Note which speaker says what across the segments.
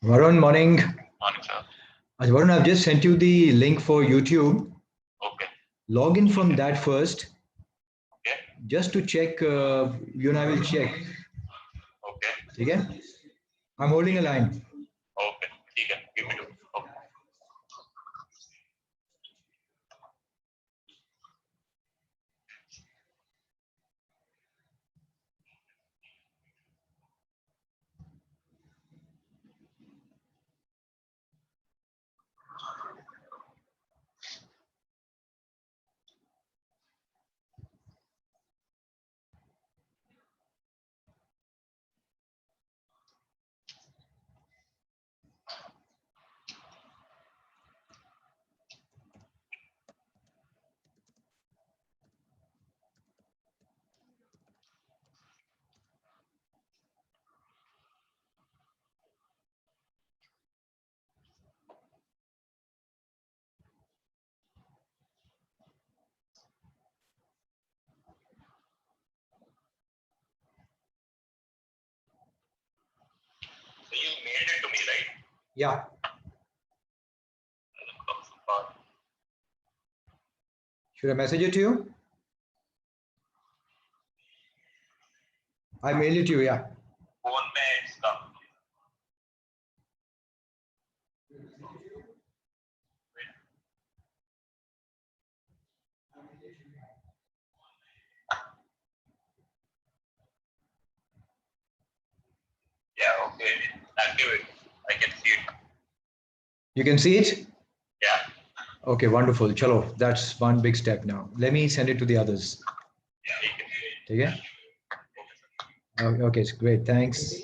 Speaker 1: Varun, morning.
Speaker 2: Morning, sir.
Speaker 1: Varun, I've just sent you the link for YouTube.
Speaker 2: Okay.
Speaker 1: Log in from that first.
Speaker 2: Okay.
Speaker 1: Just to check, you and I will check.
Speaker 2: Okay.
Speaker 1: Okay? I'm holding a line.
Speaker 2: Okay. Okay. Give me two. Okay. So you mailed it to me, right?
Speaker 1: Yeah. Should I message it to you? I mailed it to you, yeah.
Speaker 2: Phone में it's come. Yeah, okay. Activate. I can see it.
Speaker 1: You can see it?
Speaker 2: Yeah.
Speaker 1: Okay, wonderful. Chalo, that's one big step now. Let me send it to the others. Okay? Okay, it's great. Thanks.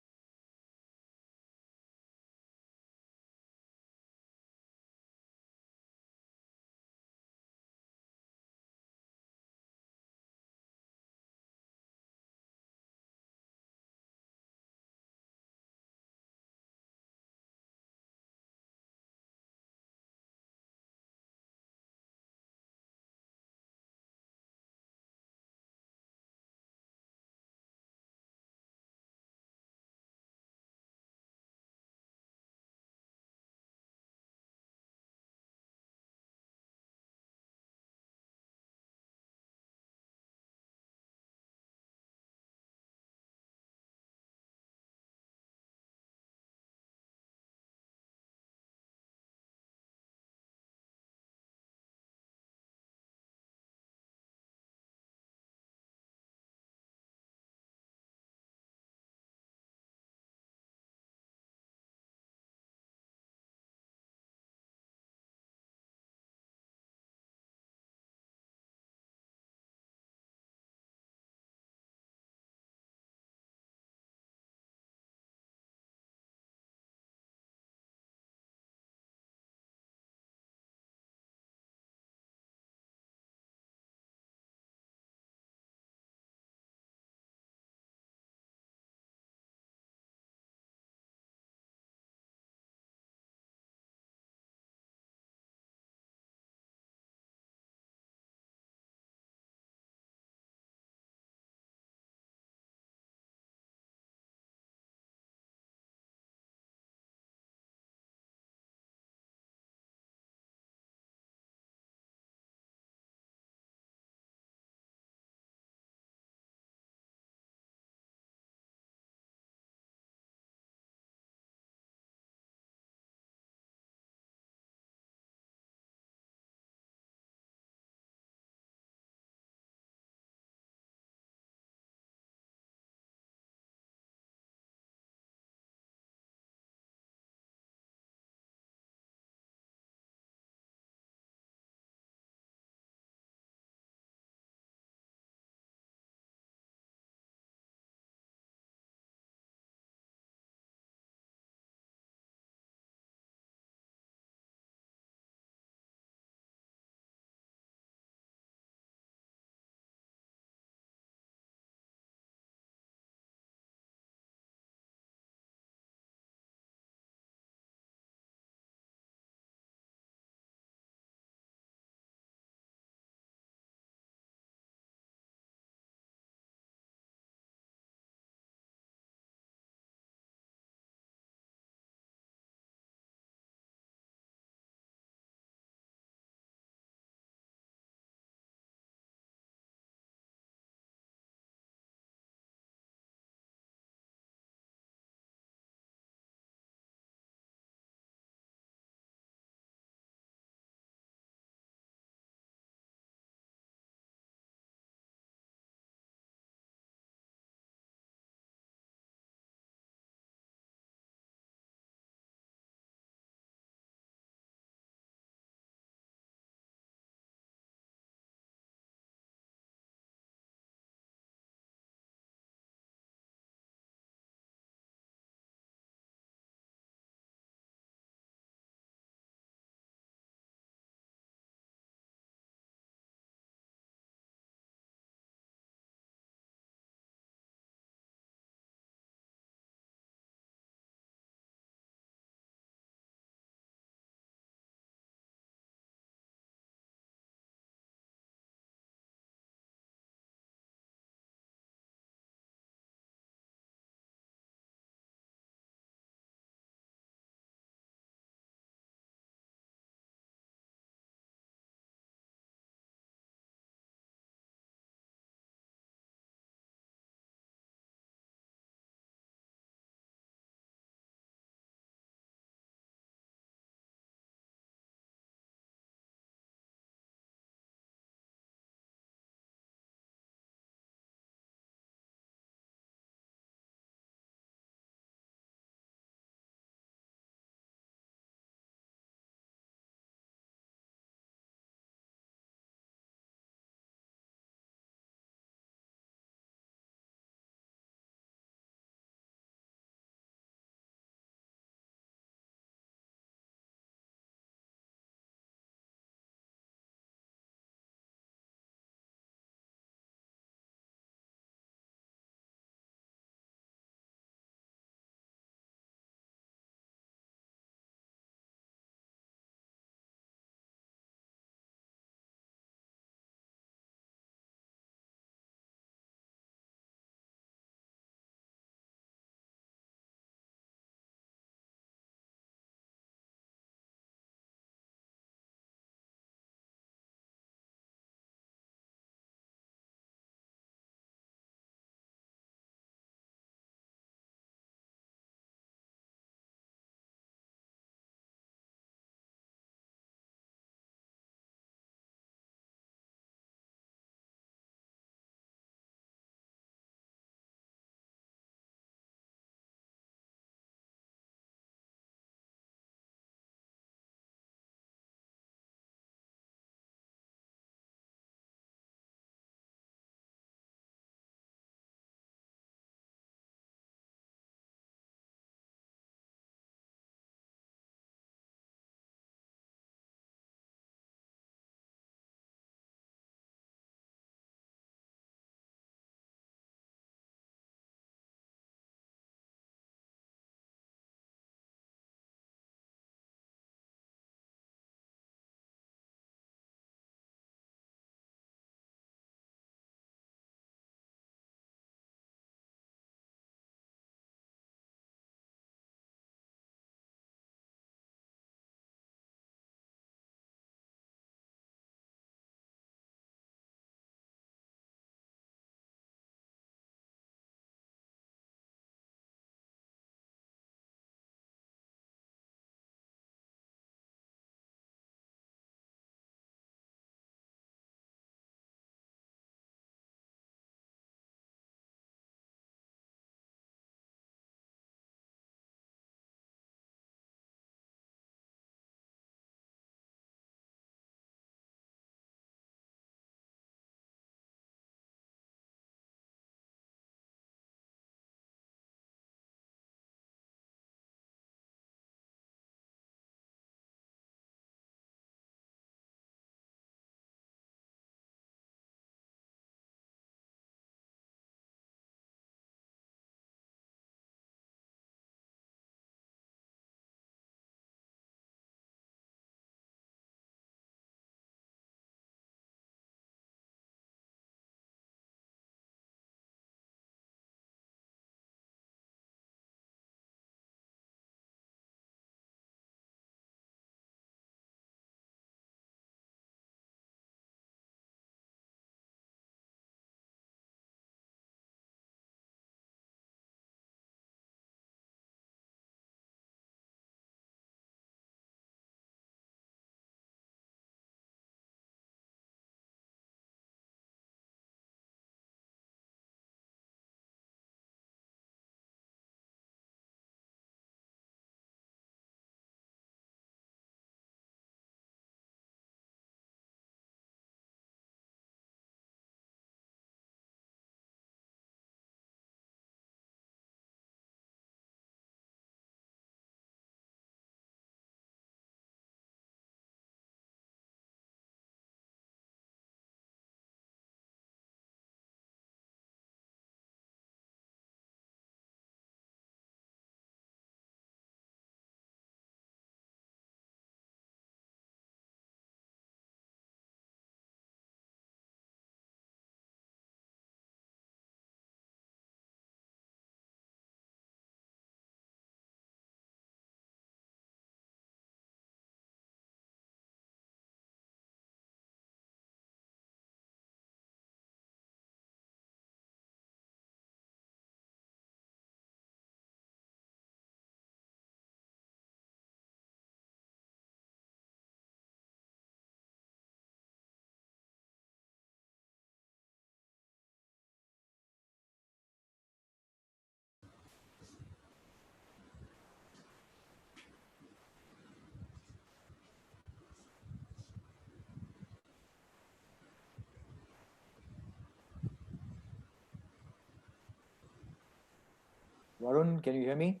Speaker 1: Varun, can you hear me?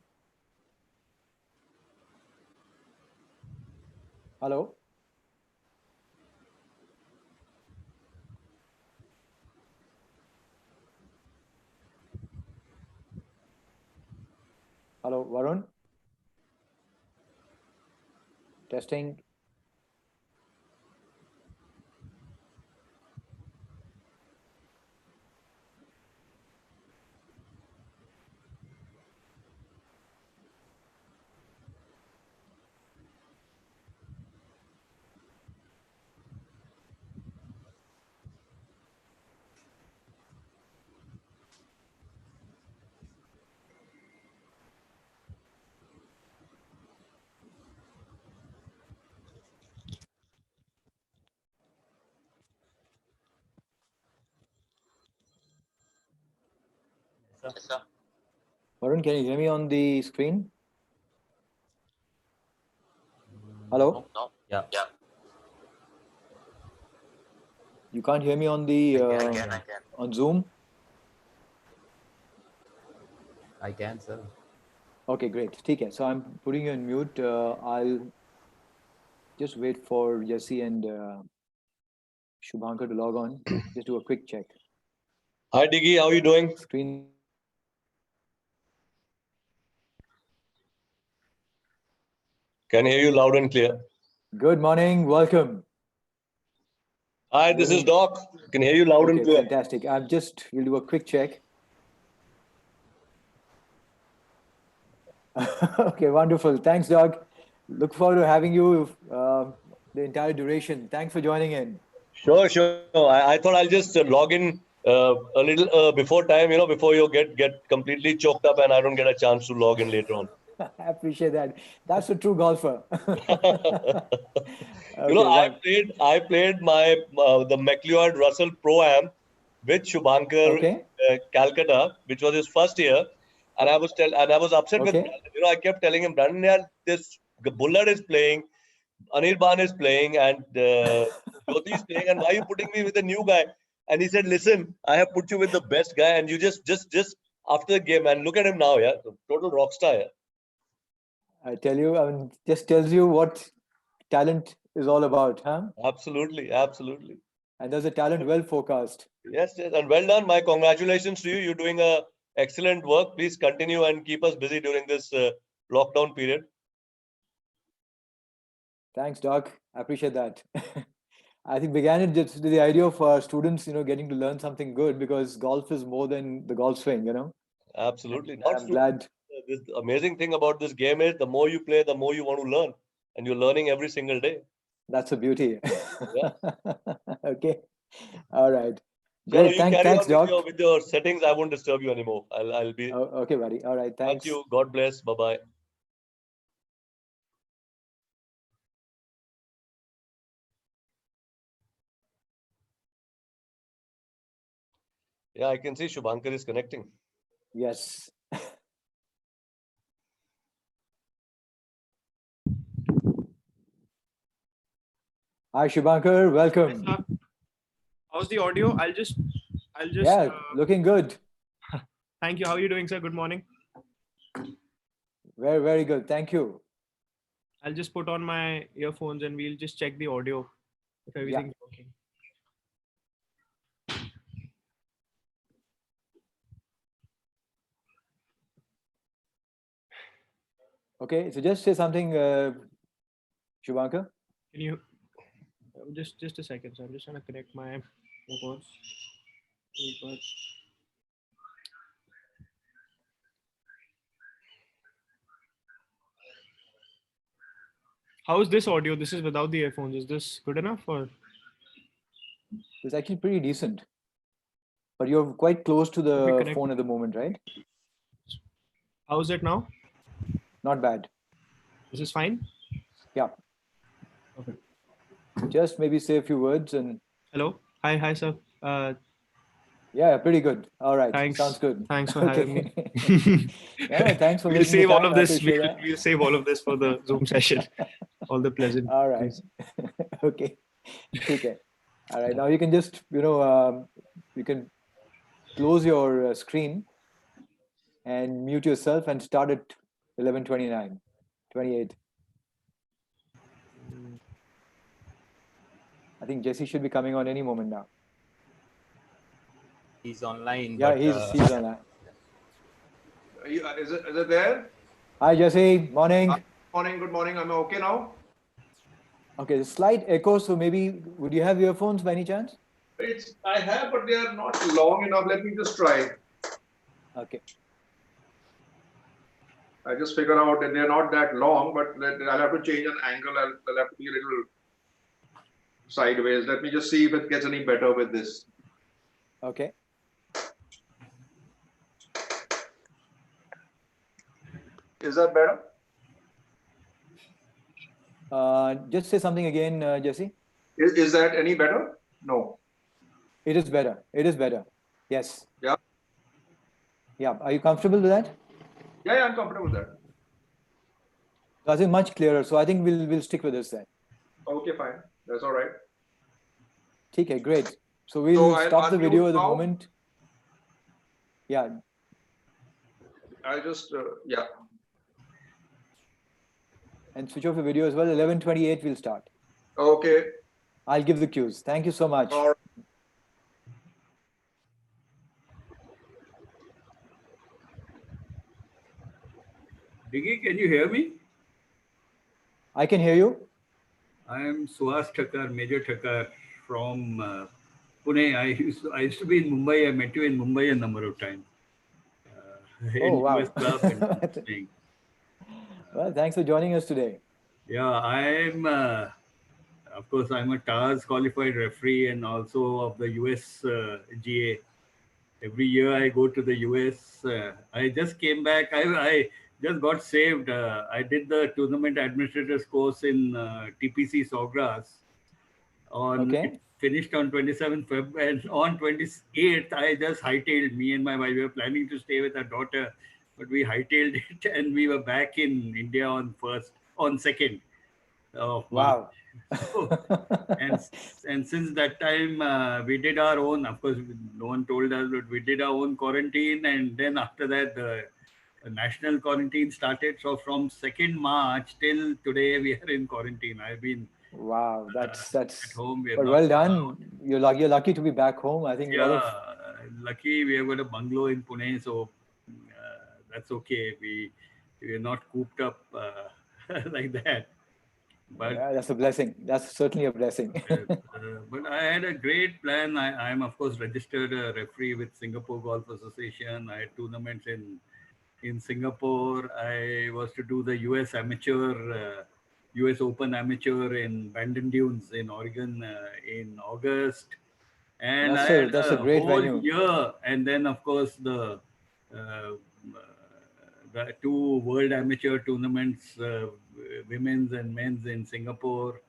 Speaker 1: Hello? Hello, Varun? Testing.
Speaker 2: Yes, sir.
Speaker 1: Varun, can you hear me on the screen? Hello?
Speaker 2: No? Yeah. Yeah.
Speaker 1: You can't hear me on the
Speaker 2: I can.
Speaker 1: on Zoom?
Speaker 3: I can, sir.
Speaker 1: Okay, great. Okay, so I'm putting you on mute. I'll just wait for Jesse and Shubhankar to log on. Just do a quick check.
Speaker 4: Hi, Diggy. How are you doing?
Speaker 1: Screen.
Speaker 4: Can hear you loud and clear.
Speaker 1: Good morning. Welcome.
Speaker 4: Hi, this is Doc. Can hear you loud and
Speaker 1: Okay,
Speaker 4: clear.
Speaker 1: fantastic. We'll do a quick check. Okay, wonderful. Thanks, Doug. Look forward to having you the entire duration. Thanks for joining in.
Speaker 4: Sure. I thought I'll just log in a little before time, before you get completely choked up and I don't get a chance to log in later on.
Speaker 1: I appreciate that. That's a true golfer.
Speaker 4: I played my the McLeod Russell Pro Am with Shubhankar
Speaker 1: Okay.
Speaker 4: Calcutta, which was his first year, and I was upset with
Speaker 1: Okay.
Speaker 4: Brandon. I kept telling him, Brandon, yeah, this Bullard is playing, Anirban is playing, and Jyoti is playing, and why are you putting me with a new guy? And he said, listen, I have put you with the best guy, and you just after the game, and look at him now, yeah, total rock star. Yeah.
Speaker 1: I tell you, I mean, just tells you what talent is all about, huh?
Speaker 4: Absolutely.
Speaker 1: And there's a talent well forecast.
Speaker 4: Yes, and well done. My congratulations to you. You're doing excellent work. Please continue and keep us busy during this lockdown period.
Speaker 1: Thanks, Doc. I appreciate that. I think began it just the idea of students, getting to learn something good because golf is more than the golf swing.
Speaker 4: Absolutely.
Speaker 1: And I'm glad.
Speaker 4: This amazing thing about this game is the more you play, the more you want to learn, and you're learning every single day.
Speaker 1: That's a beauty.
Speaker 4: Yeah.
Speaker 1: Okay. All right.
Speaker 4: Chalo,
Speaker 1: Great.
Speaker 4: you carry
Speaker 1: Thanks,
Speaker 4: on
Speaker 1: Doc.
Speaker 4: with your settings. I won't disturb you anymore. I'll be.
Speaker 1: Oh, okay, buddy. All right.
Speaker 4: Thank
Speaker 1: Thanks.
Speaker 4: you. God bless. Bye bye. Yeah, I can see Shubhankar is connecting.
Speaker 1: Yes. Hi, Shubhankar. Welcome.
Speaker 5: Hi, sir. How's the audio? I'll just.
Speaker 1: Yeah, looking good.
Speaker 5: Thank you. How are you doing, sir? Good morning.
Speaker 1: Very, very good. Thank you.
Speaker 5: I'll just put on my earphones and we'll just check the audio if everything's working.
Speaker 1: Okay, so just say something, Shubhankar.
Speaker 5: Can you just a second? So I'm just trying to connect my earpods. How is this audio? This is without the earphones. Is this good enough or?
Speaker 1: It's actually pretty decent. But you're quite close to the phone at the moment, right?
Speaker 5: How is it now?
Speaker 1: Not bad.
Speaker 5: This is fine?
Speaker 1: Yeah.
Speaker 5: Okay.
Speaker 1: Just maybe say a few words and.
Speaker 5: Hello. Hi, sir.
Speaker 1: Yeah, pretty good. All right.
Speaker 5: Thanks.
Speaker 1: Sounds good.
Speaker 5: Thanks for having me.
Speaker 1: Yeah, thanks for
Speaker 5: We'll
Speaker 1: making
Speaker 5: save
Speaker 1: the
Speaker 5: all
Speaker 1: time.
Speaker 5: of
Speaker 1: I
Speaker 5: this.
Speaker 1: appreciate that.
Speaker 5: We'll save all of this for the Zoom session. All the pleasant.
Speaker 1: All right. Okay. Okay. All right. Now you can just, you can close your screen. and mute yourself and start at 11:29, 28. I think Jesse should be coming on any moment now.
Speaker 3: He's online.
Speaker 1: Yeah,
Speaker 3: but,
Speaker 1: he's online.
Speaker 6: Is it there?
Speaker 1: Hi, Jesse. Morning.
Speaker 6: Morning, good morning. Am I okay now?
Speaker 1: Okay, slight echo. So maybe would you have earphones by any chance?
Speaker 6: I have, but they are not long enough. Let me just try.
Speaker 1: Okay.
Speaker 6: I just figure out that they're not that long, but I'll have to change an angle. I'll have to be a little sideways. Let me just see if it gets any better with this.
Speaker 1: Okay.
Speaker 6: Is that better?
Speaker 1: Just say something again, Jesse.
Speaker 6: Is that any better? No.
Speaker 1: It is better. It is better. Yes.
Speaker 6: Yeah.
Speaker 1: Yeah. Are you comfortable with that?
Speaker 6: Yeah, I'm comfortable with that.
Speaker 1: I think much clearer. So I think we'll stick with this then.
Speaker 6: Okay, fine. That's all right.
Speaker 1: Okay, great. So we'll stop the video at the moment. Yeah.
Speaker 6: I'll just, yeah.
Speaker 1: And switch off the video as well. 11:28 we'll start.
Speaker 6: Okay.
Speaker 1: I'll give the cues. Thank you so much.
Speaker 6: All right.
Speaker 7: Diggy, can you hear me?
Speaker 1: I can hear you.
Speaker 7: I am Suhas Thakkar, Major Thakkar from Pune. I used to be in Mumbai. I met you in Mumbai a number of times.
Speaker 1: Oh, wow.
Speaker 7: US Club and thing.
Speaker 1: Well, thanks for joining us today.
Speaker 7: Yeah, I'm, of course, I'm a TARS qualified referee and also of the US GA. Every year I go to the US. I just came back. I just got saved. I did the tournament administrator's course in TPC Sawgrass. It finished on 27th Feb, and on 28th, I just hightailed. Me and my wife, we were planning to stay with our daughter, but we hightailed it, and we were back in India on 2nd of March.
Speaker 1: Wow.
Speaker 7: So, and since that time, we did our own. Of course, no one told us, but we did our own quarantine, and then after that, the national quarantine started. So from 2nd March till today, we are in quarantine. I've been
Speaker 1: wow, that's
Speaker 7: at home.
Speaker 1: but well done. You're lucky to be back home. I think
Speaker 7: lucky we have got a bungalow in Pune, so that's okay. We are not cooped up like that. But
Speaker 1: yeah, that's a blessing. That's certainly a blessing.
Speaker 7: But I had a great plan. I'm of course registered a referee with Singapore Golf Association. I had tournaments in Singapore. I was to do the US Amateur, US Open Amateur in Bandon Dunes in Oregon in August. And
Speaker 1: that's a great
Speaker 7: whole
Speaker 1: venue.
Speaker 7: year. And then of course the 2 World Amateur tournaments, women's and men's in Singapore.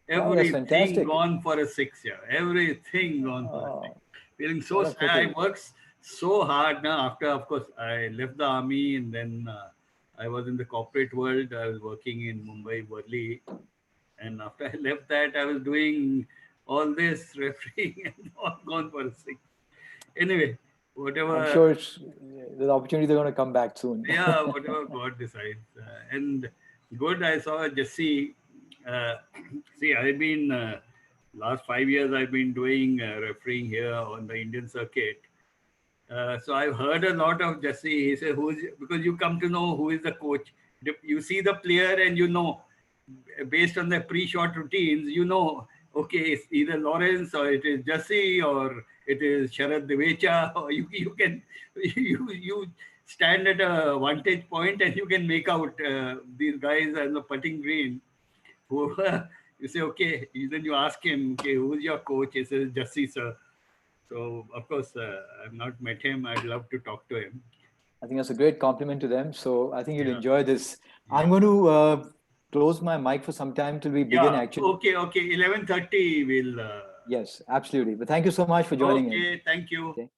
Speaker 7: Everything gone for a 6 year. Everything gone for a 6. Feeling so sad. I worked so hard now. After, of course, I left the army, and then I was in the corporate world. I was working in Mumbai, Worli. And after I left that, I was doing all this refereeing and all gone for a 6. Anyway, whatever.
Speaker 1: I'm sure the opportunities are going to come back soon.
Speaker 7: Yeah, whatever God decides. And good, I saw Jesse. See, I've been, last 5 years, I've been doing refereeing here on the Indian circuit. So I've heard a lot of Jesse. He said, because you come to know who is the coach. You see the player and you know, based on the pre-shot routines, you know, okay, it's either Lawrence or it is Jesse or it is Sharad Devecha, or you can you stand at a vantage point and you can make out these guys on the putting green. Who you say, okay, then you ask him, okay, who's your coach? He says, Jesse, sir. So of course, I've not met him. I'd love to talk to him.
Speaker 1: I think that's a great compliment to them. So I think you'll enjoy this. Yeah. I'm going to close my mic for some time till we begin. Actually,
Speaker 7: okay. 11:30 we'll.
Speaker 1: Yes, absolutely. But thank you so much for joining in.
Speaker 7: Okay, thank you.
Speaker 1: Okay.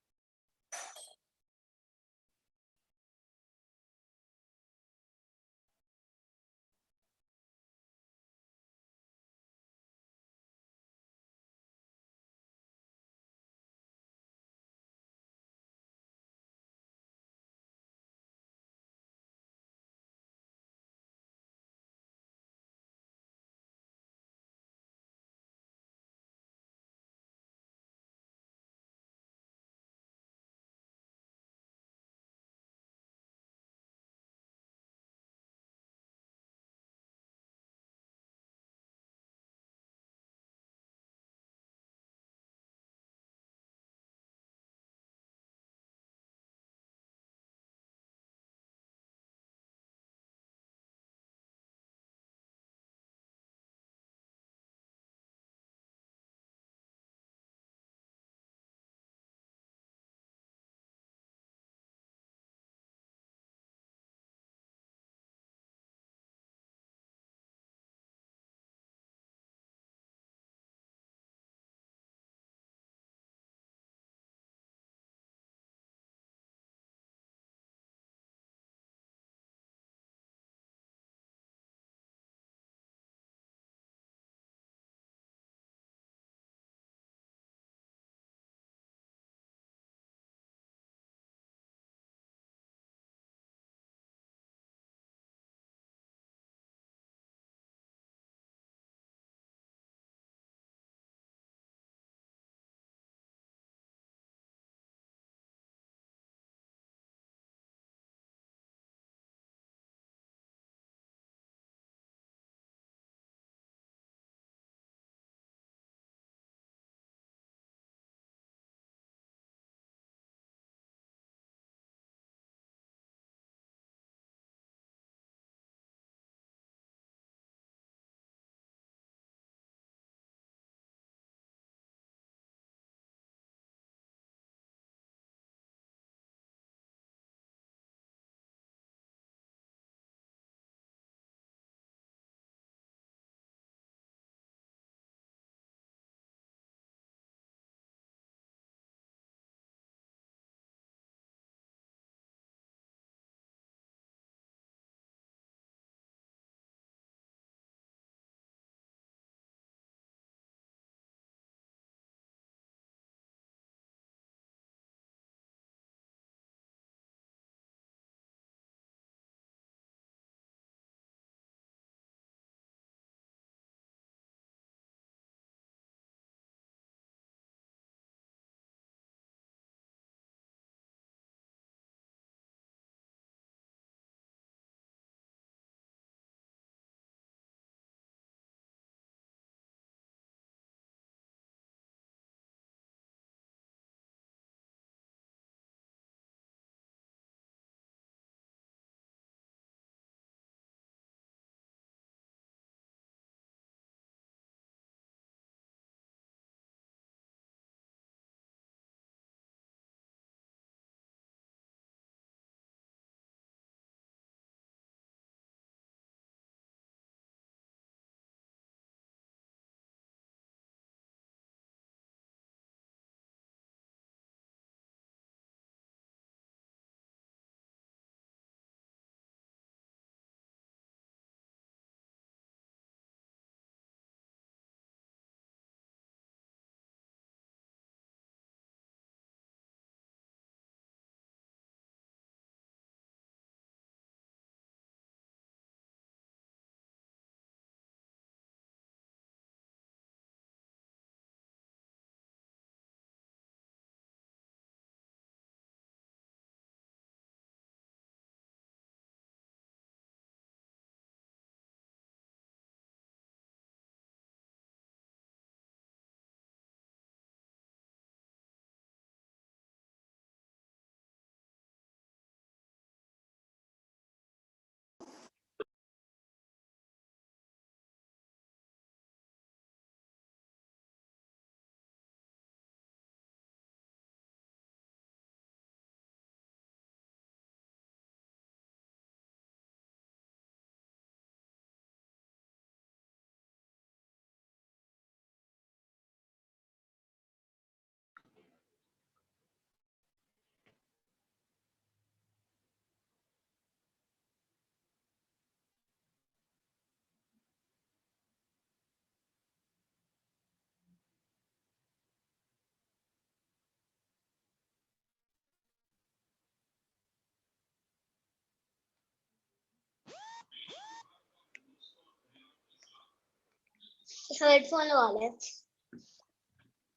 Speaker 8: इसका headphone लगा ले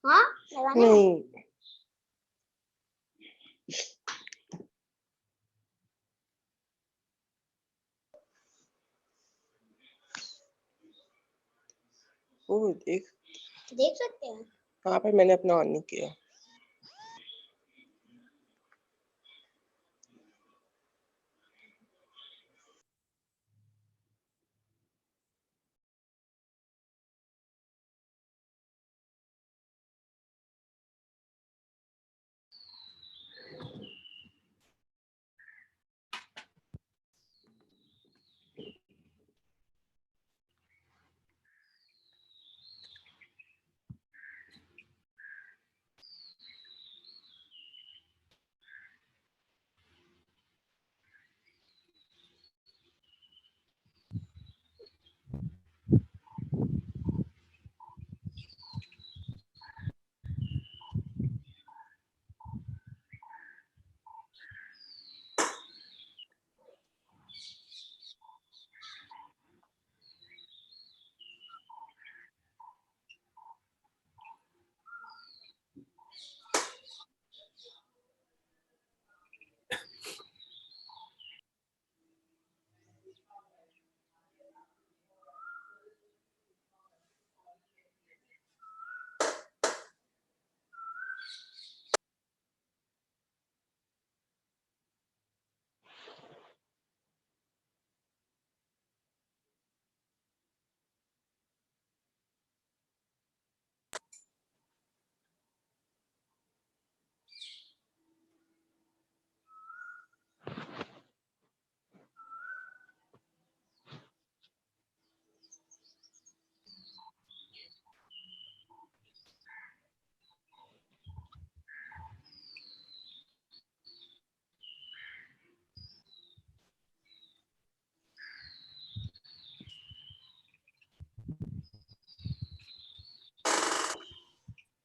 Speaker 8: हाँ लगाने
Speaker 9: नहीं ओ देख
Speaker 8: देख सकते हैं
Speaker 9: हाँ पर मैंने अपना ऑन नहीं किया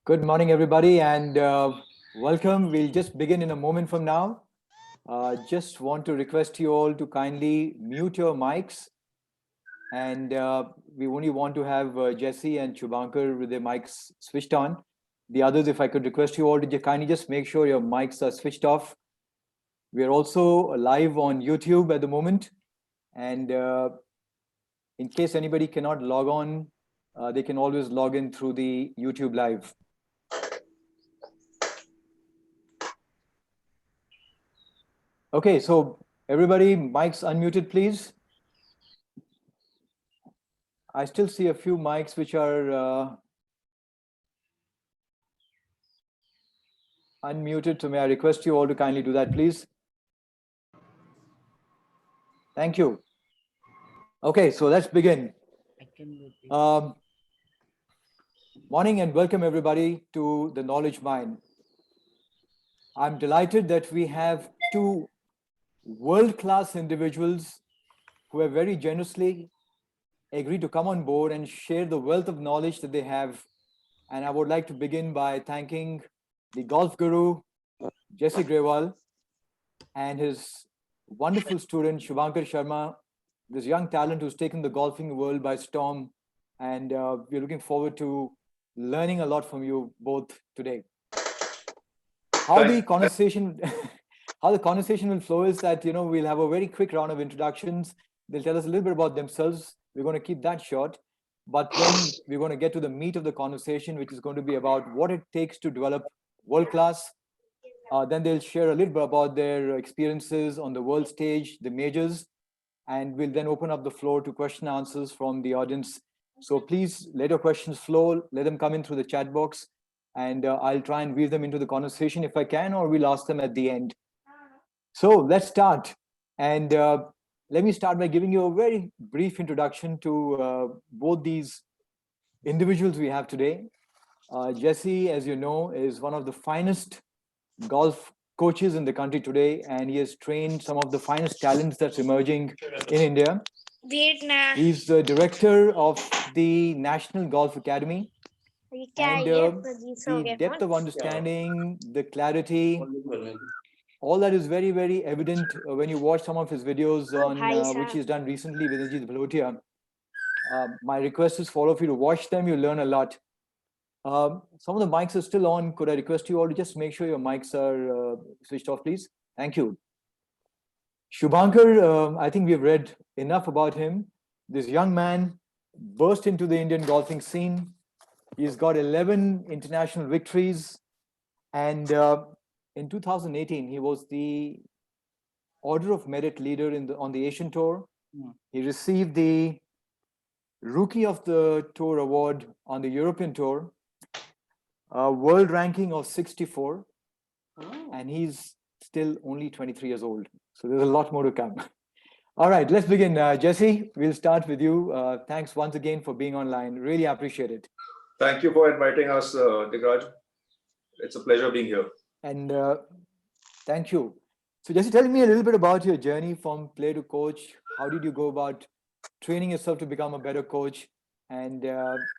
Speaker 1: Good morning, everybody, and welcome. We'll just begin in a moment from now. Just want to request you all to kindly mute your mics. And we only want to have Jesse and Shubhankar with their mics switched on. The others, if I could request you all to kindly just make sure your mics are switched off. We are also live on YouTube at the moment. And in case anybody cannot log on, they can always log in through the YouTube Live. Okay, so everybody, mics unmuted, please. I still see a few mics which are unmuted, so may I request you all to kindly do that, please? Thank you. Okay, so let's begin. Morning and welcome everybody to the Knowledge Mine. I'm delighted that we have two world-class individuals who have very generously agreed to come on board and share the wealth of knowledge that they have. And I would like to begin by thanking the golf guru, Jesse Grewal, and his wonderful student, Shubhankar Sharma, this young talent who's taken the golfing world by storm. And we're looking forward to learning a lot from you both today. How the conversation will flow is that, we'll have a very quick round of introductions. They'll tell us a little bit about themselves. We're going to keep that short, but then we're going to get to the meat of the conversation, which is going to be about what it takes to develop world-class. Then they'll share a little bit about their experiences on the world stage, the majors, and we'll then open up the floor to question and answers from the audience. So please let your questions flow, let them come in through the chat box, and I'll try and weave them into the conversation if I can, or we'll ask them at the end. So let's start. And let me start by giving you a very brief introduction to both these individuals we have today. Jesse, as you know, is one of the finest golf coaches in the country today, and he has trained some of the finest talents that's emerging in India. He's the director of the National Golf Academy. And the depth of understanding, the clarity, all that is very, very evident when you watch some of his videos on which he's done recently with Ajit Bhalotia. My request is for all of you to watch them. You learn a lot. Some of the mics are still on. Could I request you all to just make sure your mics are switched off, please? Thank you. Shubhankar, I think we've read enough about him. This young man burst into the Indian golfing scene. He's got 11 international victories. And in 2018, he was the Order of Merit leader on the Asian Tour. He received the Rookie of the Tour award on the European Tour, a world ranking of 64. And he's still only 23 years old. So there's a lot more to come. All right, let's begin. Jesse, we'll start with you. Thanks once again for being online. Really appreciate it.
Speaker 6: Thank you for inviting us, Digraj. It's a pleasure being here.
Speaker 1: And thank you. So Jesse, tell me a little bit about your journey from player to coach. How did you go about training yourself to become a better coach? And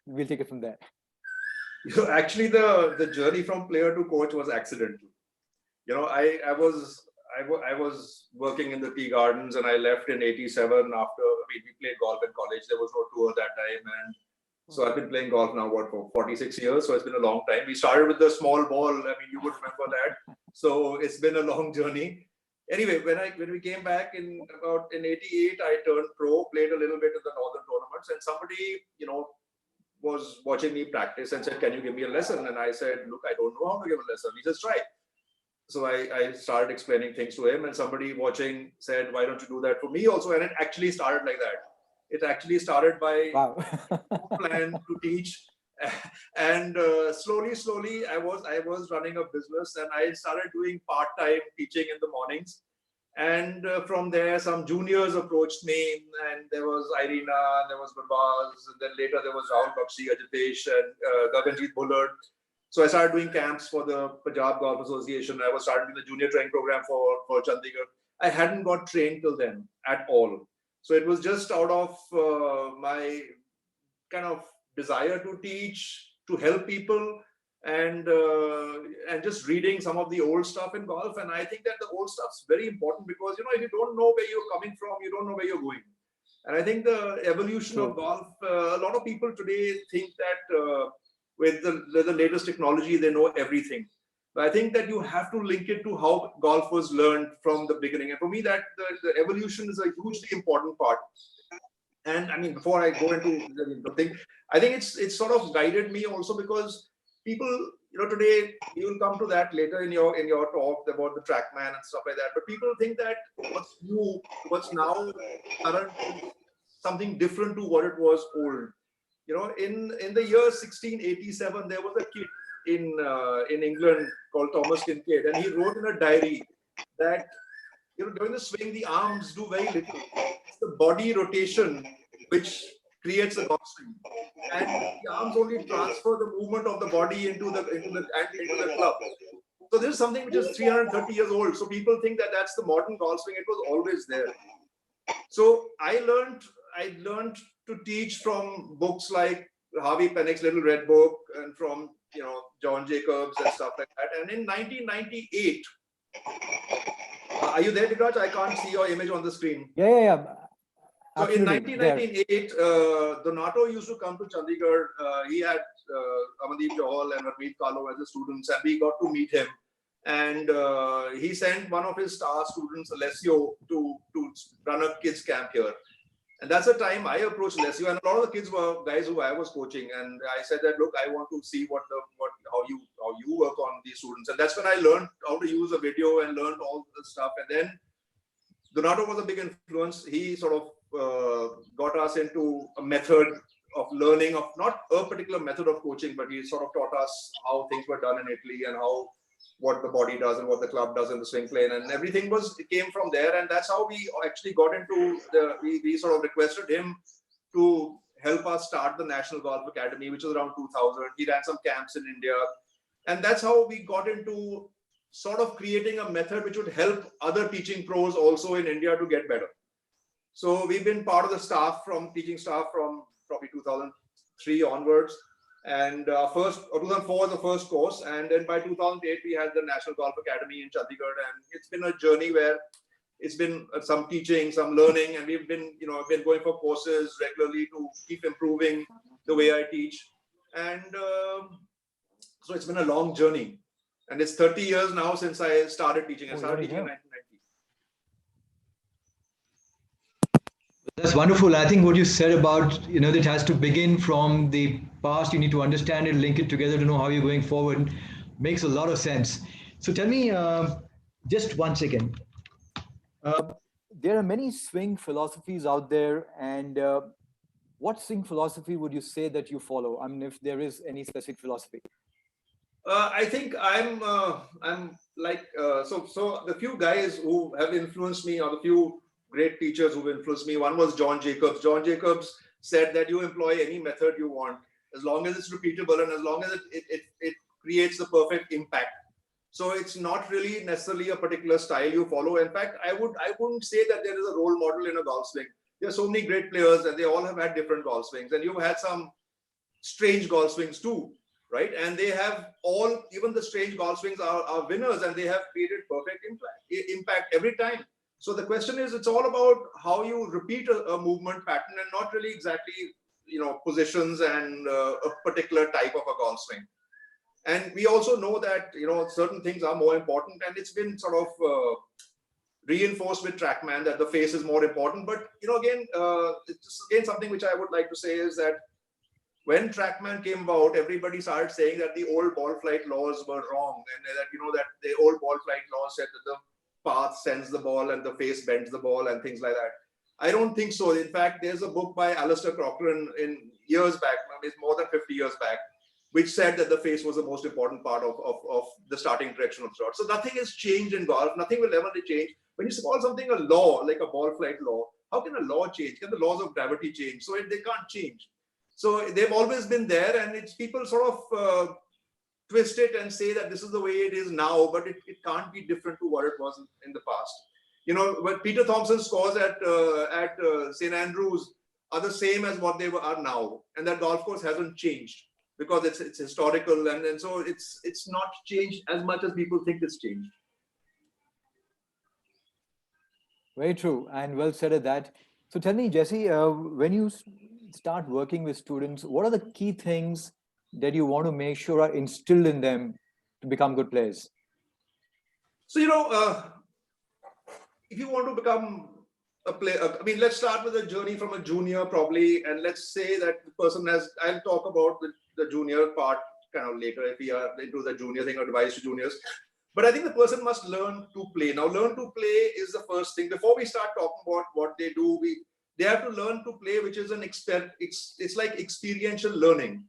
Speaker 1: we'll take it from there.
Speaker 6: Actually, the journey from player to coach was accidental. I was working in the tea gardens, and I left in '87 after we played golf in college. There was no tour that time, and so I've been playing golf now for 46 years. So it's been a long time. We started with the small ball. I mean, you would remember that. So it's been a long journey. Anyway, when we came back in '88, I turned pro, played a little bit in the northern tournaments, and somebody was watching me practice and said, "Can you give me a lesson?" And I said, "Look, I don't know how to give a lesson." He says, "Try." So I started explaining things to him, and somebody watching said, "Why don't you do that for me also?" And it actually started like that. It actually started by plan to teach, and slowly I was running a business, and I started doing part-time teaching in the mornings. And from there, some juniors approached me, and there was Irina, and there was Gurbaz, and then later there was Rahul Bakshi, Ajitesh, and Gaganjeet Bullard. So I started doing camps for the Punjab Golf Association. I was starting the junior training program for Chandigarh. I hadn't got trained till then at all. So it was just out of my kind of desire to teach, to help people, and just reading some of the old stuff in golf. And I think that the old stuff's very important because, if you don't know where you're coming from, you don't know where you're going. And I think the evolution of golf, a lot of people today think that with the latest technology, they know everything. But I think that you have to link it to how golf was learned from the beginning. And for me, that the evolution is a hugely important part. And I mean, before I go into the thing, I think it's sort of guided me also because people, today you will come to that later in your talk about the TrackMan and stuff like that. But people think that what's new, what's now current, is something different to what it was old. In the year 1687, there was a kid in England called Thomas Kincaid, and he wrote in a diary that during the swing, the arms do very little. It's the body rotation which creates a golf swing, and the arms only transfer the movement of the body into the club. So this is something which is 330 years old. So people think that that's the modern golf swing. It was always there. So I learned to teach from books like Harvey Pennick's Little Red Book, and from John Jacobs and stuff like that. And in 1998, are you there, Digraj? I can't see your image on the screen.
Speaker 1: Yeah.
Speaker 6: So in 1998, Donato used to come to Chandigarh. He had Amandeep Johal and Harmeet Kalo as the students, and we got to meet him. And he sent one of his star students, Alessio, to run a kids camp here. And that's the time I approached Alessio, and a lot of the kids were guys who I was coaching. And I said that, look, I want to see how you work on these students. And that's when I learned how to use a video and learned all the stuff. And then Donato was a big influence. He sort of got us into a method of learning, of not a particular method of coaching, but he sort of taught us how things were done in Italy and what the body does and what the club does in the swing plane, and everything came from there. And that's how we actually got into we sort of requested him to help us start the National Golf Academy, which was around 2000. He ran some camps in India, and that's how we got into sort of creating a method which would help other teaching pros also in India to get better. So we've been part of the teaching staff from probably 2003 onwards. And 2004 was the first course. And then by 2008, we had the National Golf Academy in Chandigarh. And it's been a journey where it's been some teaching, some learning, and we've been, I've been going for courses regularly to keep improving the way I teach. And so it's been a long journey. And it's 30 years now since I started teaching. I started teaching in 1990.
Speaker 10: That's wonderful. I think what you said about, that it has to begin from the past. You need to understand it, link it together to know how you're going forward. Makes a lot of sense. So tell me, just 1 second.
Speaker 1: There are many swing philosophies out there, and what swing philosophy would you say that you follow? I mean, if there is any specific philosophy.
Speaker 6: I think I'm like so the few guys who have influenced me, or the few great teachers who've influenced me. One was John Jacobs. John Jacobs said that you employ any method you want, as long as it's repeatable and as long as it creates the perfect impact. So it's not really necessarily a particular style you follow. In fact, I wouldn't say that there is a role model in a golf swing. There are so many great players, and they all have had different golf swings, and you've had some strange golf swings too, right? And they have all, even the strange golf swings are winners, and they have created perfect impact every time. So the question is, it's all about how you repeat a movement pattern, and not really exactly, positions and a particular type of a golf swing. And we also know that, certain things are more important, and it's been sort of reinforced with TrackMan that the face is more important. But, again, it's again something which I would like to say is that when TrackMan came about, everybody started saying that the old ball flight laws were wrong, and that, that the old ball flight laws said that the path sends the ball and the face bends the ball and things like that. I don't think so. In fact, there's a book by Alistair Cochrane in years back, maybe more than 50 years back, which said that the face was the most important part of the starting direction of the shot. So nothing has changed in golf. Nothing will ever change. When you call something a law, like a ball flight law, how can a law change? Can the laws of gravity change? So they can't change. So they've always been there, and it's people sort of twist it and say that this is the way it is now, but it can't be different to what it was in the past. But Peter Thompson's scores at St. Andrews are the same as what they are now, and that golf course hasn't changed, because it's historical, and so it's not changed as much as people think it's changed.
Speaker 1: Very true, and well said at that. So tell me, Jesse, when you start working with students, what are the key things that you want to make sure are instilled in them to become good players?
Speaker 6: So, if you want to become a player, I mean, let's start with a journey from a junior probably, and let's say that the person has, I'll talk about the junior part kind of later if we are into the junior thing or advice to juniors. But I think the person must learn to play. Now, learn to play is the first thing. Before we start talking about what they do, they have to learn to play, which is it's like experiential learning.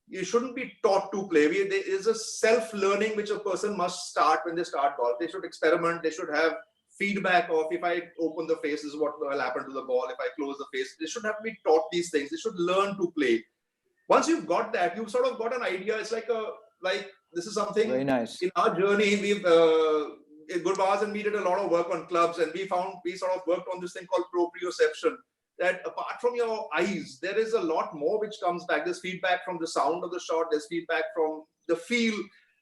Speaker 6: You shouldn't be taught to play. There is a self-learning which a person must start when they start golf. They should experiment. They should have feedback of, if I open the face, this is what will happen to the ball. If I close the face, they should have to be taught these things. They should learn to play. Once you've got that, you've sort of got an idea. It's like this is something.
Speaker 1: Very nice.
Speaker 6: In our journey, we've Gurbaz and we did a lot of work on clubs, and we sort of worked on this thing called proprioception. That apart from your eyes, there is a lot more which comes back. There's feedback from the sound of the shot. There's feedback from the feel.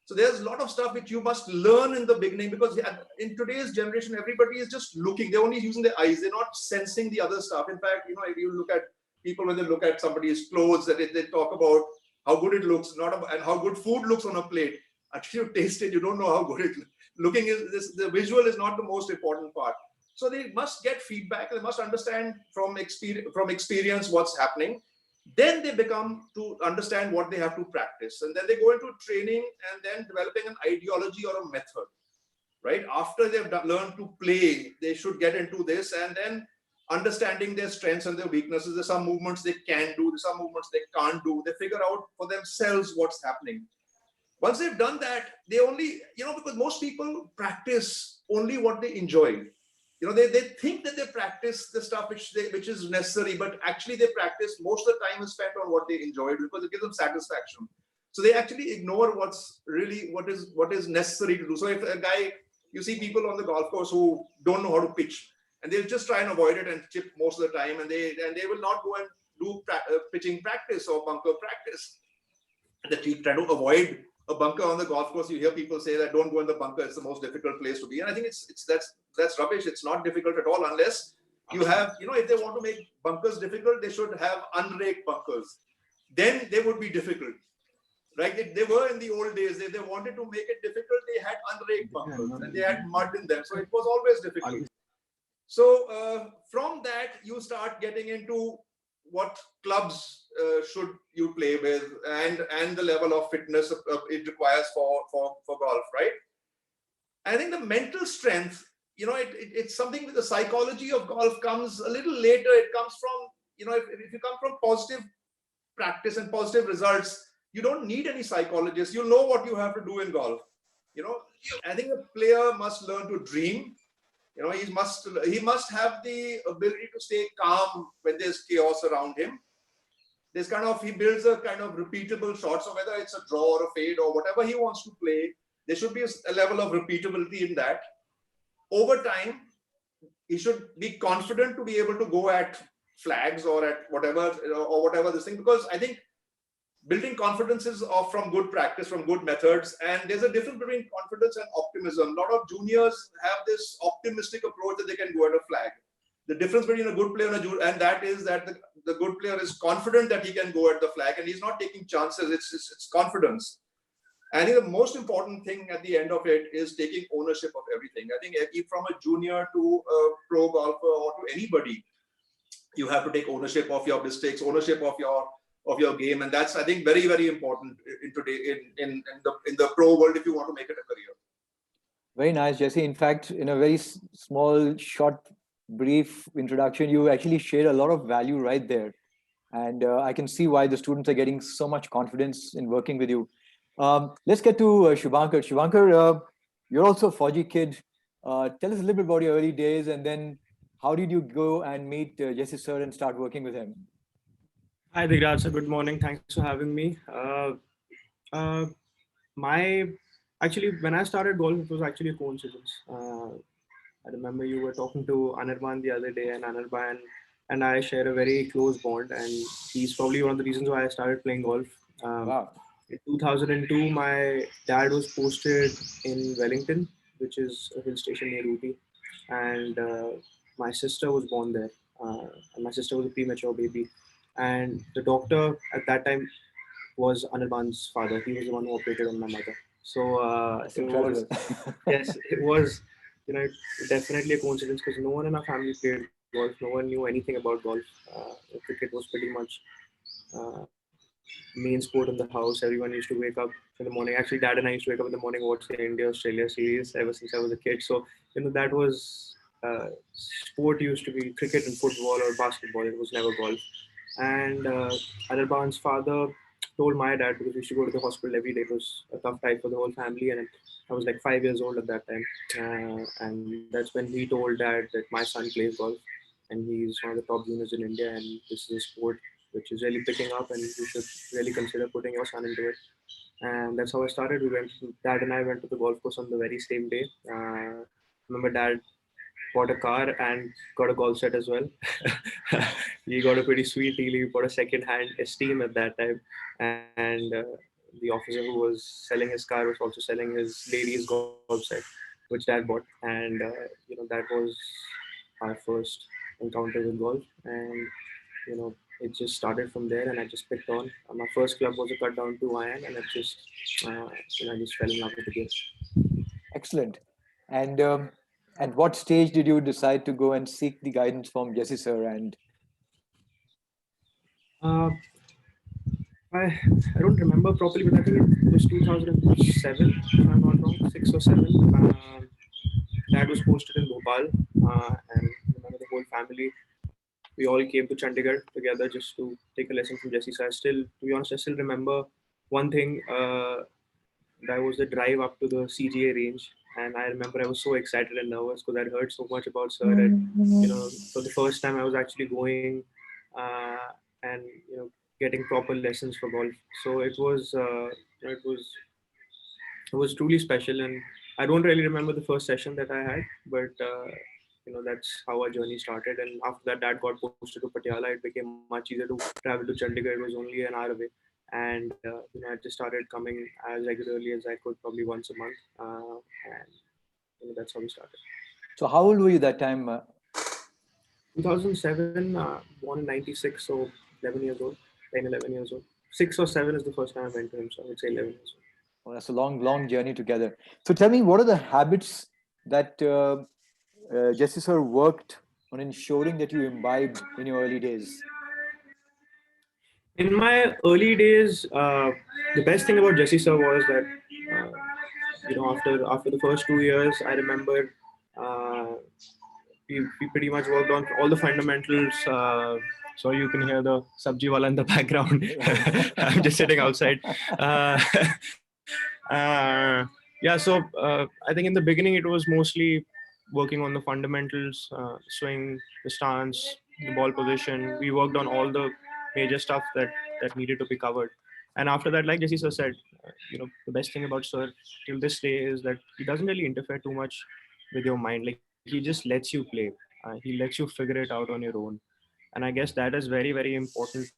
Speaker 6: So there's a lot of stuff which you must learn in the beginning, because in today's generation, everybody is just looking. They're only using their eyes. They're not sensing the other stuff. In fact, if you look at people, when they look at somebody's clothes, that they talk about how good it looks, and how good food looks on a plate. Until you taste it, you don't know how good it looks. Looking is the visual is not the most important part. So they must get feedback. They must understand from experience what's happening. Then they become to understand what they have to practice. And then they go into training and then developing an ideology or a method, right? After they've learned to play, they should get into this, and then understanding their strengths and their weaknesses. There's some movements they can do. There's some movements they can't do. They figure out for themselves what's happening. Once they've done that, they only, because most people practice only what they enjoy. They think that they practice the stuff which is necessary, but actually they practice, most of the time is spent on what they enjoy, because it gives them satisfaction. So they actually ignore what is necessary to do. So if a guy, you see people on the golf course who don't know how to pitch, and they'll just try and avoid it and chip most of the time, and they will not go and do pitching practice or bunker practice. They keep trying to avoid a bunker on the golf course, you hear people say that don't go in the bunker, it's the most difficult place to be. And I think that's rubbish. It's not difficult at all unless you have, if they want to make bunkers difficult, they should have unraked bunkers. Then they would be difficult. Right? They were in the old days. They wanted to make it difficult. They had unraked bunkers and they had mud in them. So it was always difficult. So from that, you start getting into what clubs should you play with and the level of fitness it requires for golf, right? I think the mental strength, it's something with the psychology of golf comes a little later. It comes from, if you come from positive practice and positive results, you don't need any psychologist. You know what you have to do in golf. I think a player must learn to dream. He must have the ability to stay calm when there's chaos around him. He builds a kind of repeatable shot. So whether it's a draw or a fade or whatever he wants to play, there should be a level of repeatability in that. Over time, he should be confident to be able to go at flags or at whatever this thing, because I think building confidence is from good practice, from good methods. And there's a difference between confidence and optimism. A lot of juniors have this optimistic approach that they can go at a flag. The difference between a good player and a junior, and that is that the good player is confident that he can go at the flag and he's not taking chances. It's confidence. And I think the most important thing at the end of it is taking ownership of everything. I think from a junior to a pro golfer or to anybody, you have to take ownership of your mistakes, ownership of your game, and that's, I think, very, very important in today in the pro world if you want to make it a career.
Speaker 1: Very nice, Jesse. In fact, in a very small, short, brief introduction, you actually shared a lot of value right there, and I can see why the students are getting so much confidence in working with you. Let's get to Shubhankar. Shubhankar, you're also a Fauji kid. Tell us a little bit about your early days, and then how did you go and meet Jesse sir and start working with him?
Speaker 5: Hi, Digraj sir. Good morning. Thanks for having me. Actually, when I started golf, it was actually a coincidence. I remember you were talking to Anirban the other day, and Anirban and I share a very close bond, and he's probably one of the reasons why I started playing golf.
Speaker 1: Wow.
Speaker 5: In 2002, my dad was posted in Wellington, which is a hill station near Ooty, and my sister was born there. And my sister was a premature baby, and the doctor at that time was Anirban's father. He was the one who operated on my mother. So it was, definitely a coincidence because no one in our family played golf. No one knew anything about golf. Cricket was pretty much main sport in the house. Everyone used to wake up in the morning. Actually, Dad and I used to wake up in the morning, watch the India-Australia series ever since I was a kid. So, that was sport used to be cricket and football or basketball. It was never golf. And Anirban's father told my dad, because we used to go to the hospital every day. It was a tough time for the whole family. And I was like 5 years old at that time. And that's when he told Dad that my son plays golf. And he's one of the top juniors in India. And this is a sport which is really picking up, and you should really consider putting your son into it. And that's how I started. Dad and I went to the golf course on the very same day. Remember, Dad bought a car and got a golf set as well. He got a pretty sweet deal. He bought a second-hand Esteem at that time, and the officer who was selling his car was also selling his lady's golf set, which Dad bought. And that was our first encounter with golf, and it just started from there, and I just picked on. My first club was a cut down 2 iron, and I just fell in love with the game.
Speaker 1: Excellent. And at what stage did you decide to go and seek the guidance from Jesse sir? And
Speaker 5: I don't remember properly, but I think it was 2007, if I'm not wrong, 6 or 7. Dad was posted in Bhopal, and remember the whole family. We all came to Chandigarh together just to take a lesson from Jesse. So to be honest, I still remember one thing. That was the drive up to the CGA range, and I remember I was so excited and nervous because I'd heard so much about sir. And for the first time, I was actually going and getting proper lessons for golf. So it was truly special, and I don't really remember the first session that I had, but that's how our journey started. And after that, Dad got posted to Patiala. It became much easier to travel to Chandigarh. It was only an hour away. And I just started coming as regularly as I could, probably once a month, and that's how we started.
Speaker 1: So how old were you that time?
Speaker 5: 2007, born in 96, so 11 years old, 10, 11 years old. 6 or 7 is the first time I went to him, so I would say 11 years old.
Speaker 1: Well, that's a long journey together. So tell me, what are the habits that Jesse sir worked on ensuring that you imbibed in your early days?
Speaker 5: In my early days, the best thing about Jesse sir was that, after the first 2 years, I remember we pretty much worked on all the fundamentals. So you can hear the sabji wala in the background. I'm just sitting outside. Yeah, so I think in the beginning it was mostly working on the fundamentals, swing, the stance, the ball position. We worked on all the major stuff that needed to be covered. And after that, like Jesse sir said, the best thing about sir till this day is that he doesn't really interfere too much with your mind. Like, he just lets you play. He lets you figure it out on your own. And I guess that is very, very important,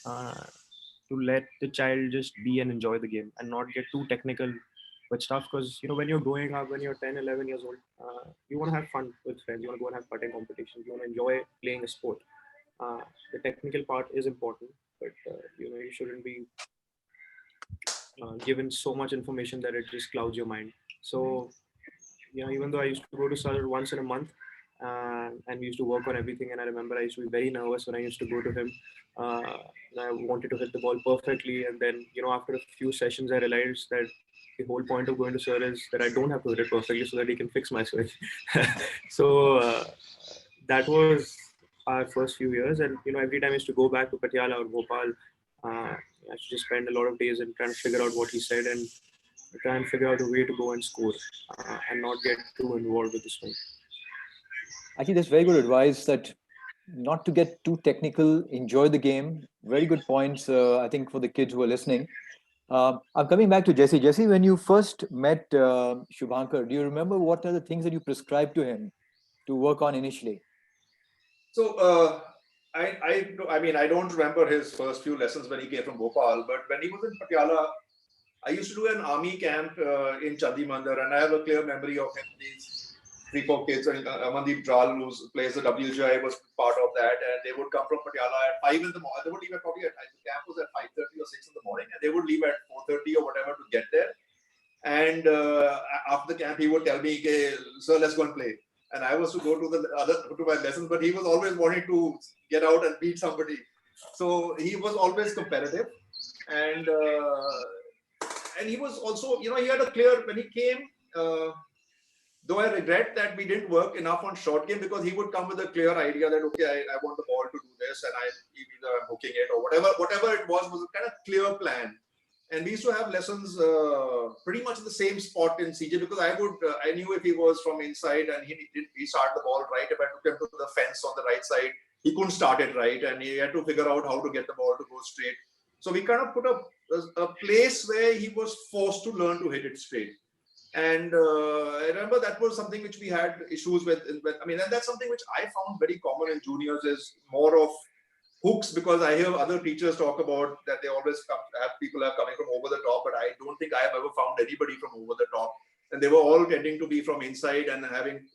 Speaker 5: to let the child just be and enjoy the game and not get too technical with stuff. Because when you're growing up, when you're 10, 11 years old, you want to have fun with friends, you want to go and have putting competitions, you want to enjoy playing a sport. The technical part is important, but you shouldn't be given so much information that it just clouds your mind. So even though I used to go to Sir once in a month, and we used to work on everything, and I remember I used to be very nervous when I used to go to him. I wanted to hit the ball perfectly, and then after a few sessions I realized that the whole point of going to Sir is that I don't have to hit it perfectly so that he can fix my swing. So that was our first few years, and every time I used to go back to Patiala or Bhopal, I used to just spend a lot of days and trying to figure out what he said and try and figure out a way to go and score, and not get too involved with the swing.
Speaker 1: I think that's very good advice, that not to get too technical, enjoy the game. Very good points, I think, for the kids who are listening. I'm coming back to Jesse. Jesse, when you first met Shubhankar, do you remember what are the things that you prescribed to him to work on initially?
Speaker 6: So I mean, I don't remember his first few lessons when he came from Bhopal, but when he was in Patiala, I used to do an army camp in Chandi Mandir, and I have a clear memory of him. These 3-4 kids, and Amandeep Dral, who plays the WGI, was part of that, and they would come from Patiala at 5 in the morning. They would leave at probably the camp was at 5:30 or 6 in the morning, and they would leave at 4:30 or whatever to get there. And after the camp, he would tell me, "Okay, sir, let's go and play." And I was to go to my lessons, but he was always wanting to get out and beat somebody. So he was always competitive, and he was also, he had a clear, when he came, though I regret that we didn't work enough on short game, because he would come with a clear idea that, okay, I want the ball to do this, and either I'm hooking it or whatever it was a kind of clear plan. And we used to have lessons pretty much in the same spot in CJ, because I knew if he was from inside and he started the ball right, if I took him to the fence on the right side, he couldn't start it right, and he had to figure out how to get the ball to go straight. So we kind of put a place where he was forced to learn to hit it straight. And I remember that was something which we had issues with. I mean, and that's something which I found very common in juniors, is more of hooks, because I hear other teachers talk about that they always have people coming from over the top, but I don't think I have ever found anybody from over the top. And they were all tending to be from inside and having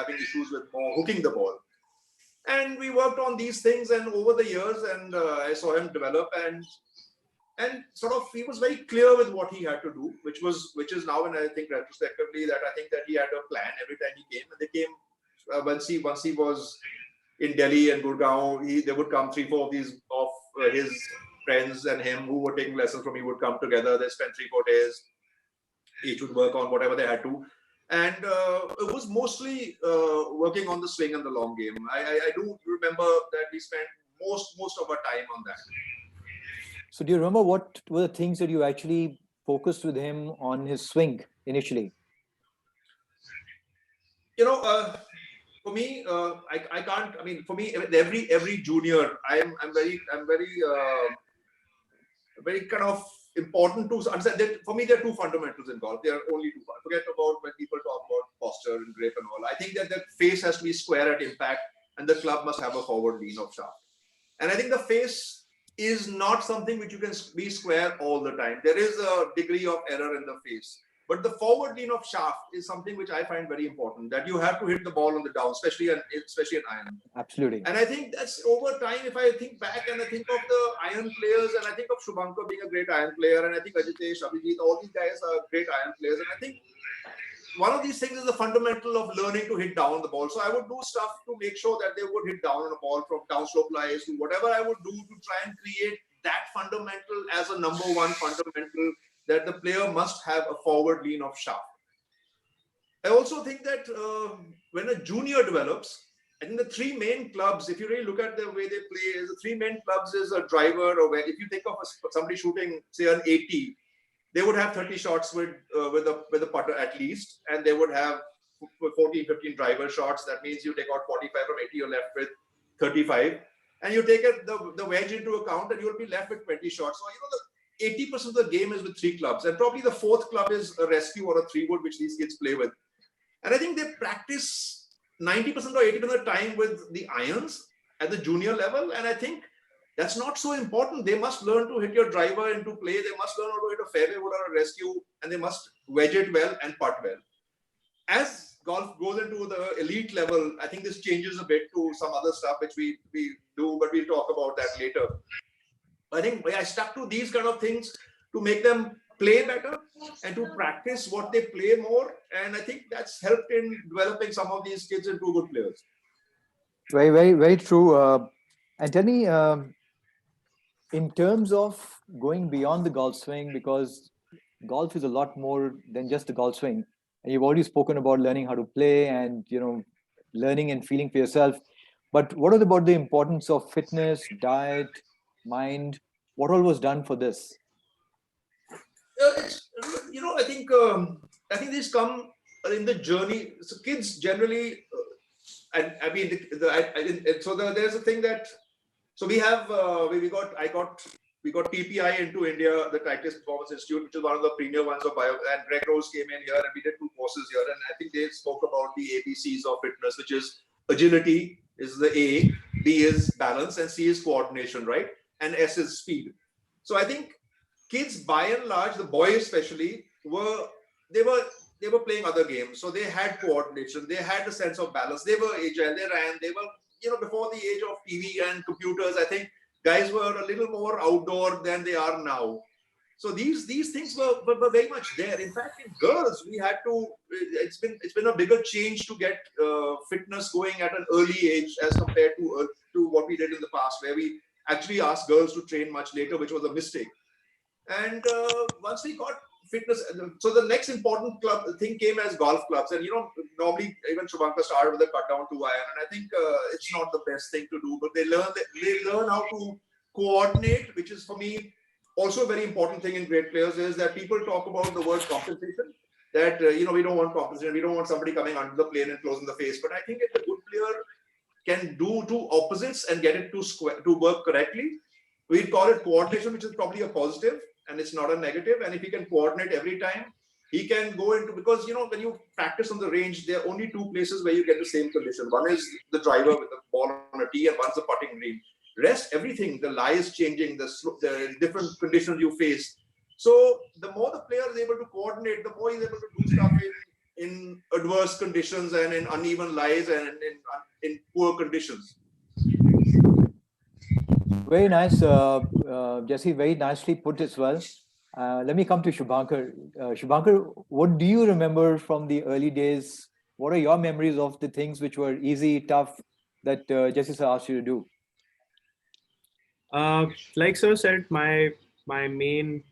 Speaker 6: issues with more hooking the ball. And we worked on these things, and over the years, and I saw him develop, and sort of he was very clear with what he had to do, which is now, and I think retrospectively, that I think that he had a plan every time he came. And they came once he was in Delhi and Gurgaon, there would come 3-4 of these of his friends and him who were taking lessons from me would come together. They spent 3-4 days. Each would work on whatever they had to. And it was mostly working on the swing and the long game. I do remember that we spent most of our time on that.
Speaker 1: So do you remember what were the things that you actually focused with him on his swing initially?
Speaker 6: For me, I can't. I mean, for me, every junior, I'm very kind of important to understand that. For me, there are two fundamentals in golf. There are only two. Forget about when people talk about posture and grip and all. I think that the face has to be square at impact, and the club must have a forward lean of shaft. And I think the face is not something which you can be square all the time. There is a degree of error in the face. But the forward lean of shaft is something which I find very important, that you have to hit the ball on the down, especially in iron.
Speaker 1: Absolutely.
Speaker 6: And I think that's over time, if I think back and I think of the iron players, and I think of Shubhankar being a great iron player, and I think Ajitesh, Abhijit, all these guys are great iron players. And I think one of these things is the fundamental of learning to hit down the ball. So I would do stuff to make sure that they would hit down on a ball, from downslope lies to whatever I would do to try and create that fundamental as a number one fundamental, that the player must have a forward lean of shaft. I also think that when a junior develops, I think the three main clubs, if you really look at the way they play, the three main clubs is a driver, or if you think of somebody shooting, say, an 80, they would have 30 shots with the putter at least, and they would have 14, 15 driver shots. That means you take out 45 from 80, you're left with 35. And you take the wedge into account, and you'll be left with 20 shots. So, the 80% of the game is with three clubs, and probably the fourth club is a rescue or a 3-wood, which these kids play with. And I think they practice 90% or 80% of the time with the irons at the junior level. And I think that's not so important. They must learn to hit your driver into play. They must learn how to hit a fairway wood or a rescue, and they must wedge it well and putt well. As golf goes into the elite level, I think this changes a bit to some other stuff which we do, but we'll talk about that later. I think I stuck to these kind of things to make them play better and to practice what they play more. And I think that's helped in developing some of these kids into good players.
Speaker 1: Very, very, very true. And tell me, in terms of going beyond the golf swing, because golf is a lot more than just the golf swing. And you've already spoken about learning how to play and, learning and feeling for yourself. But what about the importance of fitness, diet, mind? What all was done for this?
Speaker 6: I think these come in the journey. So kids generally, there's a thing that, so we have, we got TPI into India, the Tightest Performance Institute, which is one of the premier ones of bio, and Greg Rose came in here and we did 2 courses here. And I think they spoke about the ABCs of fitness, which is agility is the A, B is balance, and C is coordination, right? And S is speed. So I think kids, by and large, the boys especially, were playing other games. So they had coordination, they had a sense of balance, they were agile, they ran, they were, before the age of TV and computers, I think guys were a little more outdoor than they are now. So these things were very much there. In fact, in girls, we had to, it's been a bigger change to get fitness going at an early age as compared to what we did in the past, where we actually asked girls to train much later, which was a mistake. And once we got fitness, so the next important thing came as golf clubs. And normally even Shubhankar started with a cut down 2 iron, and I think it's not the best thing to do, but they learn how to coordinate, which is for me also a very important thing in great players, is that people talk about the word compensation, that we don't want compensation, we don't want somebody coming under the plane and closing the face. But I think if a good player can do 2 opposites and get it to work correctly, we'd call it coordination, which is probably a positive and it's not a negative. And if he can coordinate every time, he can go into, because when you practice on the range, there are only 2 places where you get the same condition. One is the driver with the ball on a tee, and one's the putting green. Rest, everything, the lie is changing, the different conditions you face. So the more the player is able to coordinate, the more he's able to do stuff in adverse conditions and in uneven lies and in poor conditions.
Speaker 1: Very nice, Jesse, very nicely put as well. Let me come to Shubhankar. Shubhankar, what do you remember from the early days? What are your memories of the things which were easy, tough, that Jesse sir asked you to do?
Speaker 5: Like sir said, my main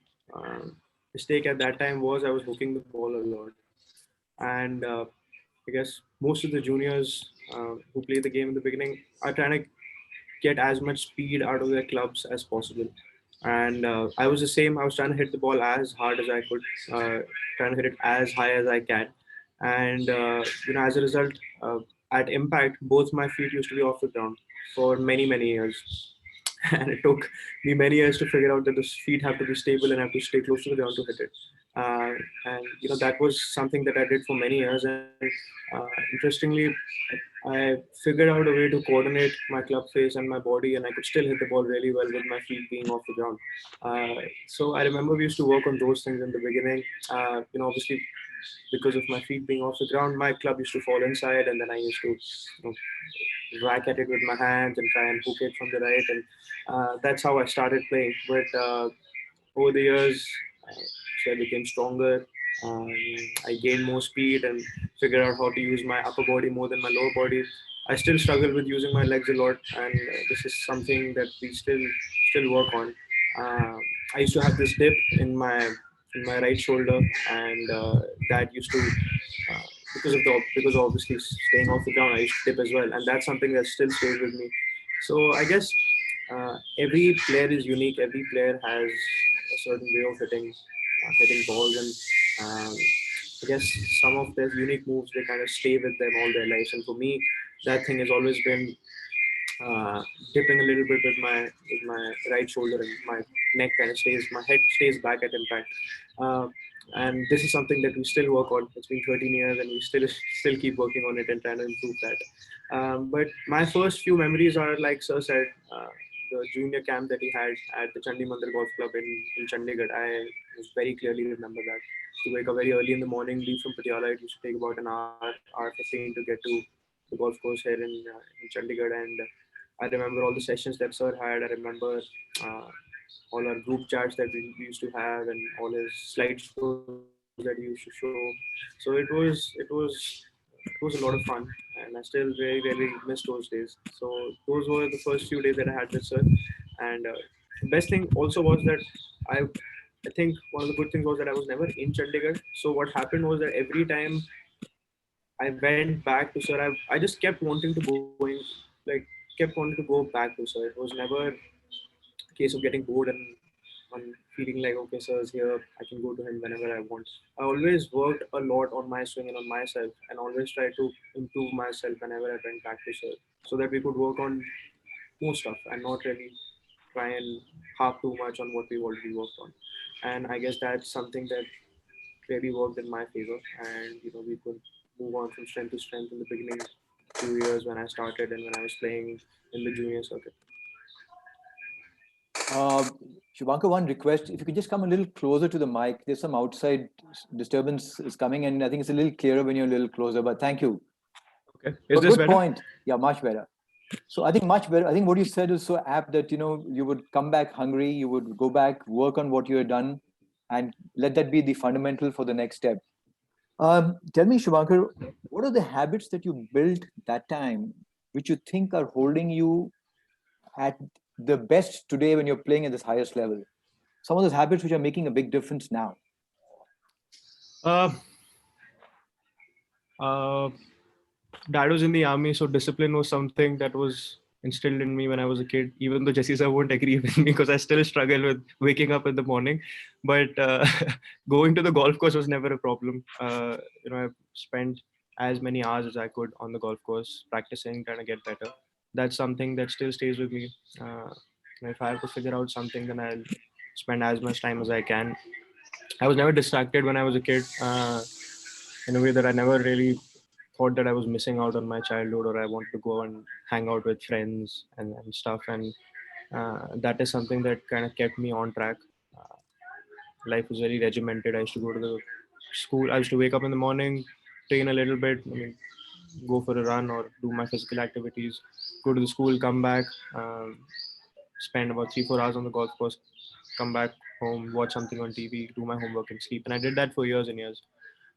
Speaker 5: mistake at that time was I was hooking the ball a lot. And I guess most of the juniors who play the game in the beginning are trying to get as much speed out of their clubs as possible. And I was the same. I was trying to hit the ball as hard as I could, trying to hit it as high as I can. And as a result, at impact, both my feet used to be off the ground for many, many years. And it took me many years to figure out that the feet have to be stable and have to stay close to the ground to hit it. And that was something that I did for many years. And interestingly, I figured out a way to coordinate my club face and my body, and I could still hit the ball really well with my feet being off the ground. So I remember we used to work on those things in the beginning. Obviously, because of my feet being off the ground, my club used to fall inside, and then I used to whack at it with my hands and try and hook it from the right. And that's how I started playing. But over the years, so I became stronger. Um, I gained more speed and figured out how to use my upper body more than my lower body. I still struggle with using my legs a lot, and this is something that we still work on. Uh, I used to have this dip in my right shoulder, and that used to because obviously staying off the ground, I used to dip as well, and that's something that still stays with me. So I guess every player is unique. Every player has a certain way of hitting balls, and I guess some of their unique moves they kind of stay with them all their lives. And for me, that thing has always been uh, dipping a little bit with my right shoulder, and my neck kind of my head stays back at impact. Uh, and this is something that we still work on. It's been 13 years, and we still keep working on it and trying to improve that. But my first few memories are like Sir said, the junior camp that he had at the Chandi Mandir Golf Club in Chandigarh. I very clearly remember that. To wake up very early in the morning, leave from Patiala, it used to take about an hour 15 to get to the golf course here in Chandigarh. And I remember all the sessions that Sir had. I remember uh, all our group chats that we used to have, and all his slideshows that he used to show. So it was a lot of fun, and I still very miss those days. So those were the first few days that I had with Sir. And the best thing also was that I I think one of the good things was that I was never in Chandigarh. So what happened was that every time I went back to Sir, I just kept wanting to like kept wanting to go back to Sir. It was never a case of getting bored and feeling like, okay, Sir is here, I can go to him whenever I want. I always worked a lot on my swing and on myself, and always tried to improve myself whenever I went back to Sir, so that we could work on more stuff and not really try and harp too much on what we've already worked on. And I guess that's something that really worked in my favor. And we could move on from strength to strength in the beginning 2 years when I started and when I was playing in the junior circuit.
Speaker 1: Shubhankar, one request: if you could just come a little closer to the mic. There's some outside disturbance is coming, and I think it's a little clearer when you're a little closer. But thank you.
Speaker 5: Okay, is this
Speaker 1: good
Speaker 5: better?
Speaker 1: point. Yeah, much better. So I think much better. I think what you said is so apt that you would come back hungry. You would go back, work on what you had done, and let that be the fundamental for the next step. Tell me, Shubhankar, what are the habits that you built that time, which you think are holding you at the best today when you're playing at this highest level? Some of those habits which are making a big difference now.
Speaker 5: Uh, uh, Dad was in the army, so discipline was something that was instilled in me when I was a kid. Even though Jesse sir won't agree with me because I still struggle with waking up in the morning, but going to the golf course was never a problem. I've spent as many hours as I could on the golf course practicing, trying to get better. That's something that still stays with me. If I have to figure out something, then I'll spend as much time as I can. I was never distracted when I was a kid, in a way that I never really thought that I was missing out on my childhood, or I wanted to go and hang out with friends and stuff. And that is something that kind of kept me on track. Uh, Life was very regimented. I used to go to the school. I used to wake up in the morning, train a little bit, go for a run or do my physical activities, go to the school, come back, spend about 3-4 hours on the golf course, come back home, watch something on TV, do my homework and sleep. And I did that for years and years.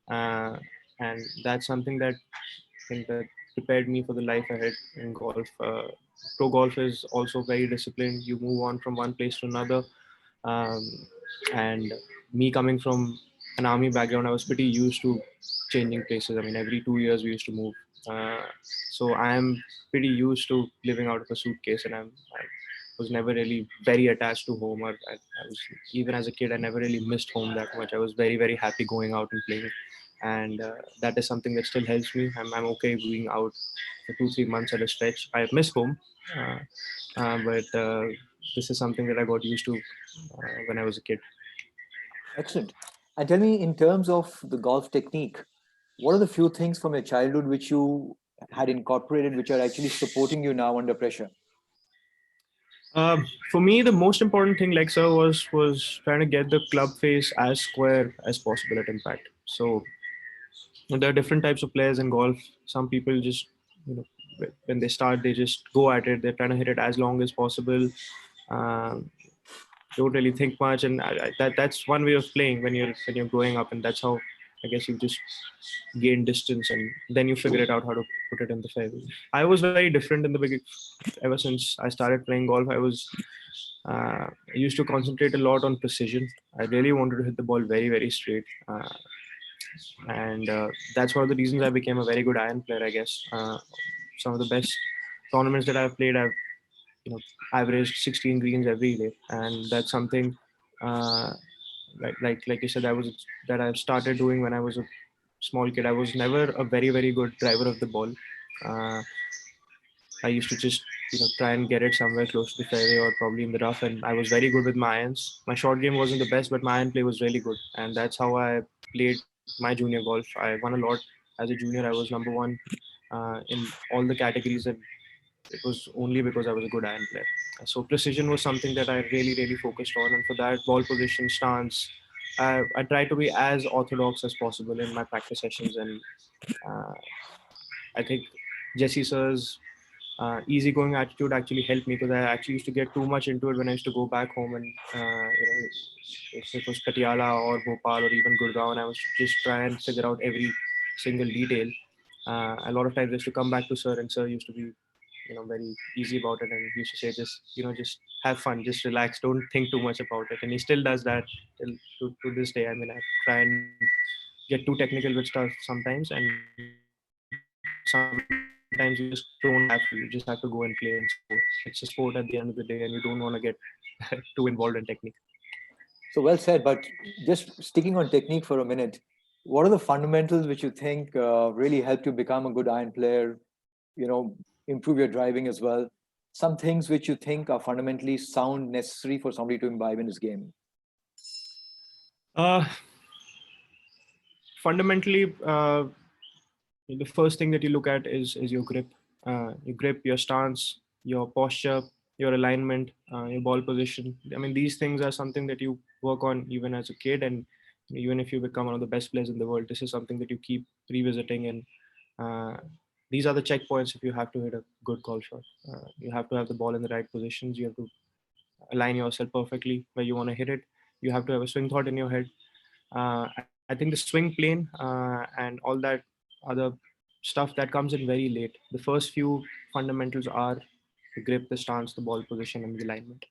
Speaker 5: And that's something that I think that prepared me for the life ahead in golf. Pro golf is also very disciplined. You move on from one place to another. Um, and me coming from an army background, I was pretty used to changing places. I mean, every 2 years we used to move. Uh, so I am pretty used to living out of a suitcase, and I was never really very attached to home. Or I was, even as a kid, I never really missed home that much. I was very happy going out and playing, and that is something that still helps me. I'm okay being out for 2-3 months at a stretch. I miss home, but this is something that I got used to when I was a kid.
Speaker 1: Excellent. And tell me, in terms of the golf technique, what are the few things from your childhood which you had incorporated, which are actually supporting you now under pressure?
Speaker 5: For me, the most important thing, like sir, was trying to get the club face as square as possible at impact. So there are different types of players in golf. Some people just, you know, when they start, they just go at it. They're trying to hit it as long as possible. Um, don't really think much, and that's one way of playing when you're growing up, and that's how I guess you just gain distance, and then you figure it out how to put it in the fairway. I was very different in the beginning. Ever since I started playing golf, I used to concentrate a lot on precision. I really wanted to hit the ball very, very straight. And that's one of the reasons I became a very good iron player, I guess. Some of the best tournaments that I've played, I've averaged 16 greens every day, and that's something uh, like you said, that I've started doing when I was a small kid. I was never a very, very good driver of the ball. Uh, I used to just try and get it somewhere close to the fairway or probably in the rough, and I was very good with my irons. My short game wasn't the best, but my iron play was really good, and that's how I played my junior golf. I won a lot as a junior. I was number one in all the categories, and it was only because I was a good iron player. So precision was something that I really, really focused on, and for that, ball position, stance, I try to be as orthodox as possible in my practice sessions, and uh, I think Jesse sir's easygoing attitude actually helped me, because I actually used to get too much into it when I used to go back home, and if it was Patiala or Bhopal or even Gurgaon, and I was just try and figure out every single detail. A lot of times I used to come back to sir, and sir used to be very easy about it, and he used to say, just have fun, just relax, don't think too much about it, and he still does that till to this day. I mean, I try and get too technical with stuff sometimes, and sometimes you just don't have to. You just have to go and play and score. It's a sport at the end of the day, and you don't want to get too involved in technique.
Speaker 1: So well said. But just sticking on technique for a minute, what are the fundamentals which you think really helped you become a good iron player? Improve your driving as well. Some things which you think are fundamentally sound, necessary for somebody to imbibe in his game.
Speaker 5: Uh, Fundamentally, the first thing that you look at is your grip. Your grip, your stance, your posture, your alignment, your ball position. I mean, these things are something that you work on even as a kid, and even if you become one of the best players in the world, this is something that you keep revisiting. And these are the checkpoints if you have to hit a good golf shot. You have to have the ball in the right positions. You have to align yourself perfectly where you want to hit it. You have to have a swing thought in your head. I think the swing plane and all that other stuff that comes in very late. The first few fundamentals are the grip, the stance, the ball position, and the alignment.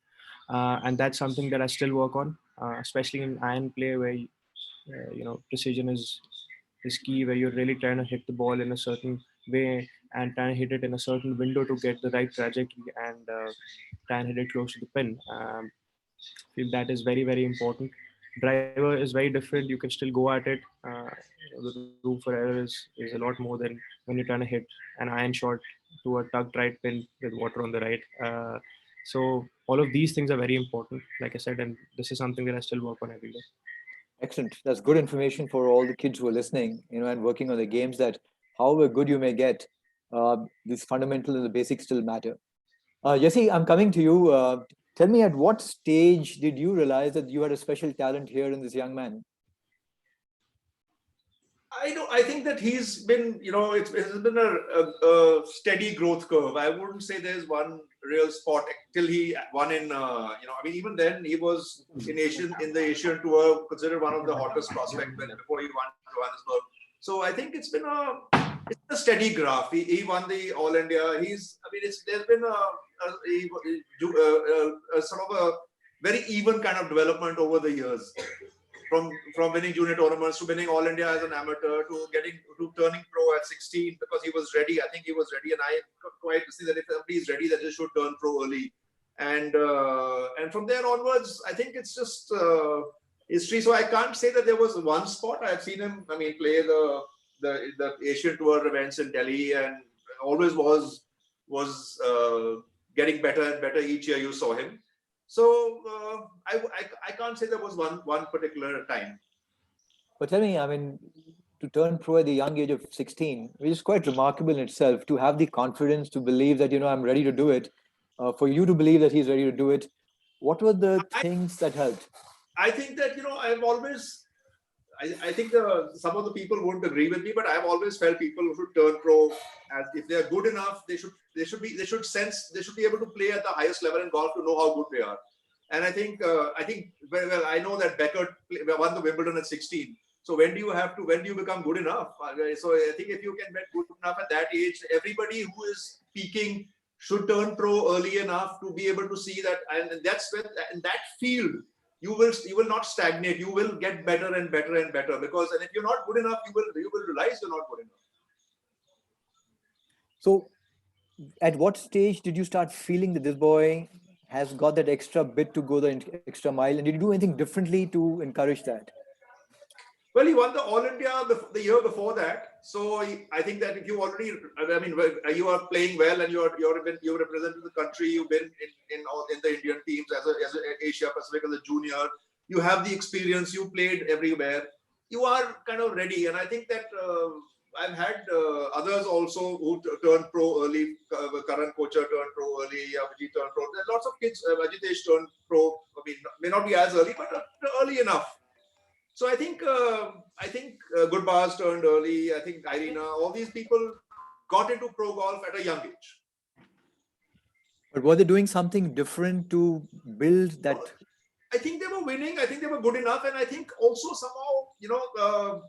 Speaker 5: And that's something that I still work on, especially in iron play, where precision is key, where you're really trying to hit the ball in a certain way and trying to hit it in a certain window to get the right trajectory and try and hit it close to the pin. I feel that is very, very important. Driver is very different. You can still go at it. The room for error is a lot more than when you're trying to hit an iron shot to a tucked right pin with water on the right. So all of these things are very important, like I said, and this is something that I still work on every day.
Speaker 1: Excellent. That's good information for all the kids who are listening, and working on the games, that however good you may get, these fundamental and the basics still matter. Jesse, I'm coming to you. Tell me, at what stage did you realize that you had a special talent here in this young man?
Speaker 6: I think that he's been, it's been a steady growth curve. I wouldn't say there's one real spot till he won in, even then he was in the Asian Tour, considered one of the hottest prospects before he won Johannesburg. So I think it's a steady graph. He won the All India. There's been a sort of a very even kind of development over the years. From winning junior tournaments to winning All India as an amateur to turning pro at 16 because he was ready. I think he was ready, and I quite see that if somebody is ready, that they should turn pro early. And from there onwards, I think it's just history. So I can't say that there was one spot. I've seen him, play the Asian Tour events in Delhi, and always was getting better and better each year you saw him. So I can't say there was one particular time.
Speaker 1: But tell me, I mean, to turn pro at the young age of 16, which is quite remarkable in itself, to have the confidence to believe that, I'm ready to do it, for you to believe that he's ready to do it. What were the things that helped?
Speaker 6: I think that, I've always, I think some of the people won't agree with me, but I've always felt people who should turn pro, as if they're good enough, they should be able to play at the highest level in golf to know how good they are. And I think very well, I know that Becker won the Wimbledon at 16. So when do you become good enough? So I think if you can get good enough at that age, everybody who is peaking should turn pro early enough to be able to see that, and that's when in that field you will not stagnate. You will get better and better and better, because and if you're not good enough, you will realize you're not good enough.
Speaker 1: So at what stage did you start feeling that this boy has got that extra bit to go the extra mile, and did you do anything differently to encourage that?
Speaker 6: Well, he won the All India the year before that. So I think that if you already, I mean, you are playing well and you represented the country. You've been in the Indian teams as a Asia Pacific as a junior. You have the experience. You played everywhere. You are kind of ready. And I think that I've had others also who turned pro early. Karan Kocher turned pro early. Avijit turned pro. There are lots of kids. Ajitesh turned pro. I mean, may not be as early, but early enough. So I think Gurbaz turned early. I think Irina, all these people got into pro golf at a young age.
Speaker 1: But were they doing something different to build that?
Speaker 6: I think they were winning. I think they were good enough, and I think also somehow,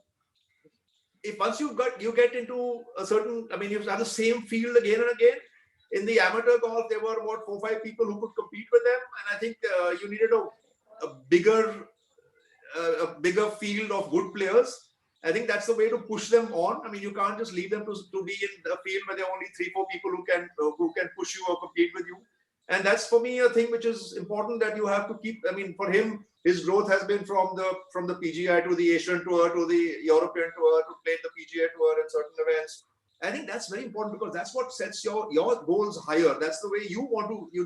Speaker 6: if once you get into a certain, I mean, you have the same field again and again. In the amateur golf, there were about 4 or 5 people who could compete with them, and I think you needed a bigger field of good players. I think that's the way to push them on. I mean, you can't just leave them to be in a field where there are only 3 or 4 people who can push you or compete with you. And that's for me a thing which is important, that you have to keep. I mean, for him, his growth has been from the PGI to the Asian Tour to the European Tour to play the PGA Tour in certain events. I think that's very important, because that's what sets your goals higher. That's the way you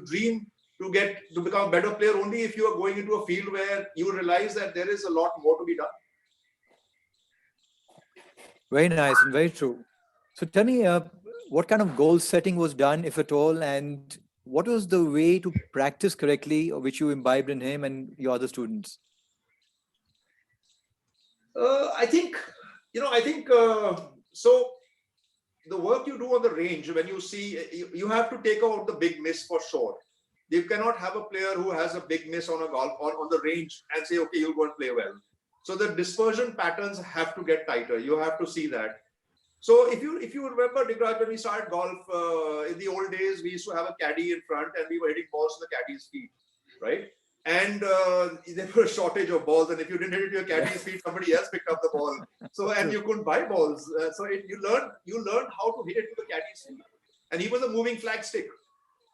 Speaker 6: dream to become a better player, only if you are going into a field where you realize that there is a lot more to be done.
Speaker 1: Very nice and very true. So tell me, what kind of goal setting was done, if at all, and what was the way to practice correctly, which you imbibed in him and your other students?
Speaker 6: I think so. The work you do on the range, when you see, you have to take out the big miss for sure. You cannot have a player who has a big miss on a golf or on the range and say, okay, you'll go and play well. So the dispersion patterns have to get tighter. You have to see that. So if you remember, Digraj, when we started golf in the old days, we used to have a caddy in front and we were hitting balls to the caddy's feet, right? And there was a shortage of balls, and if you didn't hit it to your caddy's feet, somebody else picked up the ball. So and you couldn't buy balls. You learned how to hit it to the caddy's feet, and he was a moving flag stick.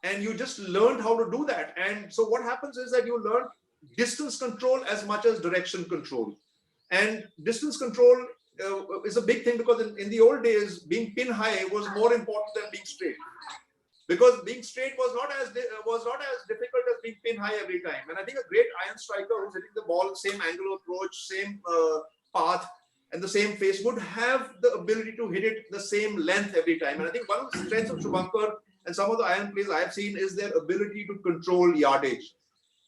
Speaker 6: And you just learned how to do that. And so what happens is that you learn distance control as much as direction control. And distance control is a big thing, because in the old days, being pin high was more important than being straight. Because being straight was not as difficult as being pin high every time. And I think a great iron striker who's hitting the ball, same angle of approach, same path, and the same face would have the ability to hit it the same length every time. And I think one of the strengths of Shubhankar and some of the iron players I have seen is their ability to control yardage.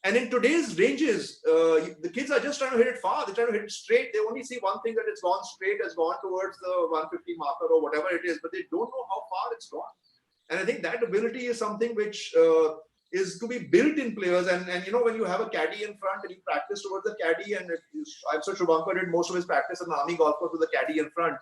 Speaker 6: And in today's ranges, the kids are just trying to hit it far. They're trying to hit it straight. They only see one thing, that it's gone straight, has gone towards the 150 marker or whatever it is, but they don't know how far it's gone. And I think that ability is something which is to be built in players. And when you have a caddy in front and you practice towards the caddy, and I'm sure Shubhankar did most of his practice in the army golf course with the caddy in front.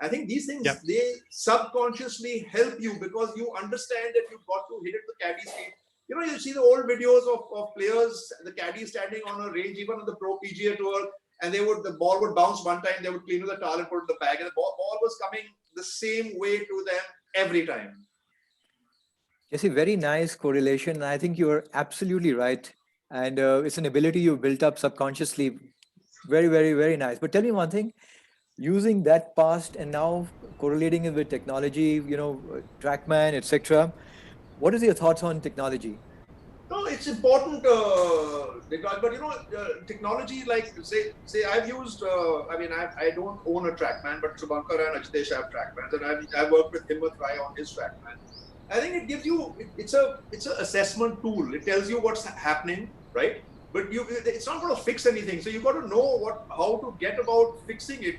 Speaker 6: I think these things, they subconsciously help you, because you understand that you've got to hit it the caddy's feet. You see the old videos of players, the caddy standing on a range, even on the Pro PGA Tour, and the ball would bounce one time, they would clean with the towel and put it in the bag, and the ball was coming the same way to them every time.
Speaker 1: Jesse, very nice correlation. I think you're absolutely right. And it's an ability you built up subconsciously. Very, very, very nice. But tell me one thing, using that past and now correlating it with technology, TrackMan, etc. What is your thoughts on technology?
Speaker 6: No, it's important, because, but technology, like say I've used, I don't own a TrackMan, but Shubhankar and Ajitesh have TrackMans, and I've worked with Himmat Rai on his TrackMan. I think it gives you, it's a assessment tool. It tells you what's happening, right? But it's not going to fix anything. So you've got to know how to get about fixing it.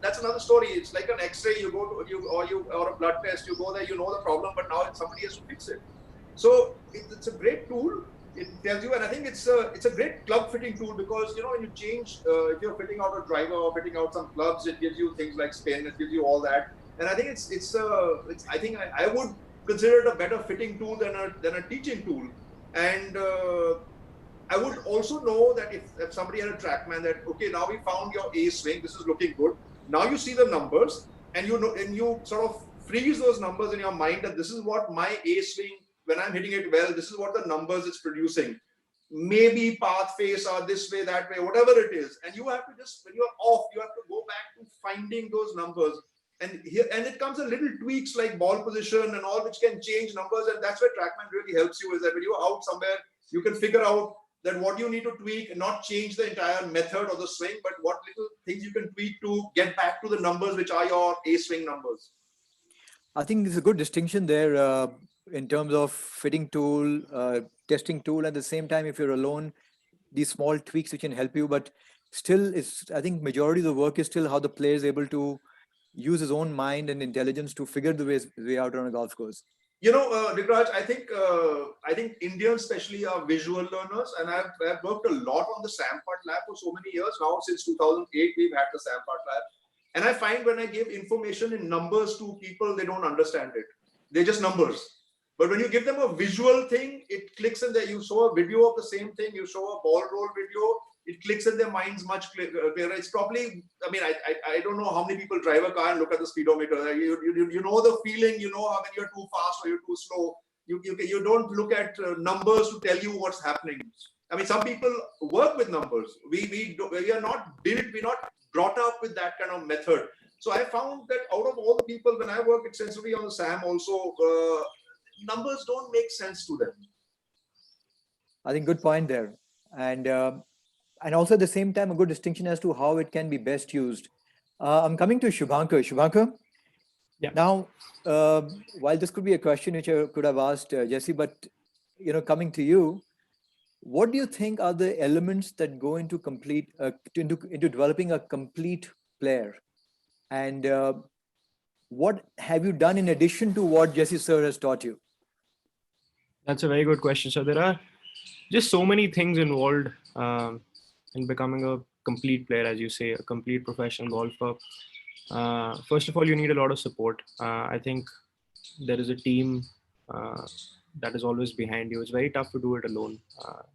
Speaker 6: That's another story. It's like an X-ray. You go to or a blood test. You go there. You know the problem, but now somebody has to fix it. So it's a great tool. It tells you, and I think it's a great club fitting tool, because when you change, if you're fitting out a driver or fitting out some clubs, it gives you things like spin. It gives you all that, and I think I think I would consider it a better fitting tool than a teaching tool. And I would also know that if somebody had a TrackMan, that okay, now we found your A swing. This is looking good. Now you see the numbers, and you sort of freeze those numbers in your mind, that this is what my A swing, when I'm hitting it well, this is what the numbers it's producing. Maybe path face are this way, that way, whatever it is. And you have to just, when you're off, you have to go back to finding those numbers. And it comes a little tweaks like ball position and all, which can change numbers. And that's where TrackMan really helps you, is that when you're out somewhere, you can figure out that what you need to tweak, and not change the entire method or the swing, but what little things you can tweak to get back to the numbers, which are your A swing numbers.
Speaker 1: I think there's a good distinction there in terms of fitting tool, testing tool. At the same time, if you're alone, these small tweaks which can help you, but still, I think majority of the work is still how the player is able to use his own mind and intelligence to figure the way out on a golf course.
Speaker 6: Digraj, I think Indians especially are visual learners, and I've worked a lot on the Sampart lab for so many years now. Since 2008, we've had the Sampart lab, and I find when I give information in numbers to people, they don't understand it. They're just numbers. But when you give them a visual thing, it clicks in there. You show a video of the same thing. You show a ball roll video. It clicks in their minds much clearer. It's probably, I don't know how many people drive a car and look at the speedometer. You know the feeling, when you're too fast or you're too slow. You don't look at numbers to tell you what's happening. Some people work with numbers. We are not built, we're not brought up with that kind of method. So I found that out of all the people, when I work extensively on the SAM also, numbers don't make sense to them.
Speaker 1: I think good point there. And also at the same time, a good distinction as to how it can be best used. I'm coming to Shubhankar. Shubhankar?
Speaker 5: Yeah.
Speaker 1: Now, while this could be a question which I could have asked Jesse, but coming to you, what do you think are the elements that go into into developing a complete player? And what have you done in addition to what Jesse sir has taught you?
Speaker 5: That's a very good question. So there are just so many things involved in becoming a complete player, as you say, a complete professional golfer. First of all, you need a lot of support. I think there is a team that is always behind you. It's very tough to do it alone.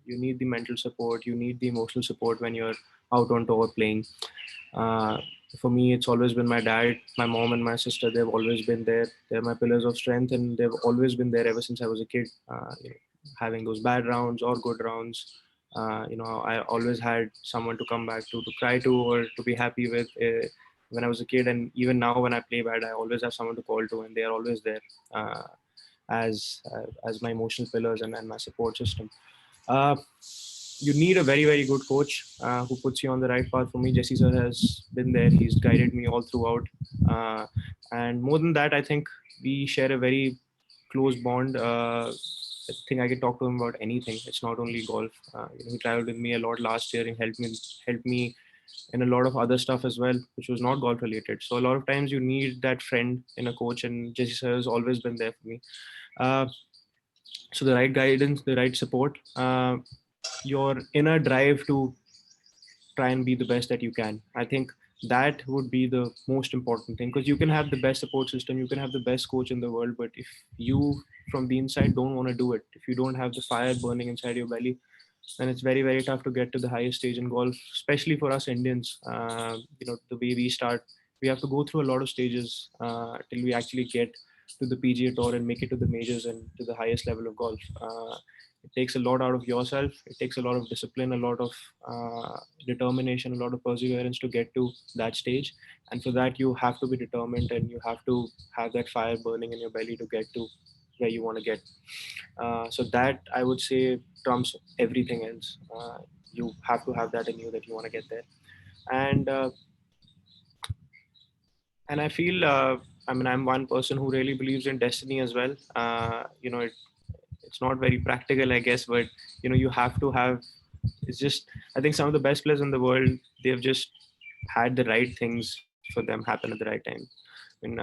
Speaker 5: You need the mental support. You need the emotional support when you're out on tour playing. For me, it's always been my dad, my mom, and my sister. They've always been there. They're my pillars of strength, and they've always been there ever since I was a kid. Having those bad rounds or good rounds, I always had someone to come back to cry to, or to be happy with when I was a kid. And even now when I play bad, I always have someone to call to, and they are always there as my emotional pillars and my support system. You need a very, very good coach who puts you on the right path. For me, Jesse sir has been there. He's guided me all throughout. And more than that, I think we share a very close bond. I think I can talk to him about anything. It's not only golf. He traveled with me a lot last year and helped me in a lot of other stuff as well, which was not golf related. So a lot of times you need that friend in a coach, and Jesse sir has always been there for me. So the right guidance, the right support, your inner drive to try and be the best that you can. I think that would be the most important thing, because you can have the best support system, you can have the best coach in the world, but if you from the inside don't want to do it, if you don't have the fire burning inside your belly, then it's very, very tough to get to the highest stage in golf, especially for us Indians. The way we start, we have to go through a lot of stages till we actually get to the PGA Tour and make it to the majors and to the highest level of golf. It takes a lot out of yourself. It takes a lot of discipline, a lot of determination, a lot of perseverance to get to that stage. And for that, you have to be determined, and you have to have that fire burning in your belly to get to where you want to get. So that, I would say, trumps everything else. You have to have that in you that you want to get there. And I feel, I mean, I'm one person who really believes in destiny as well. It's not very practical, I guess, but you have to have. It's just, I think some of the best players in the world, they've just had the right things for them happen at the right time. In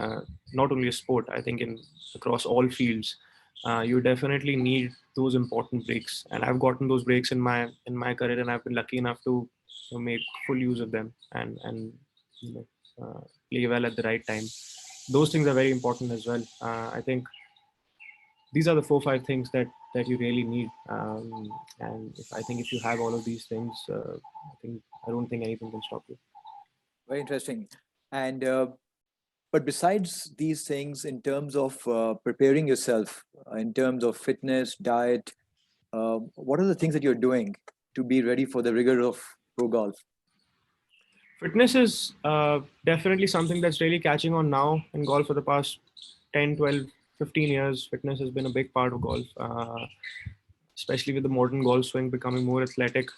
Speaker 5: not only a sport, I think in across all fields, you definitely need those important breaks, and I've gotten those breaks in my career, and I've been lucky enough to make full use of them, and you know, play well at the right time. Those things are very important as well. I think these are the 4 5 things that you really need, and I think if you have all of these things, I don't think anything can stop you.
Speaker 1: Very interesting. And but besides these things, in terms of preparing yourself, in terms of fitness, diet, what are the things that you're doing to be ready for the rigor of pro golf?
Speaker 5: Fitness is definitely something that's really catching on now in golf. For the past 10, 12, 15 years, fitness has been a big part of golf, especially with the modern golf swing becoming more athletic.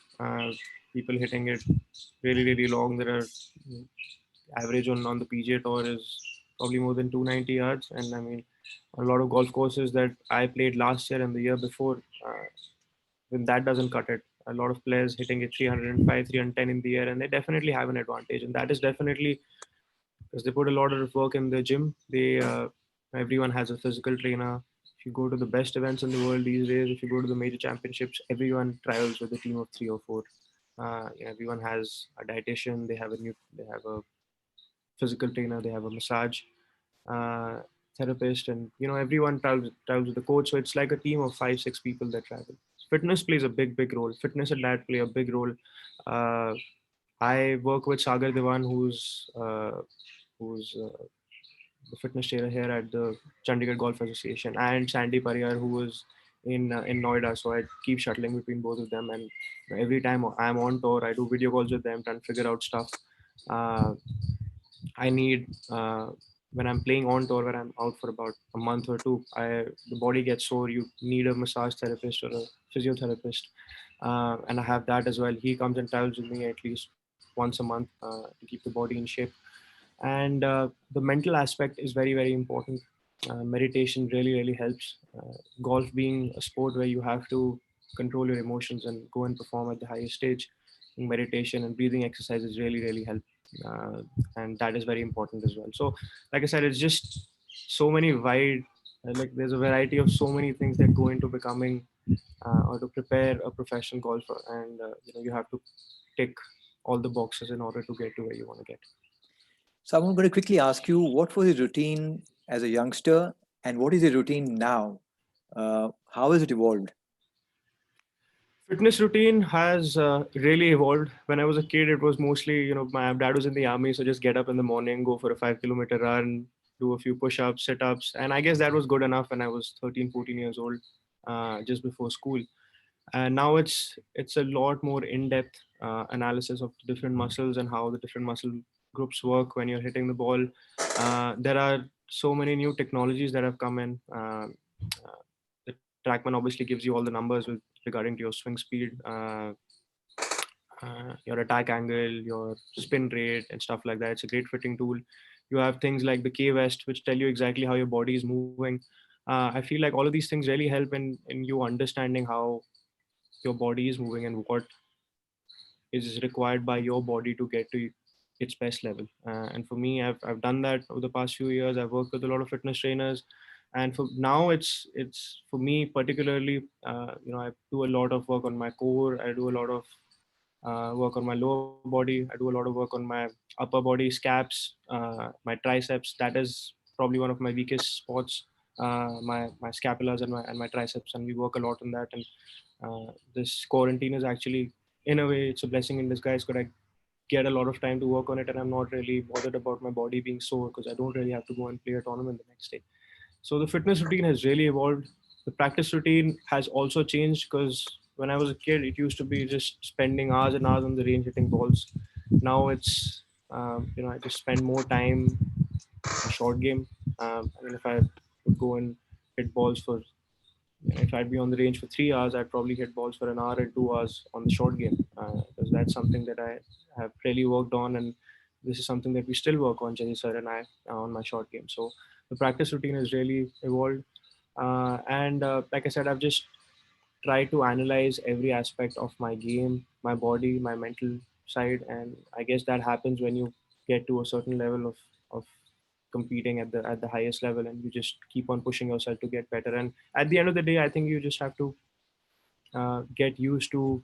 Speaker 5: People hitting it really, really long. There are average on the PGA Tour is probably more than 290 yards. And I mean, a lot of golf courses that I played last year and the year before, when that doesn't cut it. A lot of players hitting it 305, 310 in the air, and they definitely have an advantage. And that is definitely because they put a lot of work in the gym. Everyone has a physical trainer. If you go to the best events in the world these days, if you go to the major championships, everyone travels with a team of 3 or 4. Everyone has a dietitian. They have a physical trainer. They have a massage uh, therapist, and everyone travels with the coach. So it's like a team of 5 6 people that travel. Fitness plays a big role. Fitness and diet play a big role. Uh, I work with Sagar Devan, who's the fitness trainer here at the Chandigarh Golf Association, and Sandy Pariyar, who was in Noida. So I keep shuttling between both of them, and every time I'm on tour, I do video calls with them, trying to figure out stuff. Uh, I need when I'm playing on tour, where I'm out for about a month or two, the body gets sore. You need a massage therapist or a physiotherapist, and I have that as well. He comes and travels with me at least once a month to keep the body in shape. And the mental aspect is very important. Meditation really helps. Golf being a sport where you have to control your emotions and go and perform at the highest stage, meditation and breathing exercises really help, uh, and that is very important as well. So like I said, it's just so many wide, like there's a variety of so many things that go into becoming or to prepare a professional golfer, and you have to tick all the boxes in order to get to where you want to get.
Speaker 1: So I'm going to quickly ask you, what was your routine as a youngster, and what is your routine now? How has it evolved?
Speaker 5: Fitness routine has really evolved. When I was a kid, it was mostly, my dad was in the army, so just get up in the morning, go for a 5 kilometer run, do a few push-ups, sit-ups, and I guess that was good enough when I was 13, 14 years old, just before school. And now it's a lot more in-depth analysis of the different muscles and how the different muscle groups work when you're hitting the ball. There are so many new technologies that have come in. The TrackMan obviously gives you all the numbers regarding to your swing speed, your attack angle, your spin rate, and stuff like that. It's a great fitting tool. You have things like the K West, which tell you exactly how your body is moving. I feel like all of these things really help in you understanding how your body is moving and what is required by your body to get to its best level. And for me, I've done that over the past few years. I've worked with a lot of fitness trainers, and for now, it's for me particularly. I do a lot of work on my core. I do a lot of work on my lower body. I do a lot of work on my upper body, scaps, my triceps. That is probably one of my weakest spots. My scapulas and my triceps, and we work a lot on that. And this quarantine is actually, in a way, it's a blessing in disguise because I get a lot of time to work on it, and I'm not really bothered about my body being sore because I don't really have to go and play a tournament the next day. So the fitness routine has really evolved. The practice routine has also changed because when I was a kid, it used to be just spending hours and hours on the range hitting balls. Now it's I just spend more time in short game. I mean, if I would go and hit balls for. If I'd be on the range for 3 hours, I'd probably hit balls for an hour and 2 hours on the short game, because that's something that I have really worked on, and this is something that we still work on, Jenny sir and I, on my short game. So the practice routine has really evolved, and like I said, I've just tried to analyze every aspect of my game, my body, my mental side, and I guess that happens when you get to a certain level of competing at the highest level, and you just keep on pushing yourself to get better. And at the end of the day, I think you just have to get used to,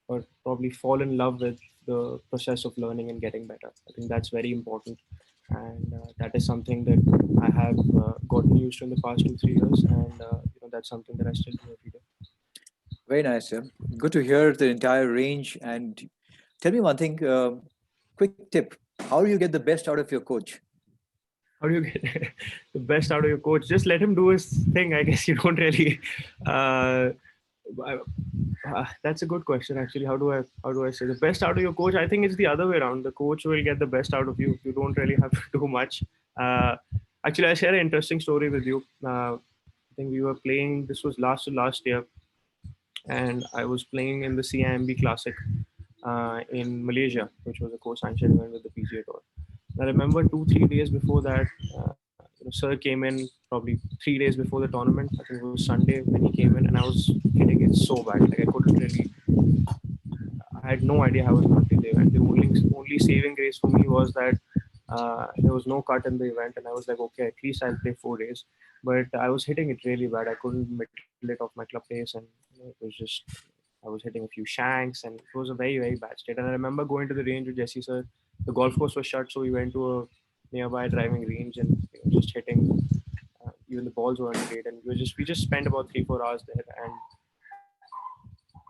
Speaker 5: or probably fall in love with, the process of learning and getting better. I think that's very important, and that is something that I have gotten used to in the past 2 3 years, and that's something that I still do every day.
Speaker 1: Very nice, sir. Good to hear the entire range. And tell me one thing, quick tip. How do you get the best out of your coach?
Speaker 5: How do you get the best out of your coach? Just let him do his thing. I guess you don't really. That's a good question, actually. How do I say the best out of your coach? I think it's the other way around. The coach will get the best out of you. You don't really have to do much. Actually, I share an interesting story with you. I think we were playing. This was last year, and I was playing in the CIMB Classic in Malaysia, which was a co-sanctioned event with the PGA Tour. I remember 2-3 days before that, sir came in probably 3 days before the tournament. I think it was Sunday when he came in, and I was hitting it so bad. Like I couldn't really. I had no idea how I was going to play the event. The only saving grace for me was that there was no cut in the event, and I was like, okay, at least I'll play 4 days. But I was hitting it really bad. I couldn't middle it off my club pace, and it was just. I was hitting a few shanks, and it was a very, very bad state. And I remember going to the range with Jesse sir. The golf course was shut, so we went to a nearby driving range and just hitting. Even the balls weren't great, and we just spent about 3-4 hours there, and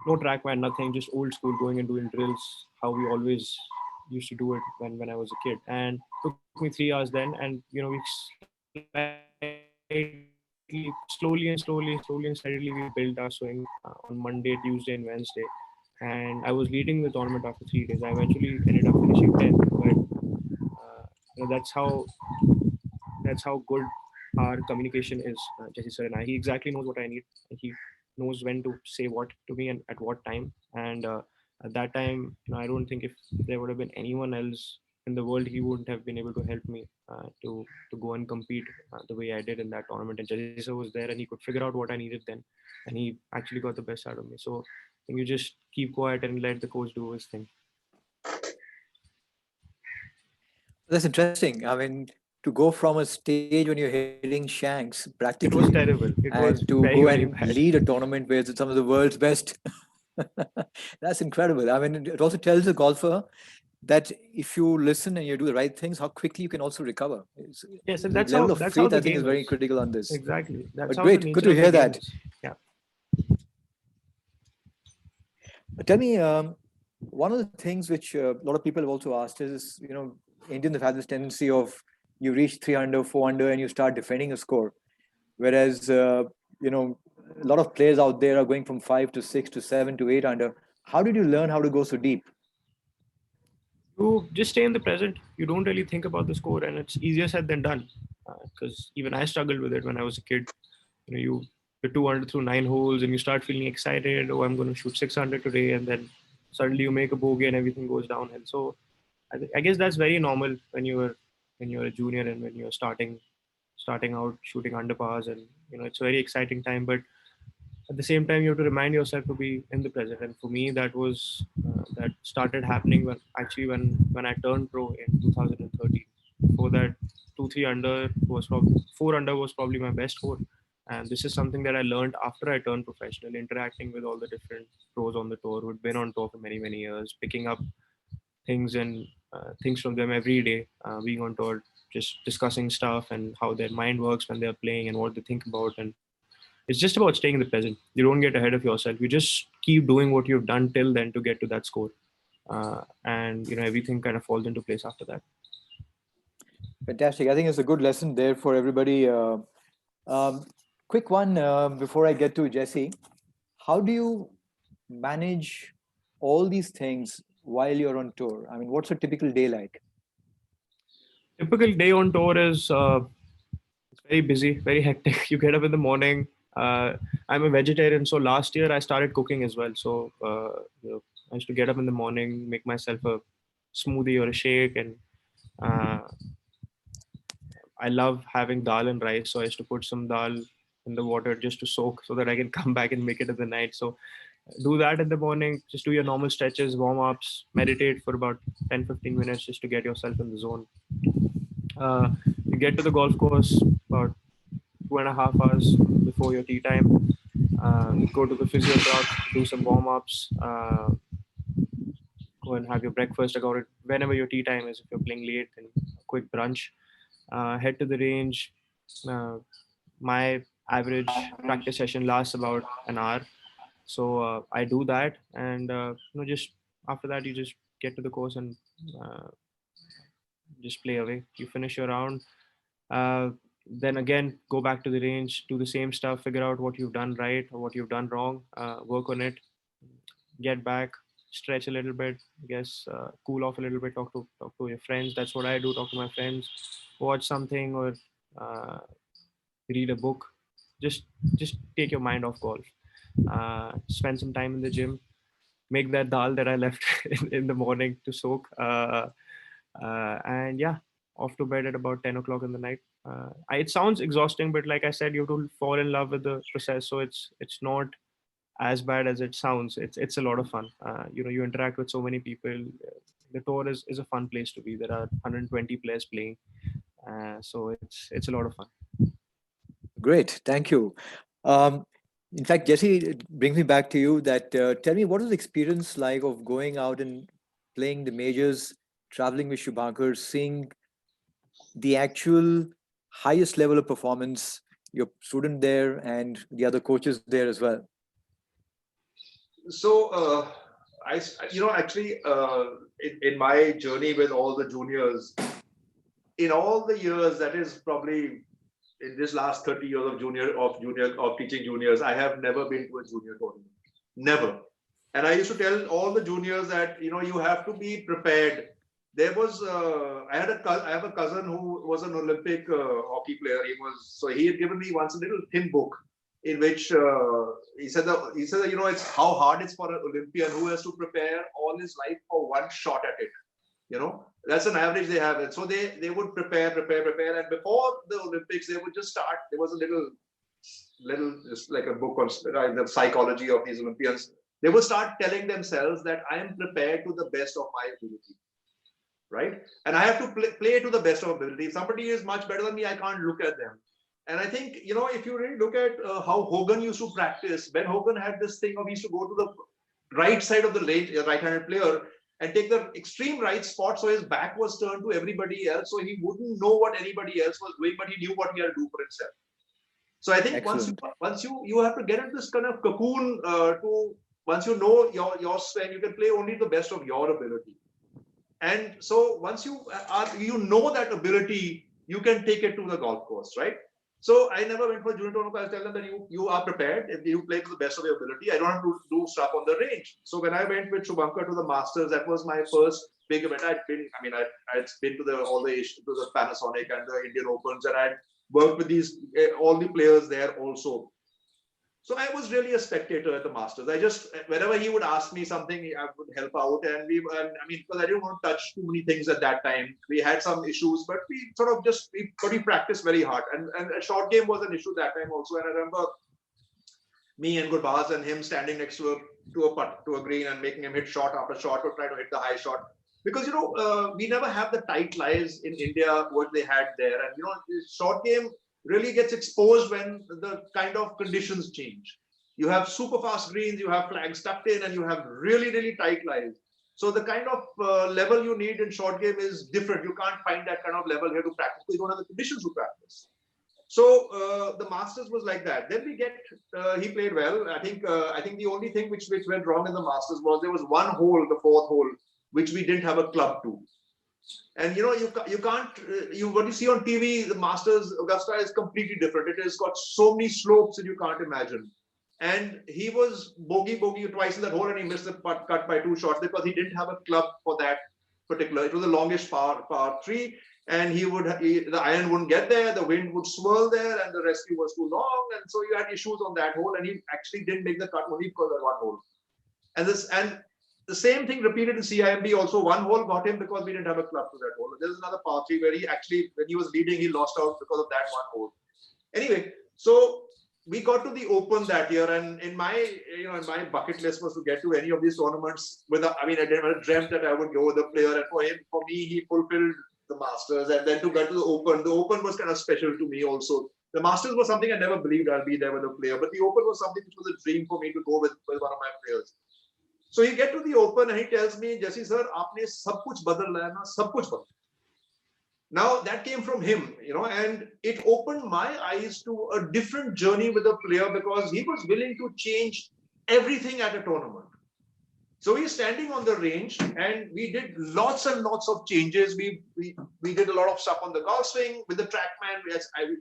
Speaker 5: no trackman, nothing, just old school, going and doing drills how we always used to do it when I was a kid. And it took me 3 hours then, and we slowly and steadily we built our swing on Monday, Tuesday, and Wednesday. And I was leading the tournament after 3 days. I eventually ended up finishing 10th, but that's how good our communication is, Jesse sir and I. He exactly knows what I need. He knows when to say what to me and at what time. And at that time, I don't think if there would have been anyone else in the world, he wouldn't have been able to help me to go and compete the way I did in that tournament. And Jesse sir was there, and he could figure out what I needed then, and he actually got the best out of me. So you just keep quiet and let the coach do his thing.
Speaker 1: That's interesting. I mean, to go from a stage when you're hitting shanks practically,
Speaker 5: it was terrible. It was
Speaker 1: to
Speaker 5: very,
Speaker 1: go
Speaker 5: very
Speaker 1: and
Speaker 5: bad.
Speaker 1: lead a tournament where some of the world's best. That's incredible. I mean, it also tells the golfer that if you listen and you do the right things, how quickly you can also recover.
Speaker 5: Yes, and
Speaker 1: the
Speaker 5: that's
Speaker 1: level
Speaker 5: how
Speaker 1: of
Speaker 5: that's
Speaker 1: faith,
Speaker 5: how the
Speaker 1: I think,
Speaker 5: game
Speaker 1: is very
Speaker 5: is.
Speaker 1: critical on this.
Speaker 5: Exactly. That's
Speaker 1: But
Speaker 5: how
Speaker 1: great,
Speaker 5: the
Speaker 1: good
Speaker 5: nature
Speaker 1: to
Speaker 5: of
Speaker 1: hear
Speaker 5: the game
Speaker 1: that.
Speaker 5: is. Yeah.
Speaker 1: Tell me, one of the things which a lot of people have also asked is, Indians have had this tendency of you reach 3 under, 4 under, and you start defending a score. Whereas, a lot of players out there are going from 5 to 6 to 7 to 8 under. How did you learn how to go so deep?
Speaker 5: You just stay in the present. You don't really think about the score, and it's easier said than done. Because even I struggled with it when I was a kid. You're 200 through 9 holes, and you start feeling excited. Oh, I'm going to shoot 600 today, and then suddenly you make a bogey, and everything goes downhill. So I guess that's very normal when you're a junior and when you're starting out shooting under pars, and it's a very exciting time. But at the same time, you have to remind yourself to be in the present. And for me, that started happening when I turned pro in 2013. Before that, 2-3 under was probably 4 under was probably my best score. And this is something that I learned after I turned professional, interacting with all the different pros on the tour who'd been on tour for many, many years, picking up things and things from them every day, being on tour, just discussing stuff and how their mind works when they're playing and what they think about. And it's just about staying in the present. You don't get ahead of yourself. You just keep doing what you've done till then to get to that score. And everything kind of falls into place after that.
Speaker 1: Fantastic. I think it's a good lesson there for everybody. Quick one before I get to Jesse. How do you manage all these things while you're on tour? I mean, what's a typical day like?
Speaker 5: Typical day on tour is very busy, very hectic. You get up in the morning. I'm a vegetarian, so last year I started cooking as well. So I used to get up in the morning, make myself a smoothie or a shake, and uh, I love having dal and rice. So I used to put some dal in the water just to soak, so that I can come back and make it in the night. So do that in the morning. Just do your normal stretches, warm ups, meditate for about 10-15 minutes just to get yourself in the zone. You get to the golf course about 2.5 hours before your tee time. Go to the physio truck, do some warm ups, go and have your breakfast. About it whenever your tee time is. If you're playing late, then a quick brunch. Head to the range. Uh, my average practice session lasts about an hour, so I do that, and just after that, you just get to the course and uh, just play away. You finish your round. Uh, then again, go back to the range, do the same stuff, figure out what you've done right or what you've done wrong, work on it, get back, stretch a little bit, I guess, cool off a little bit, talk to your friends. That's what I do. Talk to my friends, watch something, or uh, read a book. Just take your mind off golf. Spend some time in the gym. Make that dal that I left in the morning to soak. And yeah, off to bed at about 10 o'clock in the night. It sounds exhausting, but like I said, you have to fall in love with the process. So it's not as bad as it sounds. It's a lot of fun. You interact with so many people. The tour is a fun place to be. There are 120 players playing, so it's a lot of fun.
Speaker 1: Great, thank you. Um, in fact, Jesse, it brings me back to you. That tell me, what was the experience like of going out and playing the majors, traveling with Shubhankar, seeing the actual highest level of performance, your student there and the other coaches there as well?
Speaker 6: So actually, in my journey with all the juniors, in all the years, that is probably in this last 30 years of teaching juniors, I have never been to a junior tournament. Never. And I used to tell all the juniors that you have to be prepared. There was I have a cousin who was an Olympic hockey player. He had given me once a little thin book in which he said that it's how hard it's for an Olympian who has to prepare all his life for one shot at it. That's an average they have. And so they would prepare, and before the Olympics they would just start. There was a little just like a book on the psychology of these Olympians. They would start telling themselves that I am prepared to the best of my ability, right? And I have to play to the best of ability. If somebody is much better than me, I can't look at them. And I think, if you really look at how Hogan used to practice, Ben Hogan had this thing of he used to go to the right side of the lane, right-handed player, and take the extreme right spot so his back was turned to everybody else, so he wouldn't know what anybody else was doing, but he knew what he had to do for himself. So I think once you have to get into this kind of cocoon once you know your strength, you can play only the best of your ability. And so once you know that ability, you can take it to the golf course, right? So I never went for junior tournament. I tell them that you are prepared. If you play to the best of your ability, I don't have to do stuff on the range. So when I went with Shubhankar to the Masters, that was my first big event. I'd been to the Panasonic and the Indian Opens, and I'd worked with all the players there also. So I was really a spectator at the Masters. I just, whenever he would ask me something, I would help out. And because I didn't want to touch too many things at that time. We had some issues, but we practiced very hard. And a short game was an issue that time also. And I remember me and Gurbaz and him standing next to a green and making him hit shot after shot or try to hit the high shot. Because, we never have the tight lies in India, what they had there. And, the short game really gets exposed when the kind of conditions change. You have super fast greens, you have flags tucked in, and you have really, really tight lies. So the kind of level you need in short game is different. You can't find that kind of level here to practice because you don't have the conditions to practice. So the Masters was like that. Then he played well. I think the only thing which went wrong in the Masters was there was one hole, the fourth hole, which we didn't have a club to. And you can't what you see on TV, the Masters Augusta is completely different. It has got so many slopes that you can't imagine. And he was bogey twice in that hole, and he missed the cut by 2 shots because he didn't have a club for that particular. It was the longest par 3, and the iron wouldn't get there, the wind would swirl there, and the rescue was too long, and so you had issues on that hole, and he actually didn't make the cut only because of one hole. And the same thing repeated in CIMB also. One hole got him because we didn't have a club to that hole. There's another par 3 where he actually, when he was leading, he lost out because of that one hole. Anyway, so we got to the Open that year, and in my bucket list was to get to any of these tournaments. I never dreamt that I would go with a player, and for me, he fulfilled the Masters, and then to get to the Open. The Open was kind of special to me also. The Masters was something I never believed I'll be there with a player, but the Open was something which was a dream for me to go with one of my players. So you get to the Open and he tells me, Jesse sir, aapne sab kuch badal laya na, sab kuch badal. Now that came from him, and it opened my eyes to a different journey with a player because he was willing to change everything at a tournament. So he's standing on the range and we did lots and lots of changes. We did a lot of stuff on the golf swing with the TrackMan.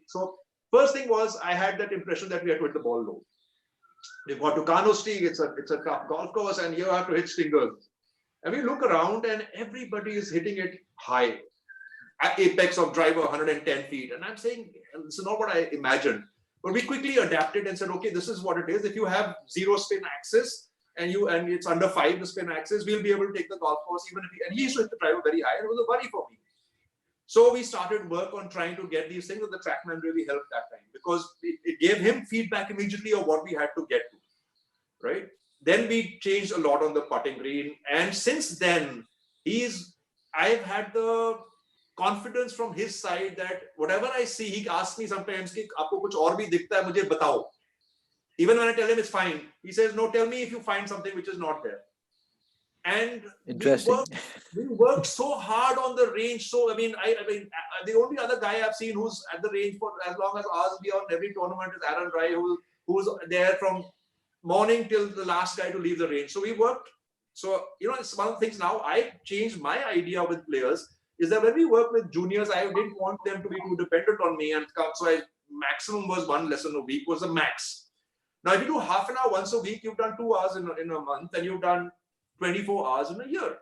Speaker 6: So first thing was I had that impression that we had to hit the ball low. We've got to Kano Street, it's a tough golf course, and you have to hit stingers. And we look around and everybody is hitting it high. At apex of driver, 110 feet. And I'm saying, this is not what I imagined. But we quickly adapted and said, okay, this is what it is. If you have 0 spin axis and it's under 5 the spin axis, we'll be able to take the golf course even if and he used to hit the driver very high, and it was a worry for me. So we started work on trying to get these things, and the TrackMan really helped that time because it gave him feedback immediately of what we had to get to, right? Then we changed a lot on the putting green, and since then, I've had the confidence from his side that whatever I see, he asks me sometimes, "Ki aapko kuch aur bhi dikhta hai, mujhe batao." Even when I tell him it's fine, he says, "No, tell me if you find something which is not there." And we worked so hard on the range. So the only other guy I've seen who's at the range for as long as ours be on every tournament is Aaron Rai, who's there from morning till the last guy to leave the range. So we worked. So it's one of the things now I changed my idea with players is that when we work with juniors, I didn't want them to be too dependent on me, and so maximum was 1 lesson a week was the max. Now if you do half an hour once a week, you've done 2 hours in a month, and you've done 24 hours in a year.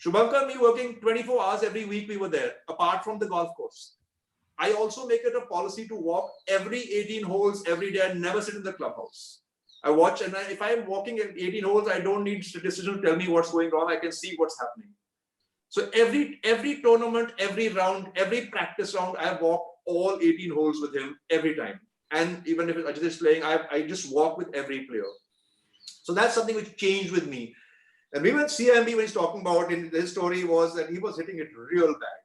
Speaker 6: Shubhankar, me working 24 hours every week, we were there, apart from the golf course. I also make it a policy to walk every 18 holes every day and never sit in the clubhouse. I watch, and if I'm walking 18 holes, I don't need statisticians to tell me what's going on. I can see what's happening. So every tournament, every round, every practice round, I've walked all 18 holes with him every time. And even if Ajit is playing, I just walk with every player. So that's something which changed with me. And we went CIMB when he's talking about in his story was that he was hitting it real bad.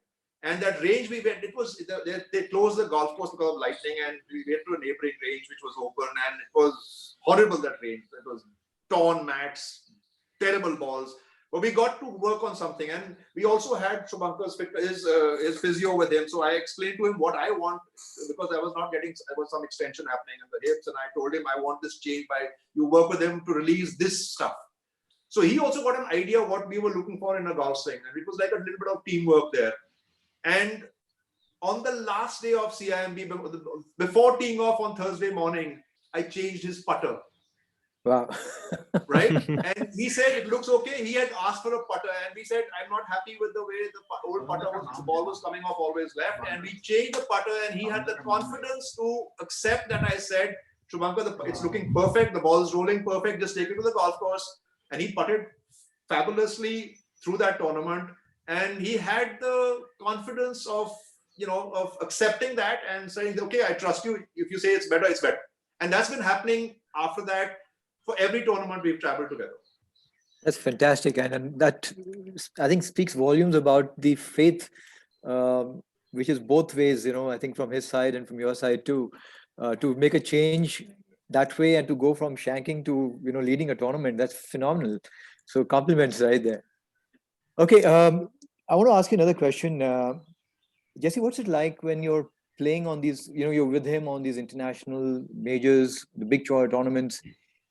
Speaker 6: And that range we went, they closed the golf course because of lightning, and we went to a neighboring range which was open, and it was horrible, that range. It was torn mats, terrible balls. But we got to work on something, and we also had Shubhankar's his physio with him. So I explained to him what I want because there was some extension happening in the hips, and I told him I want this change by you work with him to release this stuff. So he also got an idea of what we were looking for in a golf swing, and it was like a little bit of teamwork there. And on the last day of CIMB, before teeing off on Thursday morning, I changed his putter.
Speaker 1: Wow.
Speaker 6: Right? And he said, it looks okay. He had asked for a putter, and we said, I'm not happy with the way the old putter was, the ball was coming off always left. And we changed the putter, and he had the confidence to accept that I said, Shubhankar, it's looking perfect. The ball is rolling perfect. Just take it to the golf course. And he putted fabulously through that tournament. And he had the confidence of accepting that and saying, okay, I trust you. If you say it's better, it's better. And that's been happening after that for every tournament we've traveled together.
Speaker 1: That's fantastic. And that, I think, speaks volumes about the faith, which is both ways, I think from his side and from your side too, to make a change that way and to go from shanking to, leading a tournament. That's phenomenal. So compliments right there. Okay. I want to ask you another question. Jesse, what's it like when you're playing on these, you're with him on these international majors, the big tournaments?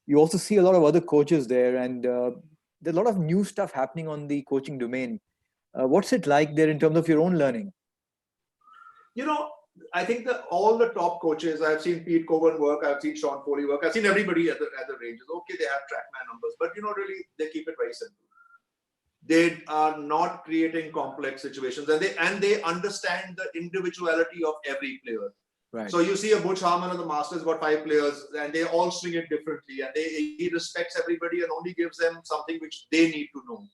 Speaker 1: You also see a lot of other coaches there, and there's a lot of new stuff happening on the coaching domain. What's it like there in terms of your own learning?
Speaker 6: I think that all the top coaches, I've seen Pete Cowan work, I've seen Sean Foley work, I've seen everybody at the ranges. Okay, they have TrackMan numbers, but really they keep it very simple. They are not creating complex situations, and they understand the individuality of every player.
Speaker 1: Right.
Speaker 6: So you see a Butch Harmon of the Masters got 5 players, and they all swing it differently, and he respects everybody and only gives them something which they need to know.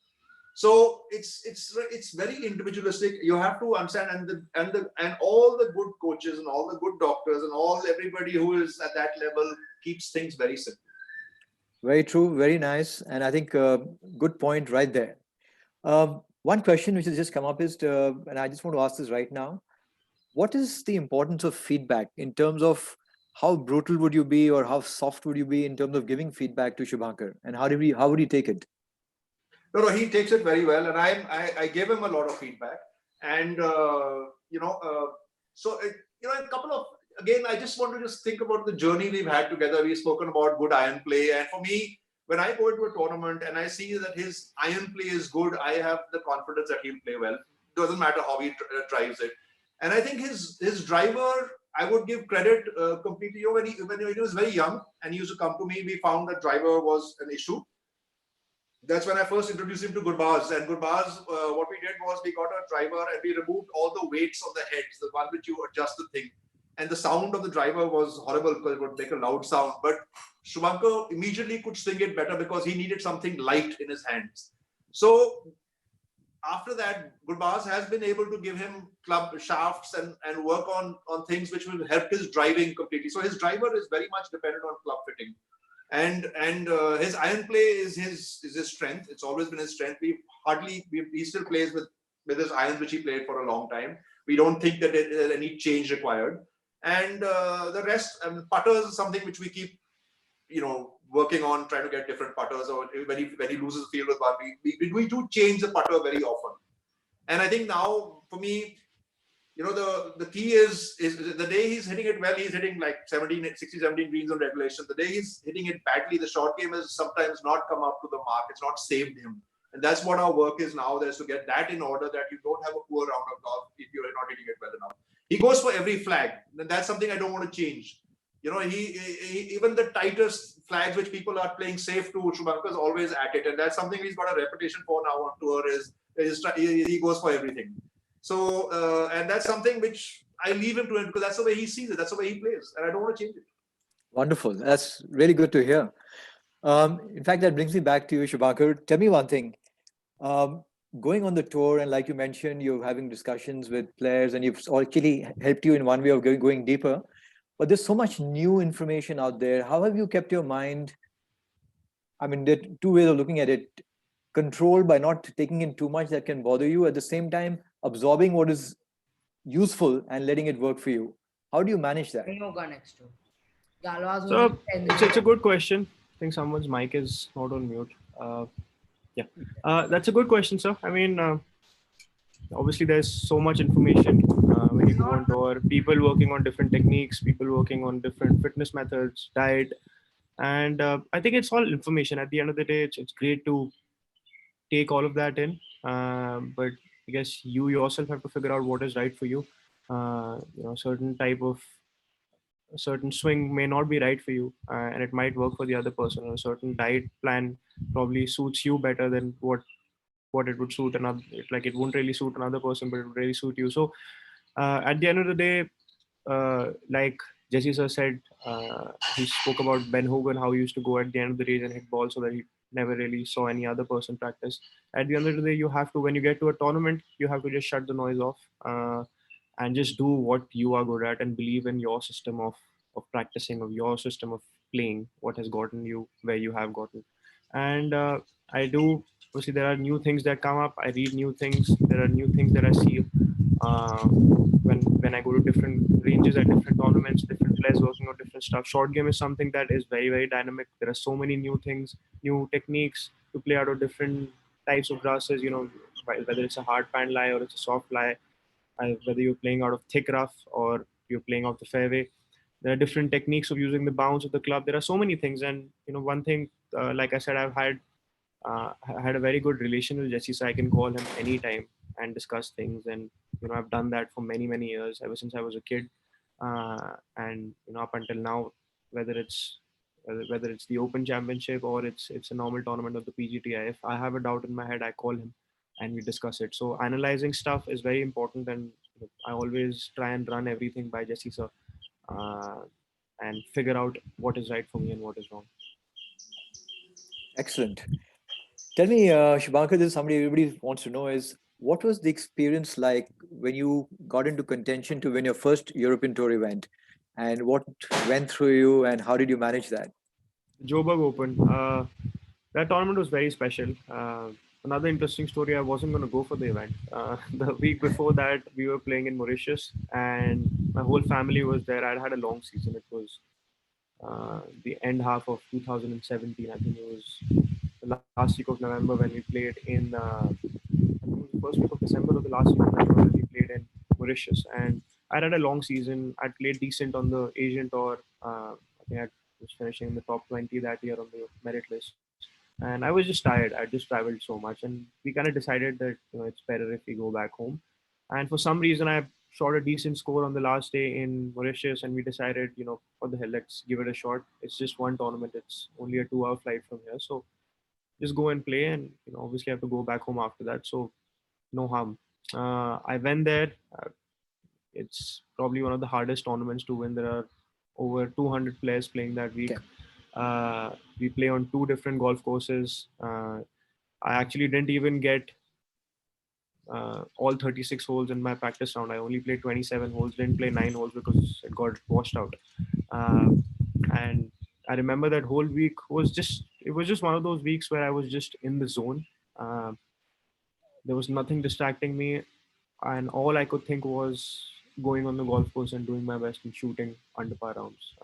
Speaker 6: So it's very individualistic. You have to understand, and all the good coaches and all the good doctors and everybody who is at that level keeps things very simple.
Speaker 1: Very true, very nice, and I think good point right there. One question which has just come up is, and I just want to ask this right now: what is the importance of feedback in terms of how brutal would you be or how soft would you be in terms of giving feedback to Shubhankar, and how would he take it?
Speaker 6: No, he takes it very well, and I gave him a lot of feedback, and so a couple of, again, I just want to just think about the journey we've had together. We've spoken about good iron play, and for me, when I go into a tournament and I see that his iron play is good, I have the confidence that he'll play well. Doesn't matter how he drives it, and I think his driver, I would give credit completely. When he was very young and he used to come to me, we found that driver was an issue. That's when I first introduced him to Gurbaz. And Gurbaz, what we did was we got a driver and we removed all the weights on the heads, the one which you adjust the thing. And the sound of the driver was horrible because it would make a loud sound. But Shubhankar immediately could swing it better because he needed something light in his hands. So after that, Gurbaz has been able to give him club shafts and work on things which will help his driving completely. So his driver is very much dependent on club fitting. And his iron play is his strength. It's always been his strength. He still plays with his irons, which he played for a long time. We don't think that there's any change required. And the rest, putters is something which we keep, working on, trying to get different putters. Or when he loses the field with one, we do change the putter very often. And I think now, for me, the key is the day he's hitting it well, he's hitting like 16, 17 greens on regulation. The day he's hitting it badly, the short game has sometimes not come up to the mark. It's not saved him. And that's what our work is now. There's to get that in order, that you don't have a poor round of golf if you're not hitting it well enough. He goes for every flag. And that's something I don't want to change. He even the tightest flags which people are playing safe to, Shubhankar is always at it. And that's something he's got a reputation for now on tour, is he goes for everything. So, and that's something which I leave him to it because that's the way he sees it. That's the way he plays. And I don't want to change it.
Speaker 1: Wonderful. That's really good to hear. In fact, that brings me back to you, Shubhankar. Tell me one thing. Going on the tour, and like you mentioned, you're having discussions with players and you've actually helped you in one way of going deeper. But there's so much new information out there. How have you kept your mind? I mean, there are two ways of looking at it. Controlled by not taking in too much that can bother you, at the same time absorbing what is useful and letting it work for you. How do you manage that?
Speaker 5: So it's a good question. I think someone's mic is not on mute. That's a good question, sir. I mean, obviously there's so much information when you go on tour. People working on different techniques, people working on different fitness methods, diet, and I think it's all information. At the end of the day, it's great to take all of that in, but I guess you yourself have to figure out what is right for you. Certain swing may not be right for you, and it might work for the other person. Or a certain diet plan probably suits you better than what it would suit another. It won't really suit another person, but it would really suit you. So at the end of the day, like Jesse sir said, he spoke about Ben Hogan, how he used to go at the end of the race and hit balls so that he never really saw any other person practice. At the end of the day, you have to, when you get to a tournament, you have to just shut the noise off and just do what you are good at and believe in your system of practicing, of your system of playing, what has gotten you where you have gotten. And I do, obviously there are new things that come up. I read new things. There are new things that I see when I go to different ranges at different tournaments, different players working on different stuff. Short game is something that is very, very dynamic. There are so many new things, new techniques to play out of different types of grasses, whether it's a hard pan lie or it's a soft lie, whether you're playing out of thick rough or you're playing off the fairway. There are different techniques of using the bounce of the club. There are so many things. And, one thing, like I said, I've had a very good relation with Jesse, so I can call him anytime and discuss things. And, I've done that for many, many years, ever since I was a kid. And, up until now, whether it's whether it's the Open Championship or it's a normal tournament of the PGTI. If I have a doubt in my head, I call him and we discuss it. So analyzing stuff is very important, and I always try and run everything by Jesse sir, uh, and figure out what is right for me and what is wrong.
Speaker 1: Excellent. Tell me, Shubhankar, this is somebody everybody wants to know is what was the experience like when you got into contention to win your first European Tour event, and what went through you, and how did you manage that?
Speaker 5: Joburg Open. That tournament was very special. Another interesting story. I wasn't going to go for the event. The week before that, we were playing in Mauritius, and my whole family was there. I'd had a long season. It was the end half of 2017. I think it was the last week of November when we played in. I think it was the first week of December or the last week of November when we played in Mauritius, and I had a long season. I played decent on the Asian tour. I think I was finishing in the top 20 that year on the merit list, and I was just tired. I just traveled so much, and we kind of decided that it's better if we go back home. And for some reason, I shot a decent score on the last day in Mauritius, and we decided, what the hell, let's give it a shot. It's just one tournament. It's only a 2-hour flight from here, so just go and play, and obviously I have to go back home after that. So no harm. I went there. It's probably one of the hardest tournaments to win. There are over 200 players playing that week.
Speaker 1: Okay.
Speaker 5: We play on 2 different golf courses. I actually didn't even get all 36 holes in my practice round. I only played 27 holes, didn't play 9 holes because it got washed out. And I remember that whole week was just one of those weeks where I was just in the zone. There was nothing distracting me, and all I could think was going on the golf course and doing my best and shooting under par rounds.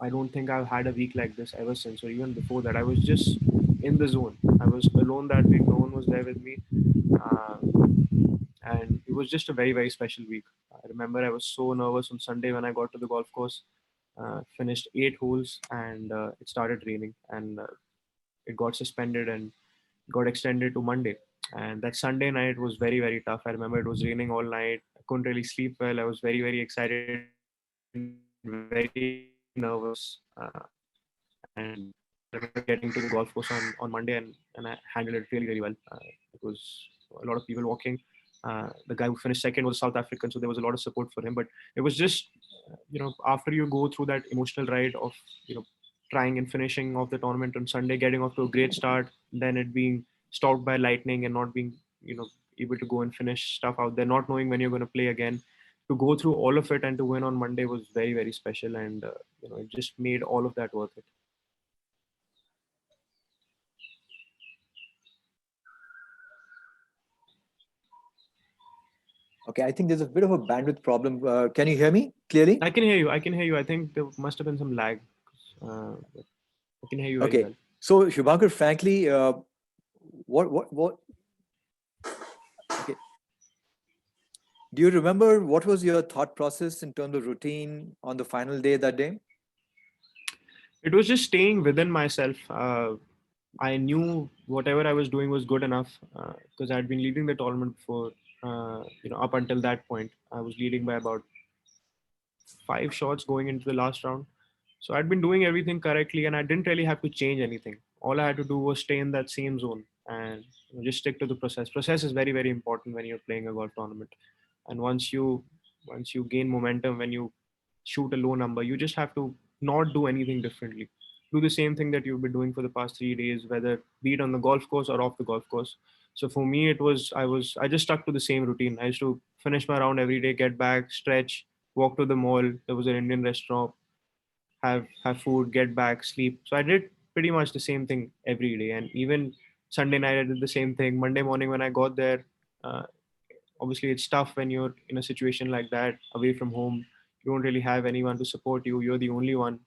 Speaker 5: I don't think I've had a week like this ever since, or even before that. I was just in the zone. I was alone that week. No one was there with me. And it was just a very, very special week. I remember I was so nervous on Sunday when I got to the golf course, finished 8 holes, and it started raining, and it got suspended and got extended to Monday. And that Sunday night was very, very tough. I remember it was raining all night. I couldn't really sleep well. I was very, very excited, very nervous. And I remember getting to the golf course on Monday, and I handled it really, really well. It was a lot of people walking. The guy who finished second was South African, so there was a lot of support for him. But it was just, after you go through that emotional ride of, trying and finishing off the tournament on Sunday, getting off to a great start, then it being stopped by lightning and not being, able to go and finish stuff out there, not knowing when you're going to play again. To go through all of it and to win on Monday was very, very special, and it just made all of that worth it.
Speaker 1: Okay, I think there's a bit of a bandwidth problem. Can you hear me clearly?
Speaker 5: I can hear you. I think there must have been some lag. But I can hear you very
Speaker 1: Okay.
Speaker 5: well.
Speaker 1: So, Shubhankar, frankly, what? Okay. Do you remember what was your thought process in terms of routine on the final day that day?
Speaker 5: It was just staying within myself. I knew whatever I was doing was good enough because I'd been leading the tournament before. Up until that point, I was leading by about 5 shots going into the last round. So I'd been doing everything correctly, and I didn't really have to change anything. All I had to do was stay in that same zone and just stick to the process. Process is very, very important when you're playing a golf tournament. And once you gain momentum, when you shoot a low number, you just have to not do anything differently. Do the same thing that you've been doing for the past 3 days, whether be it on the golf course or off the golf course. So for me, I just stuck to the same routine. I used to finish my round every day, get back, stretch, walk to the mall. There was an Indian restaurant, have food, get back, sleep. So I did pretty much the same thing every day. And even Sunday night, I did the same thing. Monday morning when I got there, uh, obviously it's tough when you're in a situation like that, away from home. You don't really have anyone to support you. You're the only one.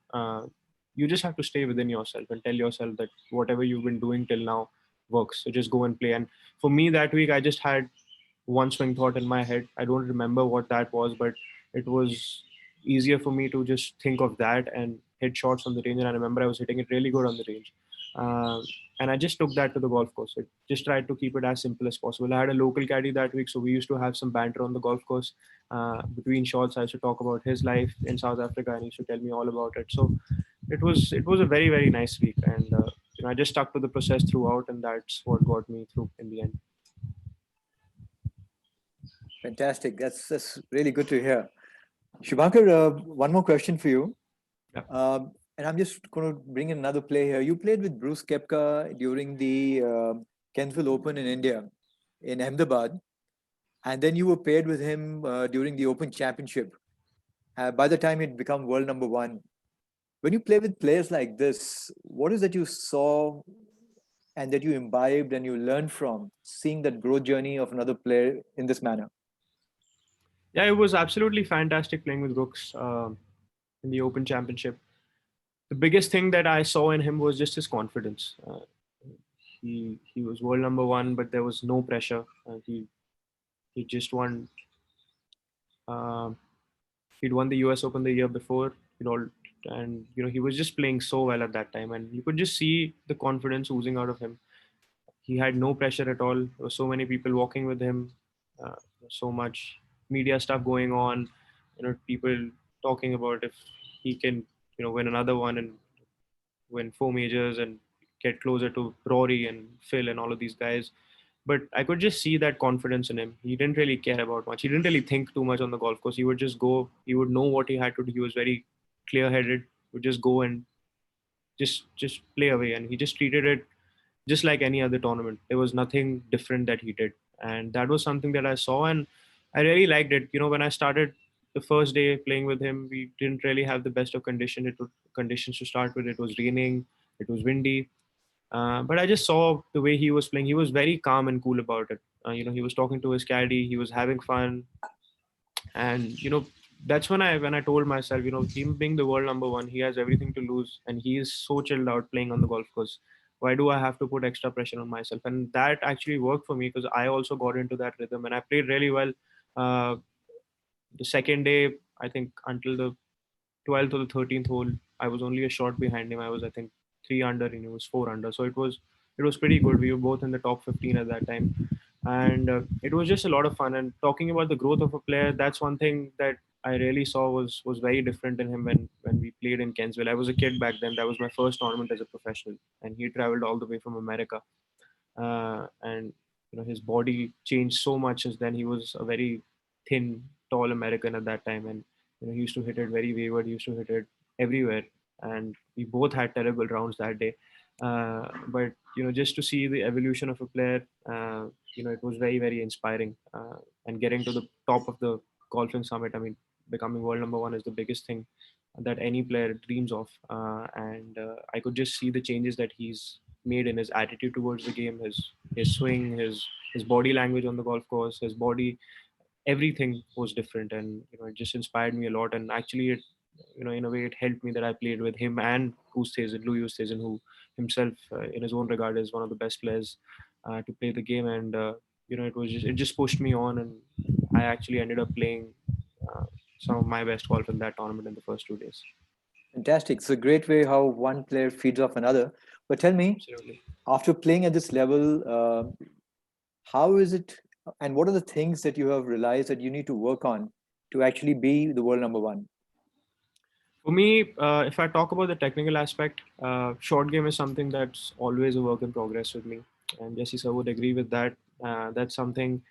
Speaker 5: You just have to stay within yourself and tell yourself that whatever you've been doing till now works. So just go and play. And for me that week, I just had one swing thought in my head. I don't remember what that was, but it was easier for me to just think of that and hit shots on the range. And I remember I was hitting it really good on the range. Uh, and I just took that to the golf course. I just tried to keep it as simple as possible. I had a local caddy that week, so we used to have some banter on the golf course. Between shots, I used to talk about his life in South Africa, and he used to tell me all about it. So it was a very, very nice week, and I just stuck to the process throughout, and that's what got me through in the end.
Speaker 1: Fantastic. That's really good to hear. Shubhankar, one more question for you.
Speaker 5: Yeah.
Speaker 1: And I'm just going to bring in another play here. You played with Bruce Koepka during the Kensville Open in India, in Ahmedabad, and then you were paired with him during the Open Championship. By the time he'd become world number one, when you play with players like this, what is that you saw and that you imbibed and you learned from seeing that growth journey of another player in this manner?
Speaker 5: Yeah, it was absolutely fantastic playing with Brooks in the Open Championship. The biggest thing that I saw in him was just his confidence. He was world number one, but there was no pressure. He just won. He'd won the U.S. Open the year before. And he was just playing so well at that time, and you could just see the confidence oozing out of him. He had no pressure at all. There were so many people walking with him, so much media stuff going on. People talking about if he can, win another one and win 4 majors and get closer to Rory and Phil and all of these guys. But I could just see that confidence in him. He didn't really care about much. He didn't really think too much on the golf course. He would just go. He would know what he had to do. He was very clear-headed. Would just go and just play away. And he just treated it just like any other tournament. There was nothing different that he did. And that was something that I saw. And I really liked it. When I started the first day playing with him, we didn't really have the best of conditions to start with. It was raining. It was windy. But I just saw the way he was playing. He was very calm and cool about it. He was talking to his caddy. He was having fun, and that's when I told myself, him being the world number one, he has everything to lose, and he is so chilled out playing on the golf course. Why do I have to put extra pressure on myself? And that actually worked for me because I also got into that rhythm, and I played really well. Uh, the second day, I think until the 12th or the 13th hole, I was only a shot behind him. I was, I think, 3 under and he was 4 under. So it was pretty good. We were both in the top 15 at that time, and it was just a lot of fun. And talking about the growth of a player, that's one thing that I really saw was very different in him when we played in Kensville. I was a kid back then. That was my first tournament as a professional, and he traveled all the way from America. And his body changed so much since then. He was a very thin, tall American at that time, and he used to hit it very wayward. He used to hit it everywhere, and we both had terrible rounds that day. But just to see the evolution of a player, it was very, very inspiring. And getting to the top of the golfing summit, I mean, becoming world number one is the biggest thing that any player dreams of. And I could just see the changes that he's made in his attitude towards the game, his swing, his body language on the golf course, his body, everything was different, and it just inspired me a lot. And actually, it in a way, it helped me that I played with him and Louis Oosthuizen, who himself, in his own regard, is one of the best players to play the game. And it just pushed me on, and I actually ended up playing some of my best golf in that tournament in the first 2 days.
Speaker 1: Fantastic. It's a great way how one player feeds off another. But tell me,
Speaker 5: Absolutely.
Speaker 1: after playing at this level, how is it, and what are the things that you have realized that you need to work on to actually be the world number one?
Speaker 5: For me, if I talk about the technical aspect, short game is something that's always a work in progress with me. And Jesse sir would agree with that. That's something,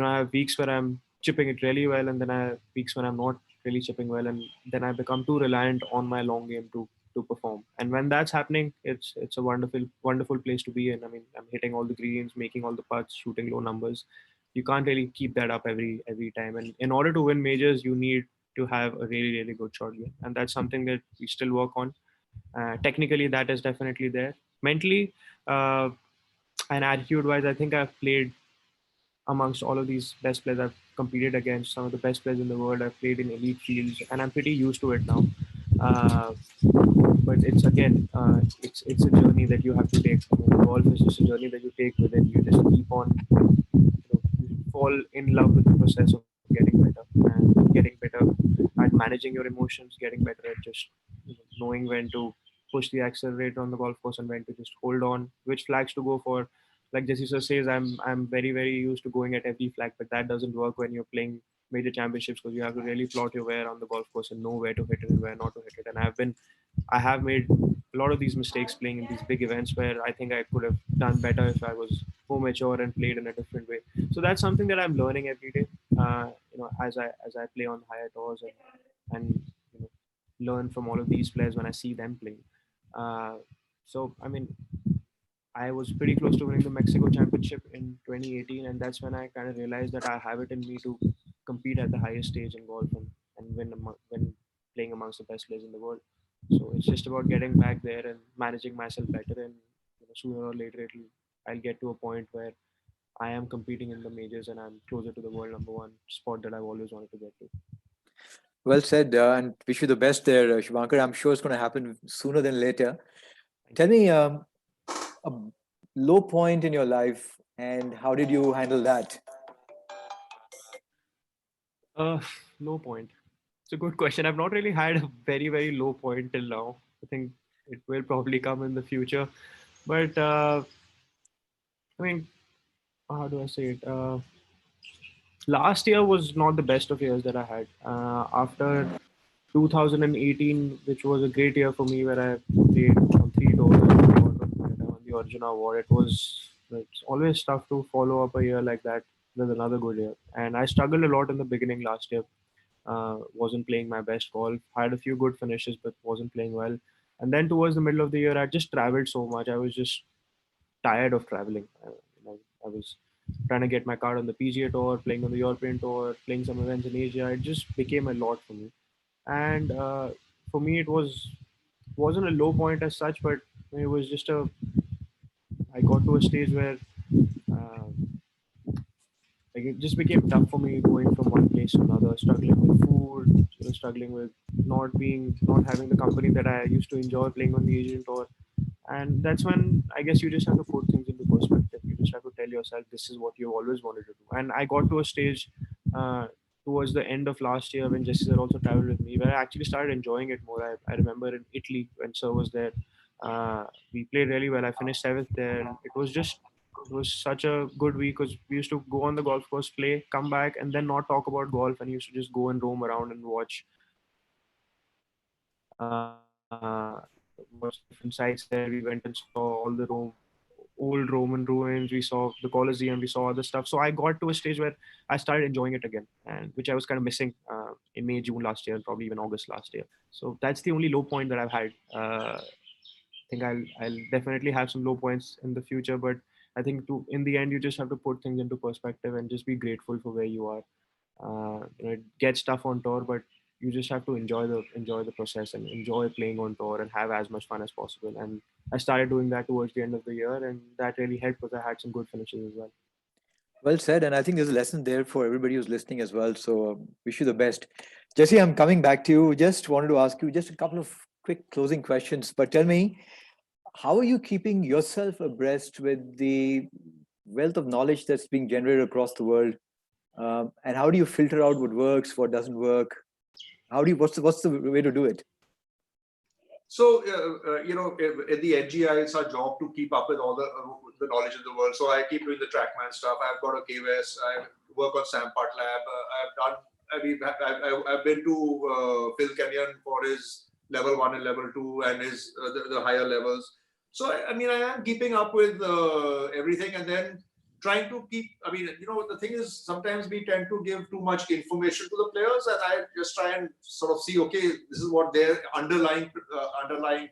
Speaker 5: I have weeks where I'm chipping it really well, and then I have weeks when I'm not really chipping well, and then I become too reliant on my long game to perform. And when that's happening, it's a wonderful place to be in. I mean, I'm hitting all the greens, making all the putts, shooting low numbers. You can't really keep that up every time. And in order to win majors, you need to have a really, really good short game, and that's something that we still work on. Technically, that is definitely there. Mentally, and attitude-wise, I think I've played amongst all of these best players. I've competed against some of the best players in the world. I've played in elite fields, and I'm pretty used to it now. Uh, but it's again, it's a journey that you have to take. I mean, golf is just a journey that you take within. You just keep on, you fall in love with the process of getting better at managing your emotions, getting better at just knowing when to push the accelerator on the golf course and when to just hold on, which flags to go for. Like Jesse sir says, I'm very, very used to going at every flag, but that doesn't work when you're playing major championships, because you have to really plot your way around the golf course and know where to hit it and where not to hit it. And I've been I have made a lot of these mistakes playing in these big events where I think I could have done better if I was more mature and played in a different way. So that's something that I'm learning every day. As I play on higher tours and learn from all of these players when I see them playing. So I mean, I was pretty close to winning the Mexico Championship in 2018, and that's when I kind of realized that I have it in me to compete at the highest stage in golf and win playing amongst the best players in the world. So it's just about getting back there and managing myself better, and sooner or later I'll get to a point where I am competing in the majors and I'm closer to the world number one spot that I've always wanted to get to.
Speaker 1: Well said, and wish you the best there, Shubhankar. I'm sure it's going to happen sooner than later. Tell me a low point in your life and how did you handle that?
Speaker 5: Low point. It's a good question. I've not really had a very, very low point till now. I think it will probably come in the future. But I mean, how do I say it? Last year was not the best of years that I had. After 2018, which was a great year for me, where I played on 3 tours and won the Arjuna Award. It's always tough to follow up a year like that with another good year. And I struggled a lot in the beginning last year. Wasn't playing my best golf. Had a few good finishes, but wasn't playing well. And then towards the middle of the year, I just traveled so much. I was just tired of traveling. I was trying to get my card on the PGA Tour, playing on the European Tour, playing some events in Asia. It just became a lot for me. And for me, wasn't a low point as such, but it was just I got to a stage where uh, like it just became tough for me going from one place to another, struggling with food, struggling with not having the company that I used to enjoy playing on the Asian Tour. And that's when I guess you just have to put things into perspective. You just have to tell yourself this is what you always wanted to do. And I got to a stage towards the end of last year when Jesse sir also traveled with me, where I actually started enjoying it more. I remember in Italy when sir was there, we played really well. I finished seventh there, and it was such a good week because we used to go on the golf course, play, come back, and then not talk about golf, and used to just go and roam around and watch different sites there. We went and saw all the old Roman ruins. We saw the Colosseum. We saw other stuff. So I got to a stage where I started enjoying it again, and which I was kind of missing in May, June last year, and probably even August last year. So that's the only low point that I've had. I think I'll definitely have some low points in the future, but I think in the end you just have to put things into perspective and just be grateful for where you are. It gets tough on tour, but you just have to enjoy the process and enjoy playing on tour and have as much fun as possible. And I started doing that towards the end of the year, and that really helped because I had some good finishes as well.
Speaker 1: Well said, and I think there's a lesson there for everybody who's listening as well. So wish you the best. Jesse, I'm coming back to you. Just wanted to ask you just a couple of quick closing questions, but tell me, how are you keeping yourself abreast with the wealth of knowledge that's being generated across the world? And how do you filter out what works, what doesn't work? What's the way to do it?
Speaker 6: So, at the NGI, it's our job to keep up with all the knowledge in the world. So I keep doing the TrackMan stuff. I've got a KWS. I work on Sam Putt Lab. I've been to Phil Kenyon for his level 1 and level 2 and his the higher levels. So, I am keeping up with everything and then trying to keep, the thing is sometimes we tend to give too much information to the players and I just try and sort of see, okay, this is what their underlying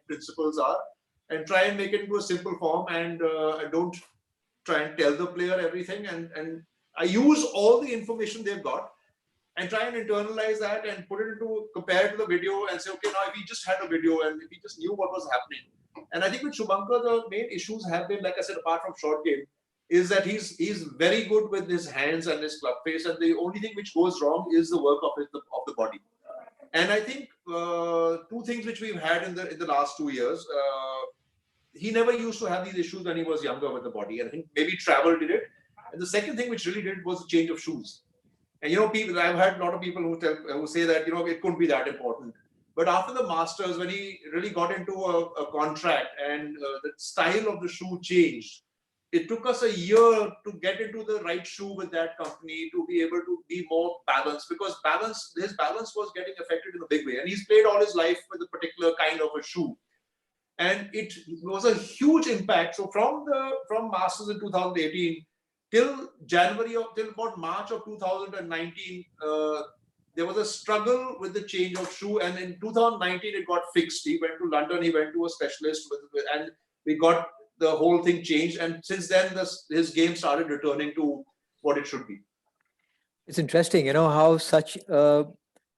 Speaker 6: principles are and try and make it into a simple form and I don't try and tell the player everything and I use all the information they've got and try and internalize that and compare it to the video and say, okay, now if we just had a video and if we just knew what was happening. And I think with Shubhankar, the main issues have been, like I said, apart from short game, is that he's very good with his hands and his club face, and the only thing which goes wrong is the work of the body. And I think two things which we've had in the last 2 years, he never used to have these issues when he was younger with the body, and I think maybe travel did it. And the second thing which really did was the change of shoes. And I've had a lot of people who say that it couldn't be that important. But after the Masters, when he really got into a contract and the style of the shoe changed, it took us a year to get into the right shoe with that company to be able to be more balanced, because his balance was getting affected in a big way. And he's played all his life with a particular kind of a shoe. And it was a huge impact. So from Masters in 2018 till about March of 2019, there was a struggle with the change of shoe. And in 2019, it got fixed. He went to London, he went to a specialist, and we got the whole thing changed. And since then, his game started returning to what it should be.
Speaker 1: It's interesting, how such a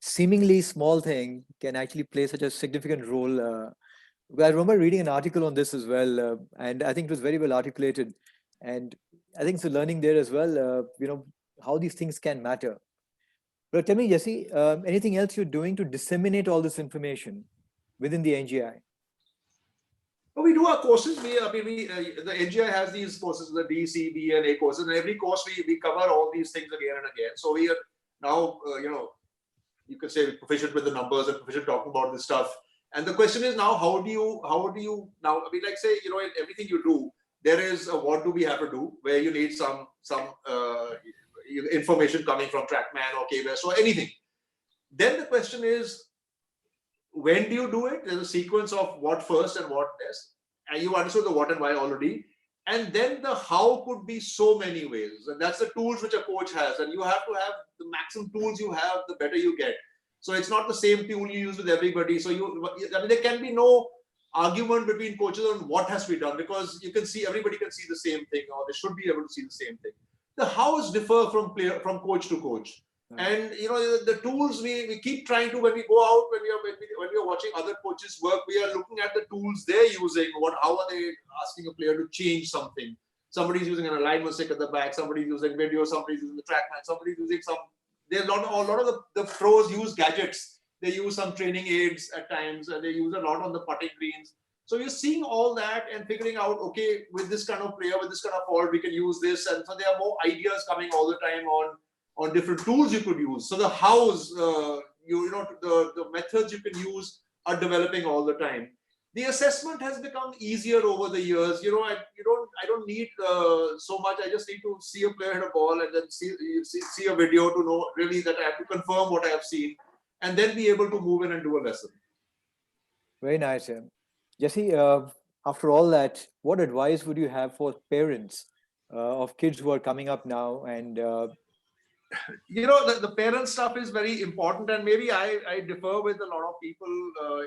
Speaker 1: seemingly small thing can actually play such a significant role. I remember reading an article on this as well, and I think it was very well articulated. And I think it's a learning there as well, how these things can matter. But tell me, Jesse, anything else you're doing to disseminate all this information within the NGI?
Speaker 6: Well, we do our courses. The NGI has these courses, the D, C, B, and A courses. And every course we cover all these things again and again. So we are now, you could say proficient with the numbers and proficient talking about this stuff. And the question is now, how do you now, like say, in everything you do, there is a what do we have to do, where you need some information coming from TrackMan or KBS or anything. Then the question is, when do you do it? There's a sequence of what first and what next. And you understood the what and why already. And then the how could be so many ways. And that's the tools which a coach has. And you have to have the maximum tools you have, the better you get. So it's not the same tool you use with everybody. So there can be no argument between coaches on what has to be done, because everybody can see the same thing, or they should be able to see the same thing. The hows differ from coach to coach. And the tools we keep trying to, when we go out, when we are watching other coaches work, we are looking at the tools they're using. How are they asking a player to change something? Somebody's using an alignment stick at the back, somebody's using video, somebody's using the TrackMan, somebody's using some. There's a lot of the pros use gadgets. They use some training aids at times, and they use a lot on the putting greens. So you're seeing all that and figuring out, okay, with this kind of player, with this kind of fault, we can use this. And so there are more ideas coming all the time on different tools you could use. So the hows, the methods you can use are developing all the time. The assessment has become easier over the years. I don't need so much. I just need to see a player hit a ball and then see a video to know really that I have to confirm what I have seen, and then be able to move in and do a lesson.
Speaker 1: Very nice, yeah. Jesse, after all that, what advice would you have for parents of kids who are coming up now? And
Speaker 6: the parent stuff is very important, and maybe I differ with a lot of people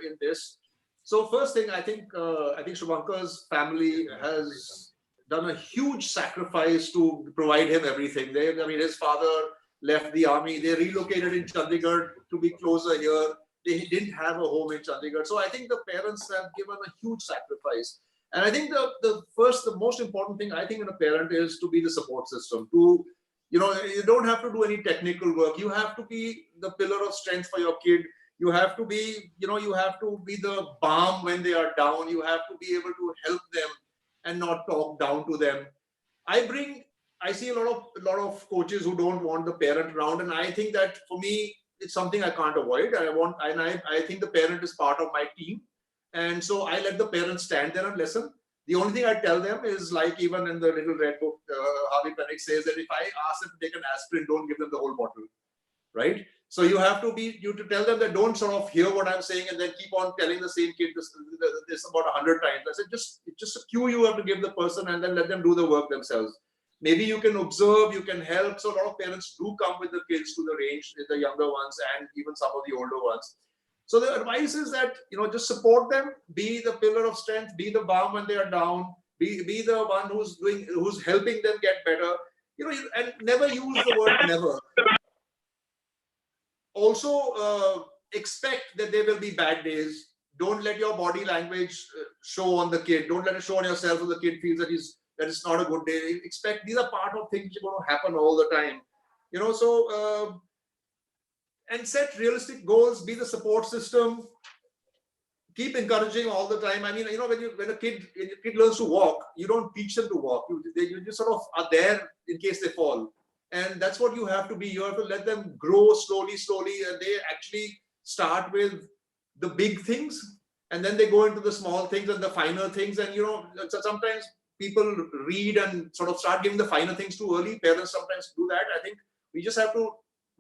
Speaker 6: in this. So first thing, I think Shubhankar's family has done a huge sacrifice to provide him everything. His father left the army. They relocated in Chandigarh to be closer here. They didn't have a home in Chandigarh. So I think the parents have given a huge sacrifice. And I think the most important thing I think in a parent is to be the support system. You don't have to do any technical work. You have to be the pillar of strength for your kid. You have to be, you have to be the balm when they are down. You have to be able to help them and not talk down to them. I see a lot of coaches who don't want the parent around, and I think that for me it's something I can't avoid. I think the parent is part of my team, and so I let the parents stand there and listen. The only thing I tell them is, like even in the little red book, Harvey Penick says that if I ask them to take an aspirin, don't give them the whole bottle, right? So you have to tell them that don't sort of hear what I'm saying and then keep on telling the same kid this about 100 times. I said it's just a cue you have to give the person, and then let them do the work themselves. Maybe you can observe, you can help. So a lot of parents do come with the kids to the range, the younger ones and even some of the older ones. So the advice is that, just support them, be the pillar of strength, be the balm when they are down, be the one who's helping them get better, and never use the word never. Also, expect that there will be bad days. Don't let your body language show on the kid. Don't let it show on yourself so the kid feels that it's not a good day. Expect these are part of things which are going to happen all the time. And set realistic goals, be the support system, keep encouraging all the time. When a kid learns to walk, you don't teach them to walk. You just sort of are there in case they fall. And that's what you have to be. You have to let them grow slowly, and they actually start with the big things, and then they go into the small things and the finer things. And sometimes people read and sort of start giving the finer things too early. Parents sometimes do that. I think we just have to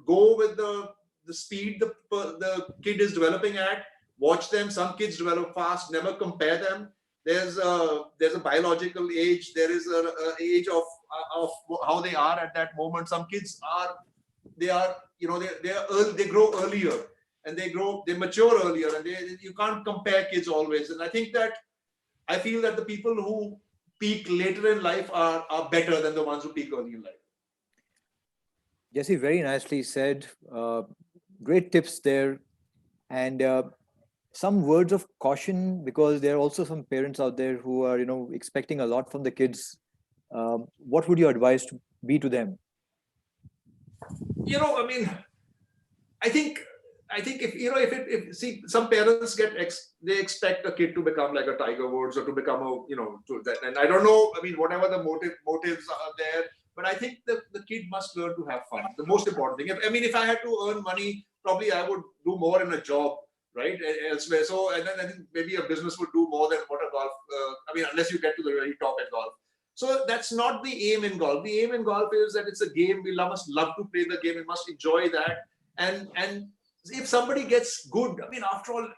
Speaker 6: go with the speed the kid is developing at. Watch them. Some kids develop fast. Never compare them. There's a biological age. There is a age of how they are at that moment. Some kids they grow earlier, and they mature earlier, and you can't compare kids always. And I think that I feel that the people who peak later in life are better than the ones who peak early in life.
Speaker 1: Jesse, very nicely said. Great tips there. And some words of caution, because there are also some parents out there who are, expecting a lot from the kids. What would your advice be to them?
Speaker 6: I mean, I think if see, some parents they expect a kid to become like a Tiger Woods or to become and I don't know. I mean, whatever the motives are there, but I think the kid must learn to have fun. The most important thing. If I had to earn money, probably I would do more in a job, right, elsewhere. So, and then I think maybe a business would do more than what a golf. Unless you get to the very top at golf. So that's not the aim in golf. The aim in golf is that it's a game. We must love to play the game. We must enjoy that. And if somebody gets good, after all,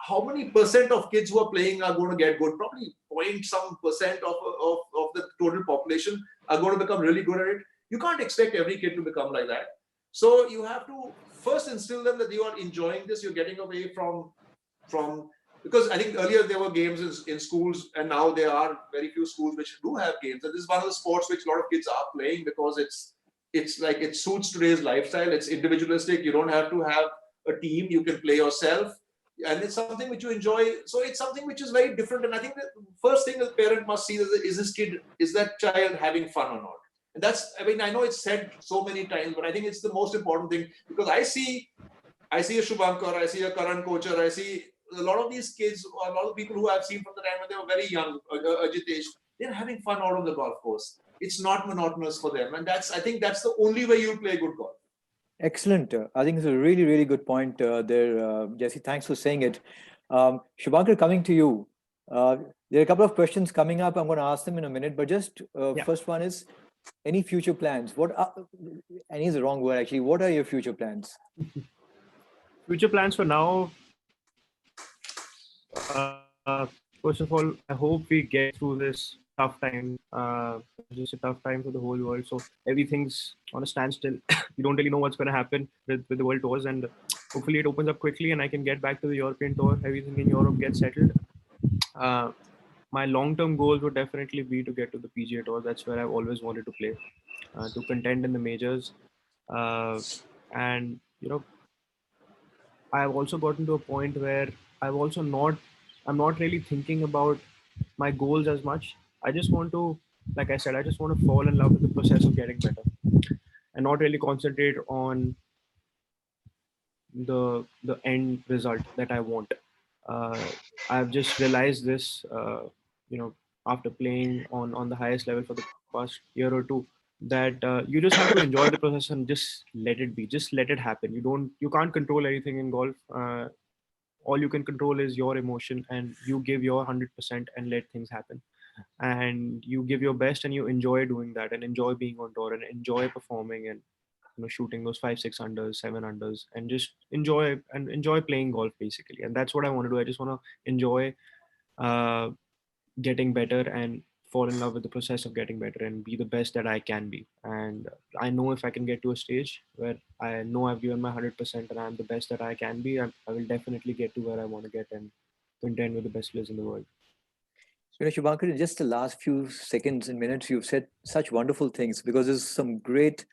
Speaker 6: how many percent of kids who are playing are going to get good? Probably point some percent of the total population are going to become really good at it. You can't expect every kid to become like that. So you have to first instill them that you are enjoying this. You're getting away from because I think earlier there were games in schools, and now there are very few schools which do have games. And this is one of the sports which a lot of kids are playing because it's like it suits today's lifestyle. It's individualistic. You don't have to have a team. You can play yourself, and it's something which you enjoy. So it's something which is very different. And I think the first thing a parent must see is that child having fun or not. And that's, I know it's said so many times, but I think it's the most important thing, because I see a Shubhankar, I see a Karan Kocher, I see a lot of these kids, a lot of people who I've seen from the time when they were very young, Ajitesh, they're having fun out on the golf course. It's not monotonous for them. And I think that's the only way you play good golf.
Speaker 1: Excellent. I think it's a really, really good point there, Jesse. Thanks for saying it. Shubhankar, coming to you. There are a couple of questions coming up. I'm going to ask them in a minute, but just first one is, any future plans? Any is the wrong word actually. What are your future plans?
Speaker 5: Future plans for now. First of all, I hope we get through this tough time. Just a tough time for the whole world. So everything's on a standstill. You don't really know what's going to happen with the world tours, and hopefully it opens up quickly and I can get back to the European tour. Everything in Europe gets settled. My long-term goals would definitely be to get to the PGA Tour. That's where I've always wanted to play, to contend in the majors. And I've also gotten to a point where I'm not really thinking about my goals as much. I just want to, like I said, I just want to fall in love with the process of getting better and not really concentrate on the end result that I want. I've just realized this, after playing on the highest level for the past year or two, that you just have to enjoy the process and just let it be, just let it happen. You can't control anything in golf. All you can control is your emotion, and you give your 100% and let things happen. And you give your best and you enjoy doing that and enjoy being on tour and enjoy performing and shooting those 5-6 unders, 7 unders, and just enjoy playing golf basically. And that's what I want to do. I just want to enjoy getting better and fall in love with the process of getting better and be the best that I can be. And I know if I can get to a stage where I know I've given my 100% and I'm the best that I can be, I will definitely get to where I want to get and contend with the best players in the world.
Speaker 1: Shubhankar, in just the last few seconds and minutes, you've said such wonderful things, because there's some great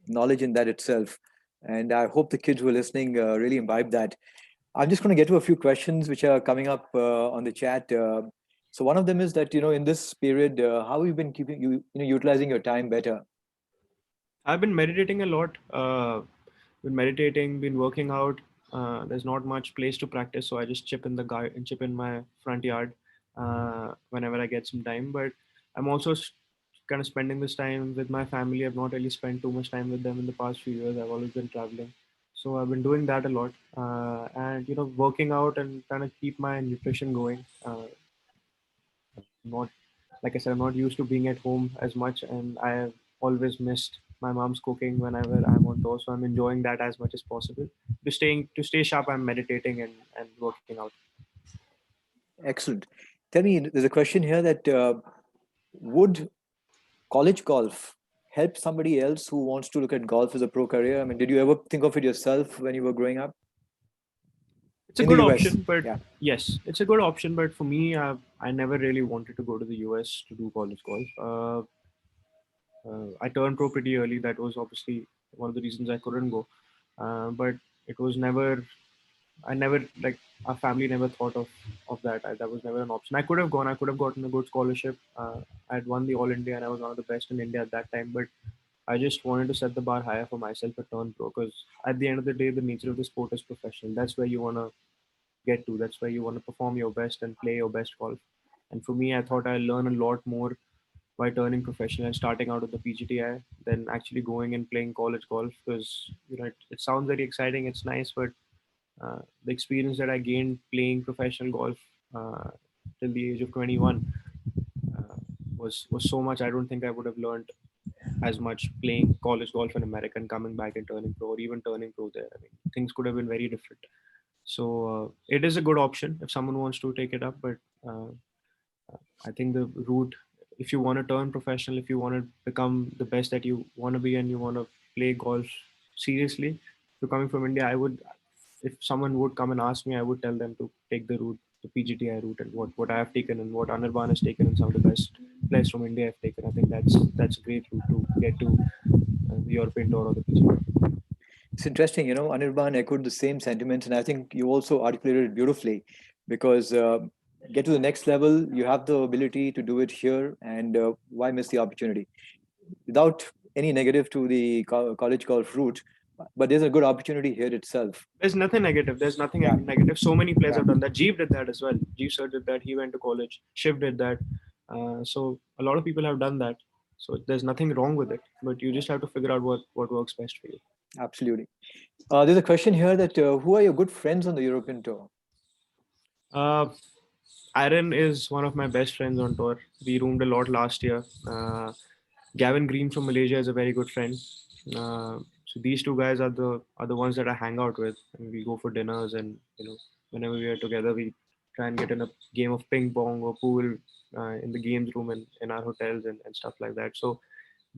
Speaker 1: knowledge in that itself. And I hope the kids who are listening really imbibe that. I'm just going to get to a few questions which are coming up on the chat. So one of them is that, in this period, how have you been utilizing your time better?
Speaker 5: I've been meditating a lot. Been working out. There's not much place to practice, so I just chip in my front yard whenever I get some time. But I'm also kind of spending this time with my family. I've not really spent too much time with them in the past few years. I've always been traveling, so I've been doing that a lot, and working out and kind of keep my nutrition going. Not like I said, I'm not used to being at home as much, and I have always missed my mom's cooking whenever I'm on tour. So I'm enjoying that as much as possible. To stay sharp, I'm meditating and working out.
Speaker 1: Excellent. Tell me, there's a question here that would college golf help somebody else who wants to look at golf as a pro career? I mean, did you ever think of it yourself when you were growing up?
Speaker 5: It's a
Speaker 1: In the
Speaker 5: good
Speaker 1: US,
Speaker 5: option, but
Speaker 1: yeah.
Speaker 5: yes, it's a good option. But for me, I never really wanted to go to the US to do college golf. I turned pro pretty early. That was obviously one of the reasons I couldn't go. But it was never. I never like our family never thought of that. That was never an option. I could have gone. I could have gotten a good scholarship. I'd won the All India and I was one of the best in India at that time. But I just wanted to set the bar higher for myself at turn pro because at the end of the day, the nature of the sport is professional. That's where you want to get to. That's where you want to perform your best and play your best golf. And for me, I thought I'd learn a lot more by turning professional and starting out with the PGTI than actually going and playing college golf because it sounds very exciting. It's nice, but the experience that I gained playing professional golf uh, till the age of 21 uh, was so much. I don't think I would have learned as much playing college golf in America and coming back and turning pro or even turning pro there. I mean, things could have been very different. So it is a good option if someone wants to take it up. But I think the route, if you want to turn professional, if you want to become the best that you want to be and you want to play golf seriously, if you're coming from India, I would, if someone would come and ask me, I would tell them to take the route, the PGTI route, and what I have taken and what Anirban has taken and some of the best players from India have taken. I think that's a great route to get to the European Tour or the PGTI.
Speaker 1: It's interesting, Anirban echoed the same sentiments, and I think you also articulated it beautifully because get to the next level, you have the ability to do it here, and why miss the opportunity? Without any negative to the college golf route, but there's a good opportunity here itself.
Speaker 5: There's nothing negative. There's nothing negative. So many players have done that. Jeev did that as well. Jeev sir did that. He went to college. Shiv did that. So a lot of people have done that. So there's nothing wrong with it. But you just have to figure out what works best for you.
Speaker 1: Absolutely. There's a question here that who are your good friends on the European tour?
Speaker 5: Aaron is one of my best friends on tour. We roomed a lot last year. Gavin Green from Malaysia is a very good friend. So these two guys are the ones that I hang out with, and we go for dinners, and whenever we are together, we try and get in a game of ping pong or pool in the games room and in our hotels and stuff like that. So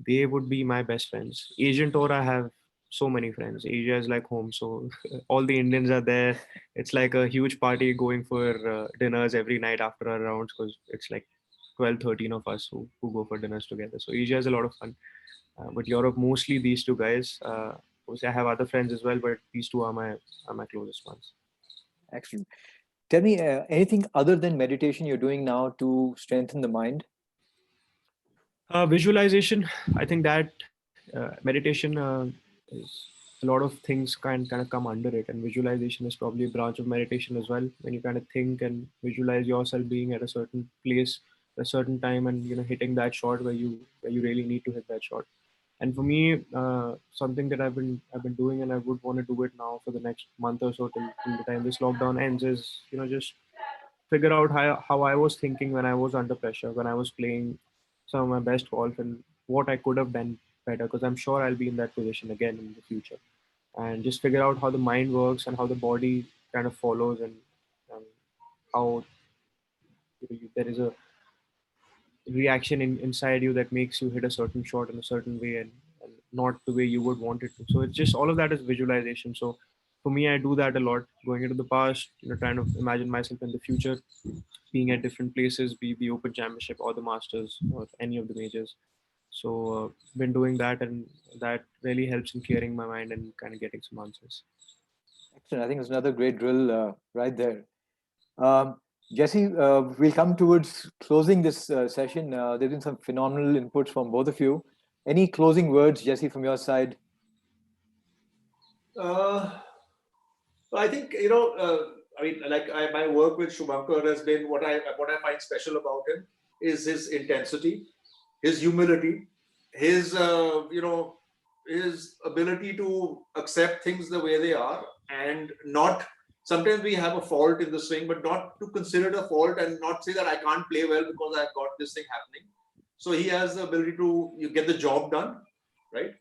Speaker 5: they would be my best friends. Asian tour, I have so many friends. Asia is like home, so all the Indians are there. It's like a huge party going for dinners every night after our rounds because it's like 12, 13 of us who go for dinners together. So Asia is a lot of fun. But Europe, mostly these two guys. Obviously, I have other friends as well, but these two are my closest ones.
Speaker 1: Excellent. Tell me anything other than meditation you're doing now to strengthen the mind?
Speaker 5: Visualization. I think that meditation is a lot of things kind of come under it, and visualization is probably a branch of meditation as well. When you kind of think and visualize yourself being at a certain place, at a certain time, and hitting that shot where you really need to hit that shot. And for me, something that I've been doing, and I would want to do it now for the next month or so till the time this lockdown ends, is just figure out how I was thinking when I was under pressure, when I was playing some of my best golf, and what I could have done better. Because I'm sure I'll be in that position again in the future, and just figure out how the mind works and how the body kind of follows, and how there is a reaction inside you that makes you hit a certain shot in a certain way and not the way you would want it to. So it's just all of that is visualization. So for me, I do that a lot, going into the past, trying to imagine myself in the future, being at different places, be the Open Championship or the Masters or any of the majors. So been doing that, and that really helps in clearing my mind and kind of getting some answers.
Speaker 1: Excellent. I think it's another great drill right there. Jesse, we'll come towards closing this session. There's been some phenomenal inputs from both of you. Any closing words, Jesse, from your side?
Speaker 6: I think I mean, like my work with Shubhankar has been what I find special about him is his intensity, his humility, his his ability to accept things the way they are and not sometimes we have a fault in the swing, but not to consider it a fault and not say that I can't play well because I've got this thing happening. So he has the ability to get the job done, right?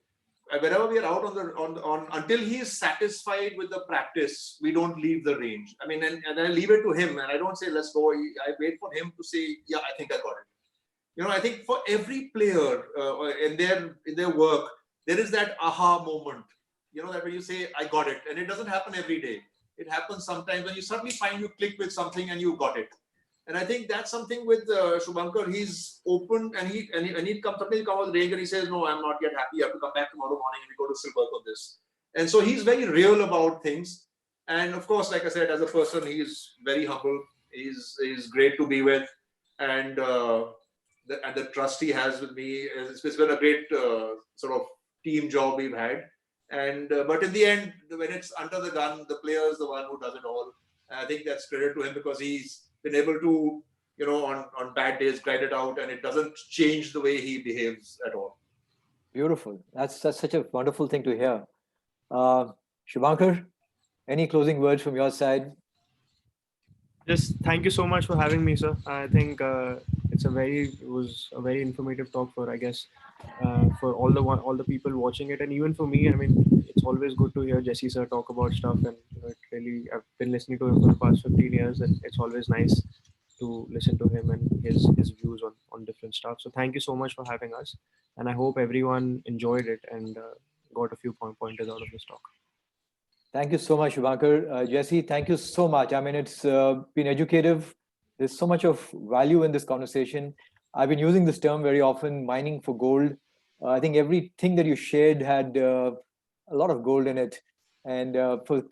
Speaker 6: Whenever we are out on until he is satisfied with the practice, we don't leave the range. I mean, and I leave it to him, and I don't say let's go. I wait for him to say, yeah, I think I got it. You know, I think for every player in their work, there is that aha moment. You know, that when you say I got it, and it doesn't happen every day. It happens sometimes when you suddenly find you click with something and you got it. And I think that's something with Shubhankar. He's open and he comes on the range and he says, no, I'm not yet happy. You have to come back tomorrow morning and we go to still work on this. And so he's very real about things. And of course, like I said, as a person, he's very humble. He's great to be with. And the trust he has with me, it's been a great sort of team job we've had. And but in the end, when it's under the gun, the player is the one who does it all. And I think that's credit to him because he's been able to, you know, on bad days, grind it out, and it doesn't change the way he behaves at all.
Speaker 1: Beautiful. That's such a wonderful thing to hear. Shubhankar, any closing words from your side?
Speaker 5: Just thank you so much for having me, sir. I think it was a very informative talk for, I guess, for all the people watching it, and even for me. I mean, it's always good to hear Jesse sir talk about stuff, and you know, it really, I've been listening to him for the past 15 years, and it's always nice to listen to him and his views on different stuff. So thank you so much for having us, and I hope everyone enjoyed it and got a few pointers out of this talk.
Speaker 1: Thank you so much, Shubhankar. Jesse, thank you so much. I mean, it's been educative. There's so much of value in this conversation. I've been using this term very often, mining for gold. I think everything that you shared had a lot of gold in it. And for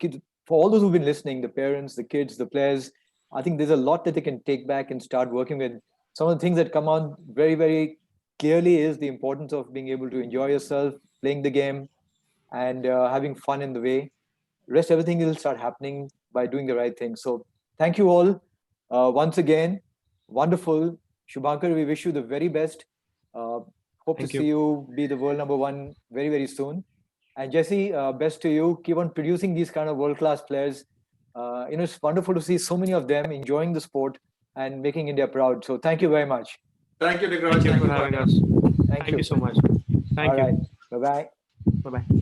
Speaker 1: all those who've been listening, the parents, the kids, the players, I think there's a lot that they can take back and start working with. Some of the things that come on very, very clearly is the importance of being able to enjoy yourself, playing the game, and having fun in the way. Rest everything will start happening by doing the right thing. So thank you all once again. Wonderful. Shubhankar, we wish you the very best. Hope to see you be the world #1 very, very soon. And Jesse, best to you. Keep on producing these kind of world-class players. You know, it's wonderful to see so many of them enjoying the sport and making India proud. So thank you very much.
Speaker 6: Thank you, Digraj.
Speaker 5: Thank you for having us.
Speaker 1: Thank
Speaker 5: you so much. Thank
Speaker 1: all
Speaker 5: you.
Speaker 1: Right. Bye-bye.
Speaker 5: Bye-bye.